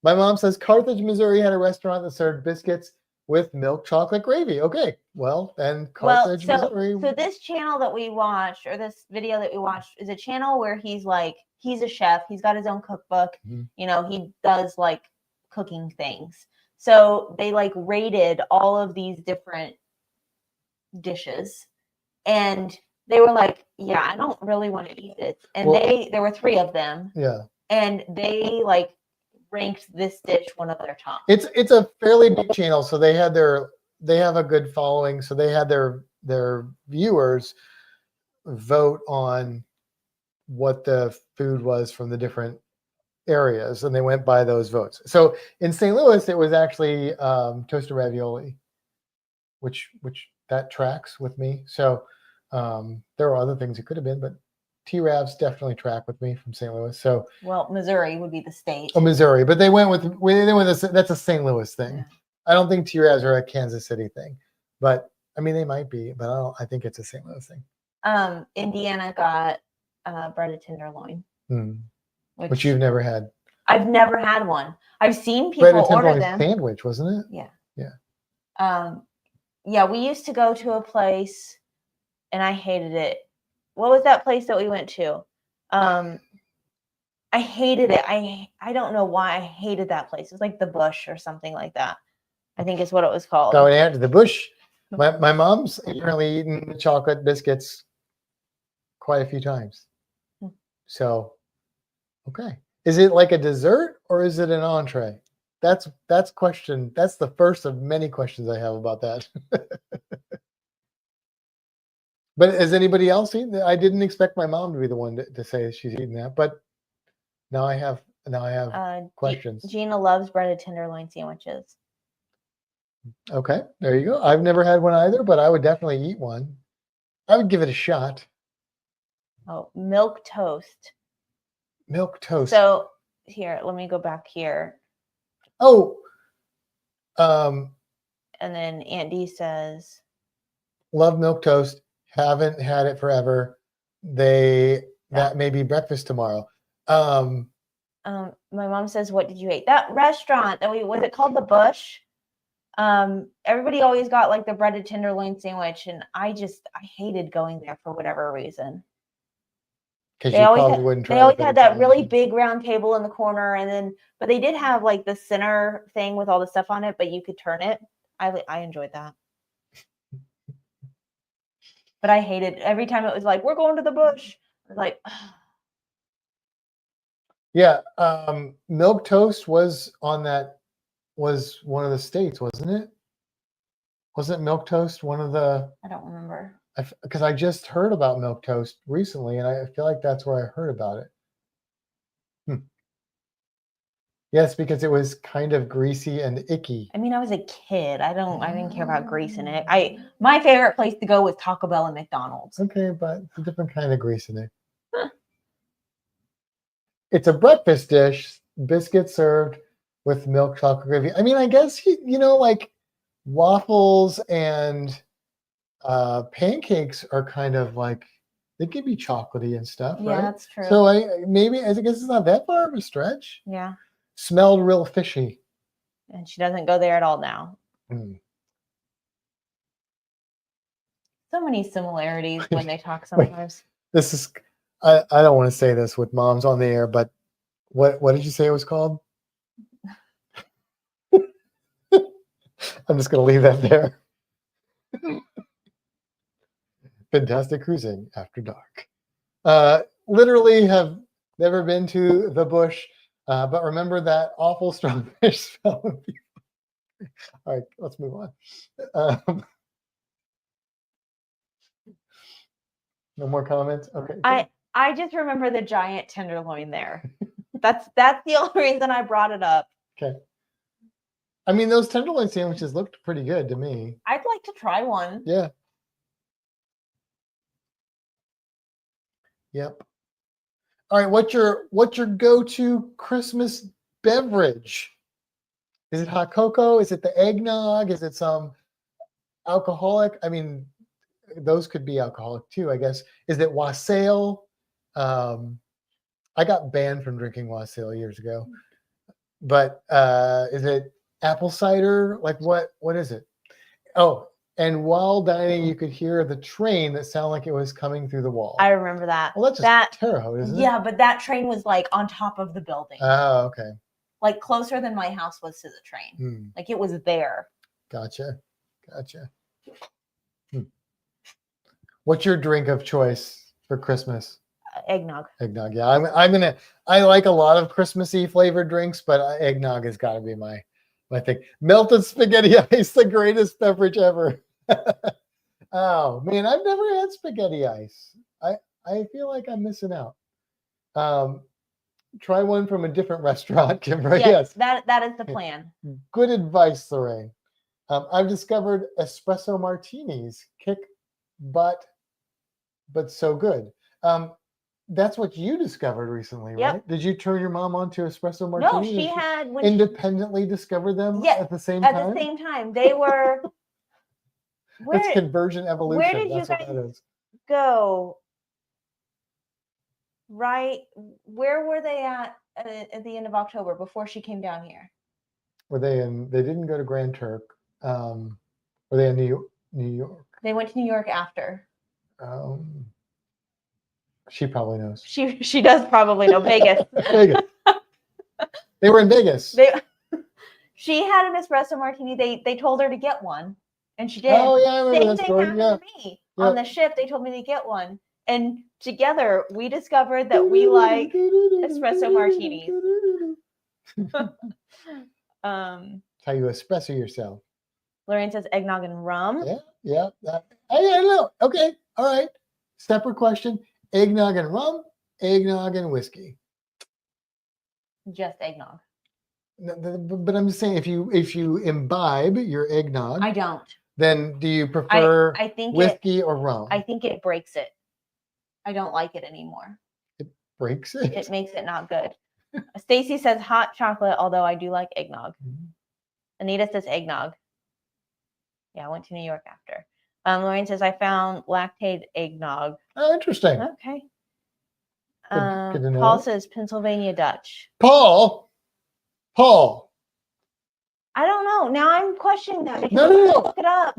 My mom says Carthage, Missouri had a restaurant that served biscuits with milk chocolate gravy. Okay, well, then Carthage, Missouri.
So this channel that we watched, or this video that we watched, is a channel where he's a chef. He's got his own cookbook.
Mhm.
You know, he does like cooking things. So they like rated all of these different dishes, and they were like, "Yeah, I don't really want to eat it." And there were 3 of them.
Yeah.
And they like ranked this dish one of their top.
It's a fairly big channel, so they have a good following. So they had their viewers vote on what the food was from the different areas, and they went by those votes. So in St. Louis, it was actually toasted ravioli, which that tracks with me. So there are other things it could have been, but T-Ravs definitely track with me from St. Louis. So
Missouri would be the state.
Oh, Missouri, but they went with this. That's a St. Louis thing. Yeah. I don't think T-Ravs are a Kansas City thing, but I mean they might be, but I think it's a St. Louis thing.
Indiana got breaded tenderloin,
which you've never had.
I've never had one. I've seen people order them.
Sandwich, wasn't it?
Yeah.
Yeah.
Yeah, we used to go to a place, and I hated it. What was that place that we went to? I hated it. I don't know why I hated that place. It was like the Bush or something like that. I think is what it was called.
Going after the Bush. My mom's apparently eaten the chocolate biscuits quite a few times. So, okay. Is it like a dessert or is it an entree? That's question. That's the first of many questions I have about that. But has anybody else eaten that? I didn't expect my mom to be the one to say she's eaten that, but now I have questions.
Gina loves breaded tenderloin sandwiches.
Okay, there you go. I've never had one either, but I would definitely eat one. I would give it a shot.
Oh, milk toast.
Milk toast.
So here, let me go back here.
Oh.
And then Aunt Dee says,
love milk toast. Haven't had it forever. That may be breakfast tomorrow.
My mom says, what did you eat? That restaurant that was it called the Bush? Everybody always got like the breaded tenderloin sandwich, and I hated going there for whatever reason. They always had that really big round table in the corner, but they did have like the center thing with all the stuff on it, but you could turn it. I enjoyed that. But I hated every time it was like, we're going to the Bush. I was like, ugh.
Yeah, milk toast was one of the states, wasn't it? Wasn't milk toast one of the?
I don't remember.
Because I just heard about milk toast recently, and I feel like that's where I heard about it. Yes, because it was kind of greasy and icky.
I mean, I was a kid. I didn't care about grease in it. My favorite place to go was Taco Bell and McDonald's.
Okay, but it's a different kind of grease in it. It's a breakfast dish, biscuits served with milk chocolate gravy. I mean, I guess like waffles and pancakes are kind of like they can be chocolatey and stuff, right?
Yeah, that's true.
So I guess it's not that far of a stretch.
Yeah.
Smelled real fishy.
And she doesn't go there at all now. So many similarities when they talk sometimes.
This is I don't want to say this with moms on the air, but what did you say it was called? I'm just going to leave that there. Fantastic cruising after dark. Literally have never been to the Bush, but remember that awful strong fish smell. All right, let's move on. No more comments? Okay.
I just remember the giant tenderloin there. That's the only reason I brought it up.
Okay. I mean, those tenderloin sandwiches looked pretty good to me.
I'd like to try one.
Yeah. Yep. All right. What's your go-to Christmas beverage? Is it hot cocoa? Is it the eggnog? Is it some alcoholic? I mean, those could be alcoholic too, I guess. Is it wassail? I got banned from drinking wassail years ago. But is it apple cider? Like what is it? Oh, and while dining, you could hear the train that sounded like it was coming through the wall.
I remember that.
Well, that's just Terre Haute, isn't it?
Yeah, but that train was like on top of the building.
Oh, okay.
Like closer than my house was to the train. Like it was there.
Gotcha. What's your drink of choice for Christmas?
Eggnog.
Eggnog. Yeah, I like a lot of Christmassy flavored drinks, but eggnog has got to be my thing. Melted spaghetti ice, the greatest beverage ever. Oh man, I've never had spaghetti ice. I feel like I'm missing out. Try one from a different restaurant, Kimber. Yes.
That is the plan.
Good advice, Lorraine. I've discovered espresso martinis. Kick butt, but so good. That's what you discovered recently, right?
Yep.
Did you turn your mom on to espresso martinis?
No, she had
independently discovered them at the same time?
At the same time. They were
That's conversion evolution.
Where did
That's
you guys go? Right, where were they at the end of October before she came down here?
Were they in? They didn't go to Grand Turk. Were they in New York?
They went to New York after.
She probably knows.
She does probably know Vegas.
Vegas. They were in Vegas.
She had an espresso martini. They told her to get one, and she did.
Oh yeah, I remember
Same
that
thing
story.
happened to me on the ship. They told me to get one. And together, we discovered that we like espresso martinis.
How you espresso yourself.
Lorraine says eggnog and rum.
Yeah. I don't know. Okay, all right. Separate question. Eggnog and rum, eggnog and whiskey.
Just eggnog.
But I'm just saying, if you imbibe your eggnog,
I don't.
Then do you prefer
I think
whiskey or rum?
I think it breaks it. I don't like it anymore.
It breaks it?
It makes it not good. Stacy says hot chocolate, although I do like eggnog. Anita says eggnog. Yeah, I went to New York after. Lorraine says I found lactate eggnog.
Oh, interesting.
Okay.
Good to know.
Paul says Pennsylvania Dutch.
Paul.
I don't know. Now I'm questioning that.
No.
Look it up.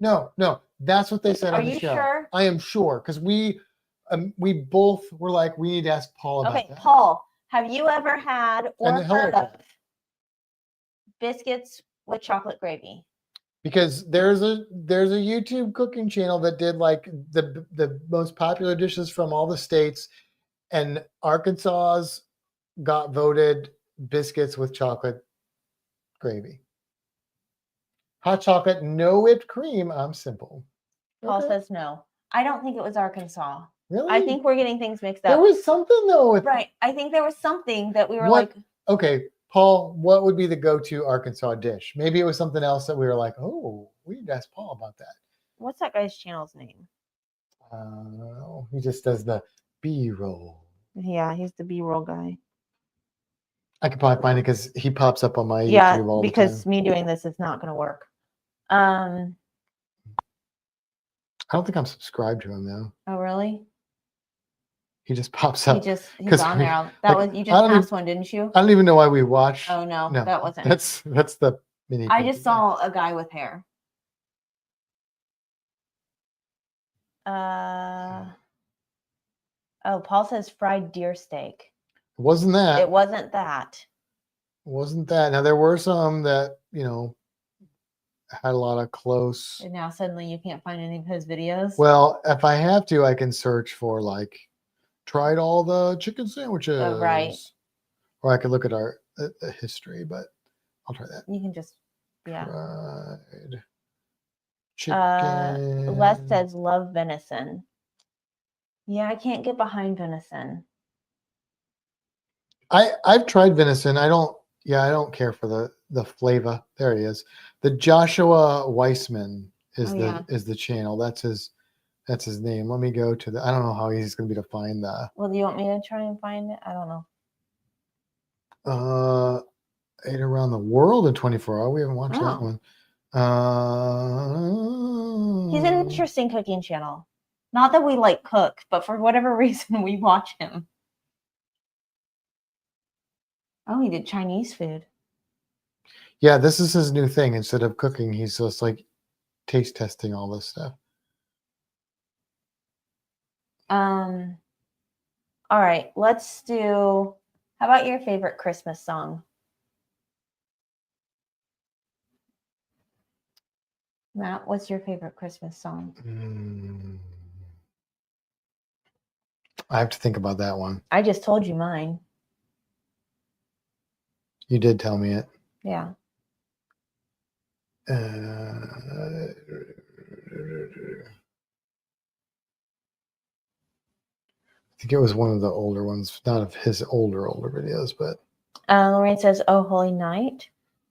No. That's what they said on the show.
Are you sure?
I am sure, because we both were like, we need to ask Paul about that.
Okay, Paul, have you ever had or heard of biscuits with chocolate gravy?
Because there's a YouTube cooking channel that did like the most popular dishes from all the states, and Arkansas's got voted biscuits with chocolate gravy. Hot chocolate, no whipped cream. I'm simple.
Paul says no. I don't think it was Arkansas.
Really?
I think we're getting things mixed up.
There was something though.
Right. I think there was something that we were like.
Okay, Paul, what would be the go-to Arkansas dish? Maybe it was something else that we were like, oh, we need to ask Paul about that.
What's that guy's channel's name?
He just does the B-roll.
Yeah, he's the B-roll guy.
I could probably find it because he pops up on my YouTube all the time.
Because me doing this is not going to work.
I don't think I'm subscribed to him though.
Oh, really?
He just pops up.
He's on there. You just passed one, didn't you?
I don't even know why we watched.
Oh no, that wasn't.
That's the mini.
I just saw a guy with hair. Paul says fried deer steak.
It wasn't that.
It wasn't that.
Now there were some that, had a lot of close.
And now suddenly you can't find any of his videos.
Well, if I have to, I can search for like tried all the chicken sandwiches.
Oh, right.
Or I could look at our history, but I'll try that.
You can just,
Fried chicken.
Les says love venison. Yeah, I can't get behind venison.
I've tried venison. I don't care for the flavor. There he is. The Joshua Weissman is the channel. That's his name. Let me go to the. I don't know how easy it's gonna be to find the.
Well, do you want me to try and find it? I don't know.
Ate Around the World in 24 hours. We haven't watched that
Oh.
one.
He's an interesting cooking channel. Not that we like cook, but for whatever reason we watch him. Oh, he did Chinese food.
Yeah, this is his new thing. Instead of cooking, he's just like taste testing all this stuff.
All right, let's do. How about your favorite Christmas song? Matt, what's your favorite Christmas song?
I have to think about that one.
I just told you mine.
You did tell me it.
Yeah.
I think it was one of the older ones, not of his older videos, but.
Lorraine says, "Oh, Holy Night."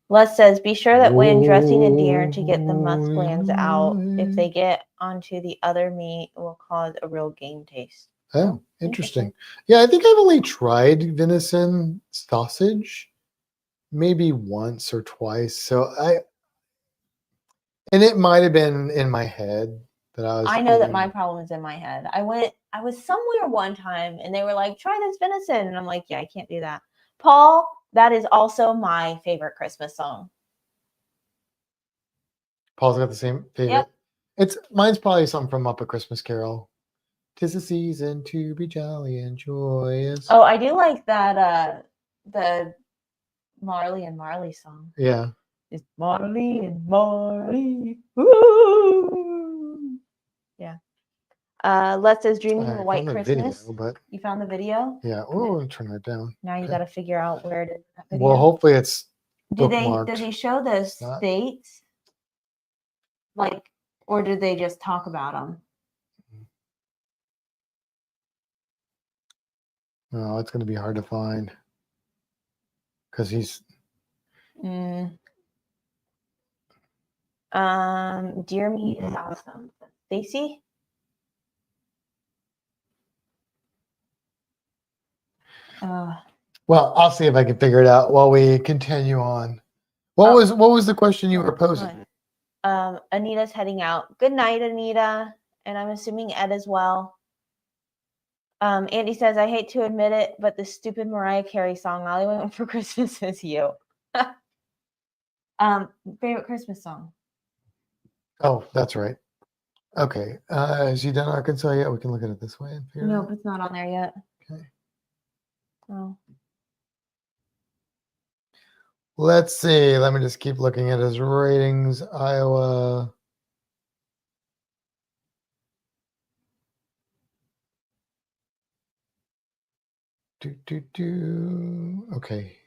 Les says, "Be sure that when dressing a deer to get the musk glands out, if they get onto the other meat, it will cause a real game taste."
Oh, interesting. Yeah, I think I've only tried venison sausage maybe once or twice. And it might have been in my head that
I know that my problem is in my head. I was somewhere one time and they were like, "Try this venison." And I'm like, "Yeah, I can't do that." Paul, that is also my favorite Christmas song.
Paul's got the same favorite. Yep. Mine's probably something from Up a Christmas Carol. 'Tis the season to be jolly and joyous.
Oh, I do like that the Marley and Marley song.
Yeah.
It's Marley and Marley. Woo! Yeah. Les is Dreaming of a White Christmas.
Video,
you found the video?
Yeah. Oh, turn that down.
Now you got to figure out where it is.
Well, hopefully it's
bookmarked. Does he show the states? Like, or did they just talk about them?
No, it's going to be hard to find because he's.
Deer meat is awesome. Stacy?
Well, I'll see if I can figure it out while we continue on. What was the question you were posing?
Anita's heading out. Good night, Anita. And I'm assuming Ed as well. Andy says, "I hate to admit it, but the stupid Mariah Carey song, All I Want for Christmas Is You." Favorite Christmas song?
Oh, that's right. Okay. Is he done Arkansas yet? We can look at it this way.
Nope, it's not on there yet.
Okay.
Oh.
Let's see. Let me just keep looking at his ratings. Iowa. Okay.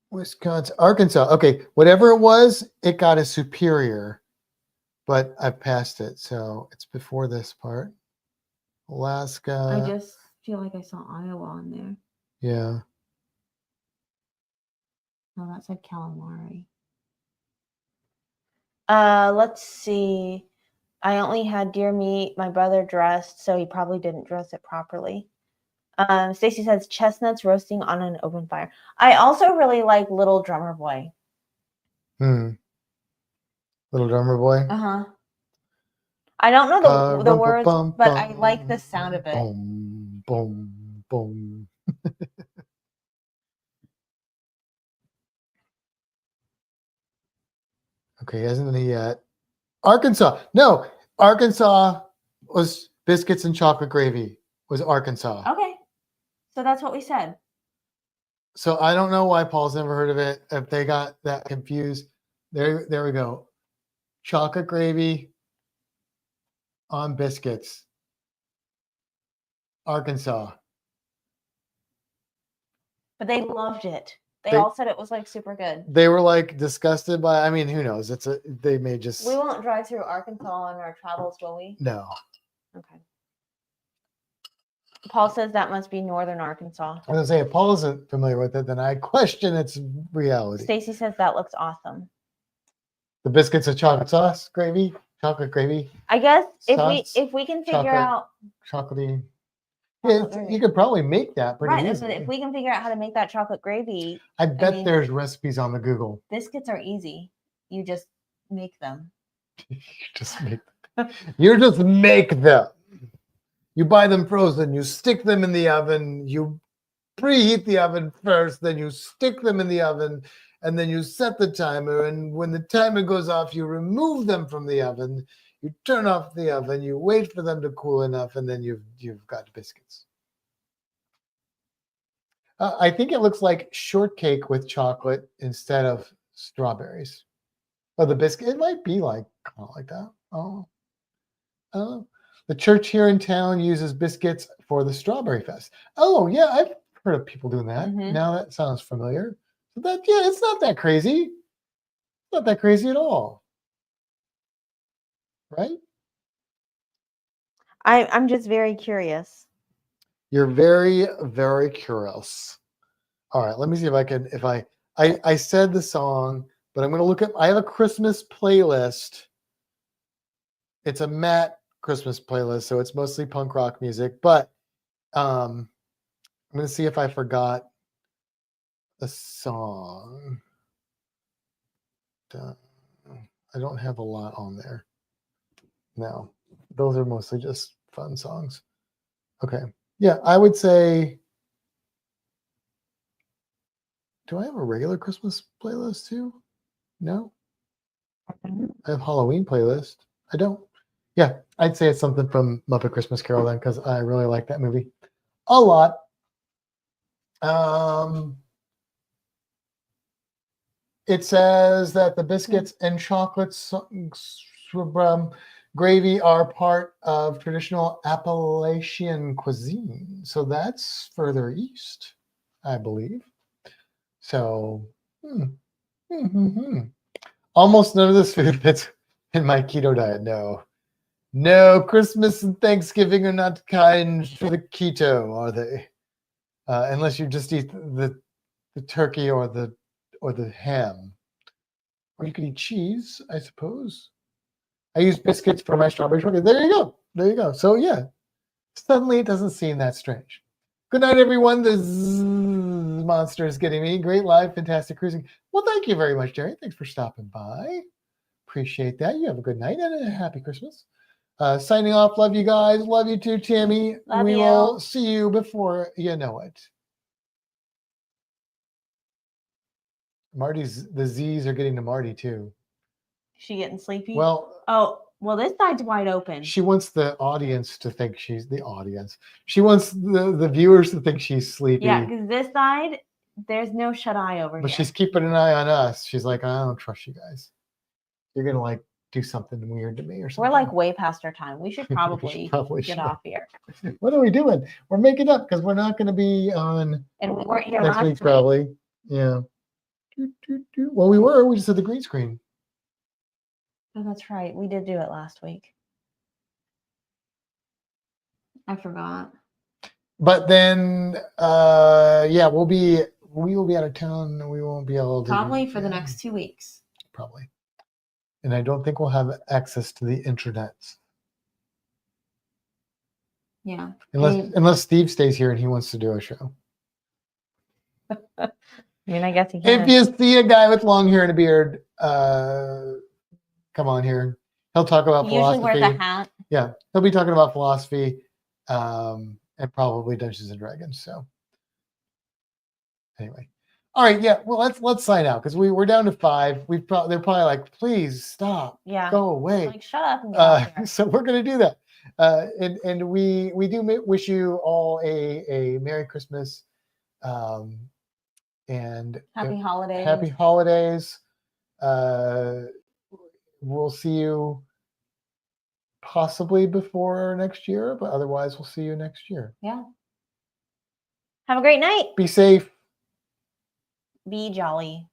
Wisconsin, Arkansas. Okay, whatever it was, it got a superior, but I've passed it, so it's before this part. Alaska.
I just feel like I saw Iowa on there.
Yeah.
No, that said calamari. Let's see. I only had deer meat. My brother dressed, so he probably didn't dress it properly. Stacy says chestnuts roasting on an open fire. I also really like Little Drummer Boy.
Little Drummer Boy?
Uh-huh. I don't know the words, but I like the sound of it.
Boom, boom, boom. Okay, hasn't he yet? Arkansas. No, Arkansas was biscuits and chocolate gravy was Arkansas.
Okay. So that's what we said.
So I don't know why Paul's never heard of it. If they got that confused, there we go. Chocolate gravy on biscuits. Arkansas.
But they loved it. They all said it was like super good.
They were like disgusted by. I mean, who knows? They may just.
We won't drive through Arkansas on our travels, will we?
No.
Okay. Paul says that must be northern Arkansas.
I was gonna say if Paul isn't familiar with it, then I question its reality.
Stacy says that looks awesome.
The biscuits of chocolate sauce gravy, chocolate gravy,
I guess
Sauce,
if we can figure
chocolate.
out
chocolatey.
chocolate
You
gravy.
could probably make that pretty
Right,
easily.
if we can figure out how to make that chocolate gravy,
I bet
mean-
there's recipes on the Google.
biscuits are easy. You just make them.
You just make them. You just make them. You buy them frozen. You stick them in the oven. You preheat the oven first. Then you stick them in the oven, and then you set the timer. And when the timer goes off, you remove them from the oven. You turn off the oven. You wait for them to cool enough, and then you've got biscuits. I think it looks like shortcake with chocolate instead of strawberries. Oh, the biscuit. It might be like kind of like that. Oh. The church here in town uses biscuits for the Strawberry Fest. Oh, yeah, I've heard of people doing that.
Mhm.
Now that sounds familiar. But yeah, it's not that crazy. It's not that crazy at all. Right?
I'm just very curious.
You're very, very curious. All right, let me see if I can, I said the song, but I'm going to look at, I have a Christmas playlist. It's a Matt Christmas playlist, so it's mostly punk rock music, but I'm going to see if I forgot a song. I don't have a lot on there. No, those are mostly just fun songs. Okay. Yeah, I would say, do I have a regular Christmas playlist too? No. I have Halloween playlist. I don't. Yeah, I'd say it's something from Muppet Christmas Carol then, because I really like that movie a lot. It says that the biscuits and chocolates gravy are part of traditional Appalachian cuisine. So that's further east, I believe. So, almost none of this food fits in my keto diet. No, Christmas and Thanksgiving are not kind for the keto, are they? Unless you just eat the turkey or the ham. Or you could eat cheese, I suppose. I use biscuits for my strawberry shortcake. There you go. There you go. So yeah, suddenly it doesn't seem that strange. Good night, everyone. The monster is getting me. Great live, fantastic cruising. Well, thank you very much, Jerry. Thanks for stopping by. Appreciate that. You have a good night and a happy Christmas. Signing off. Love you guys. Love you too, Tammy.
Love
we
you.
will see you before you know it. The Z's are getting to Marty too.
She getting sleepy?
Well,
this side's wide open.
she wants the audience to think she's the audience. She wants the viewers to think she's sleepy.
Yeah, because this side, there's no shut eye over
But
here.
she's keeping an eye on us. She's like, I don't trust you guys. You're gonna like do something weird to me or something.
We're like way past our time. We should probably,
Probably
get
should.
off here.
What are we doing? We're making up because we're not going to be on
And we weren't here
next
last
week,
week.
probably. Yeah. Well, we were. We just had the green screen.
Oh, that's right. We did do it last week. I forgot.
But then, yeah, we will be out of town. And we won't be able to.
Probably for the next 2 weeks.
Probably. And I don't think we'll have access to the internet.
Yeah.
Unless Steve stays here and he wants to do a show.
I mean, I guess he can.
If you see a guy with long hair and a beard, come on here. He'll talk about
He usually
philosophy.
wears a hat.
Yeah, he'll be talking about philosophy and probably Dungeons and Dragons. So anyway, all right, yeah. Well, let's sign out because we're down to 5. They're probably like, please stop.
Yeah.
Go away.
Like, shut up and get off here.
So we're gonna do that. And we do wish you all a Merry Christmas. And
Happy holidays.
Happy holidays. We'll see you possibly before next year, but otherwise we'll see you next year.
Yeah. Have a great night.
Be safe.
Be jolly.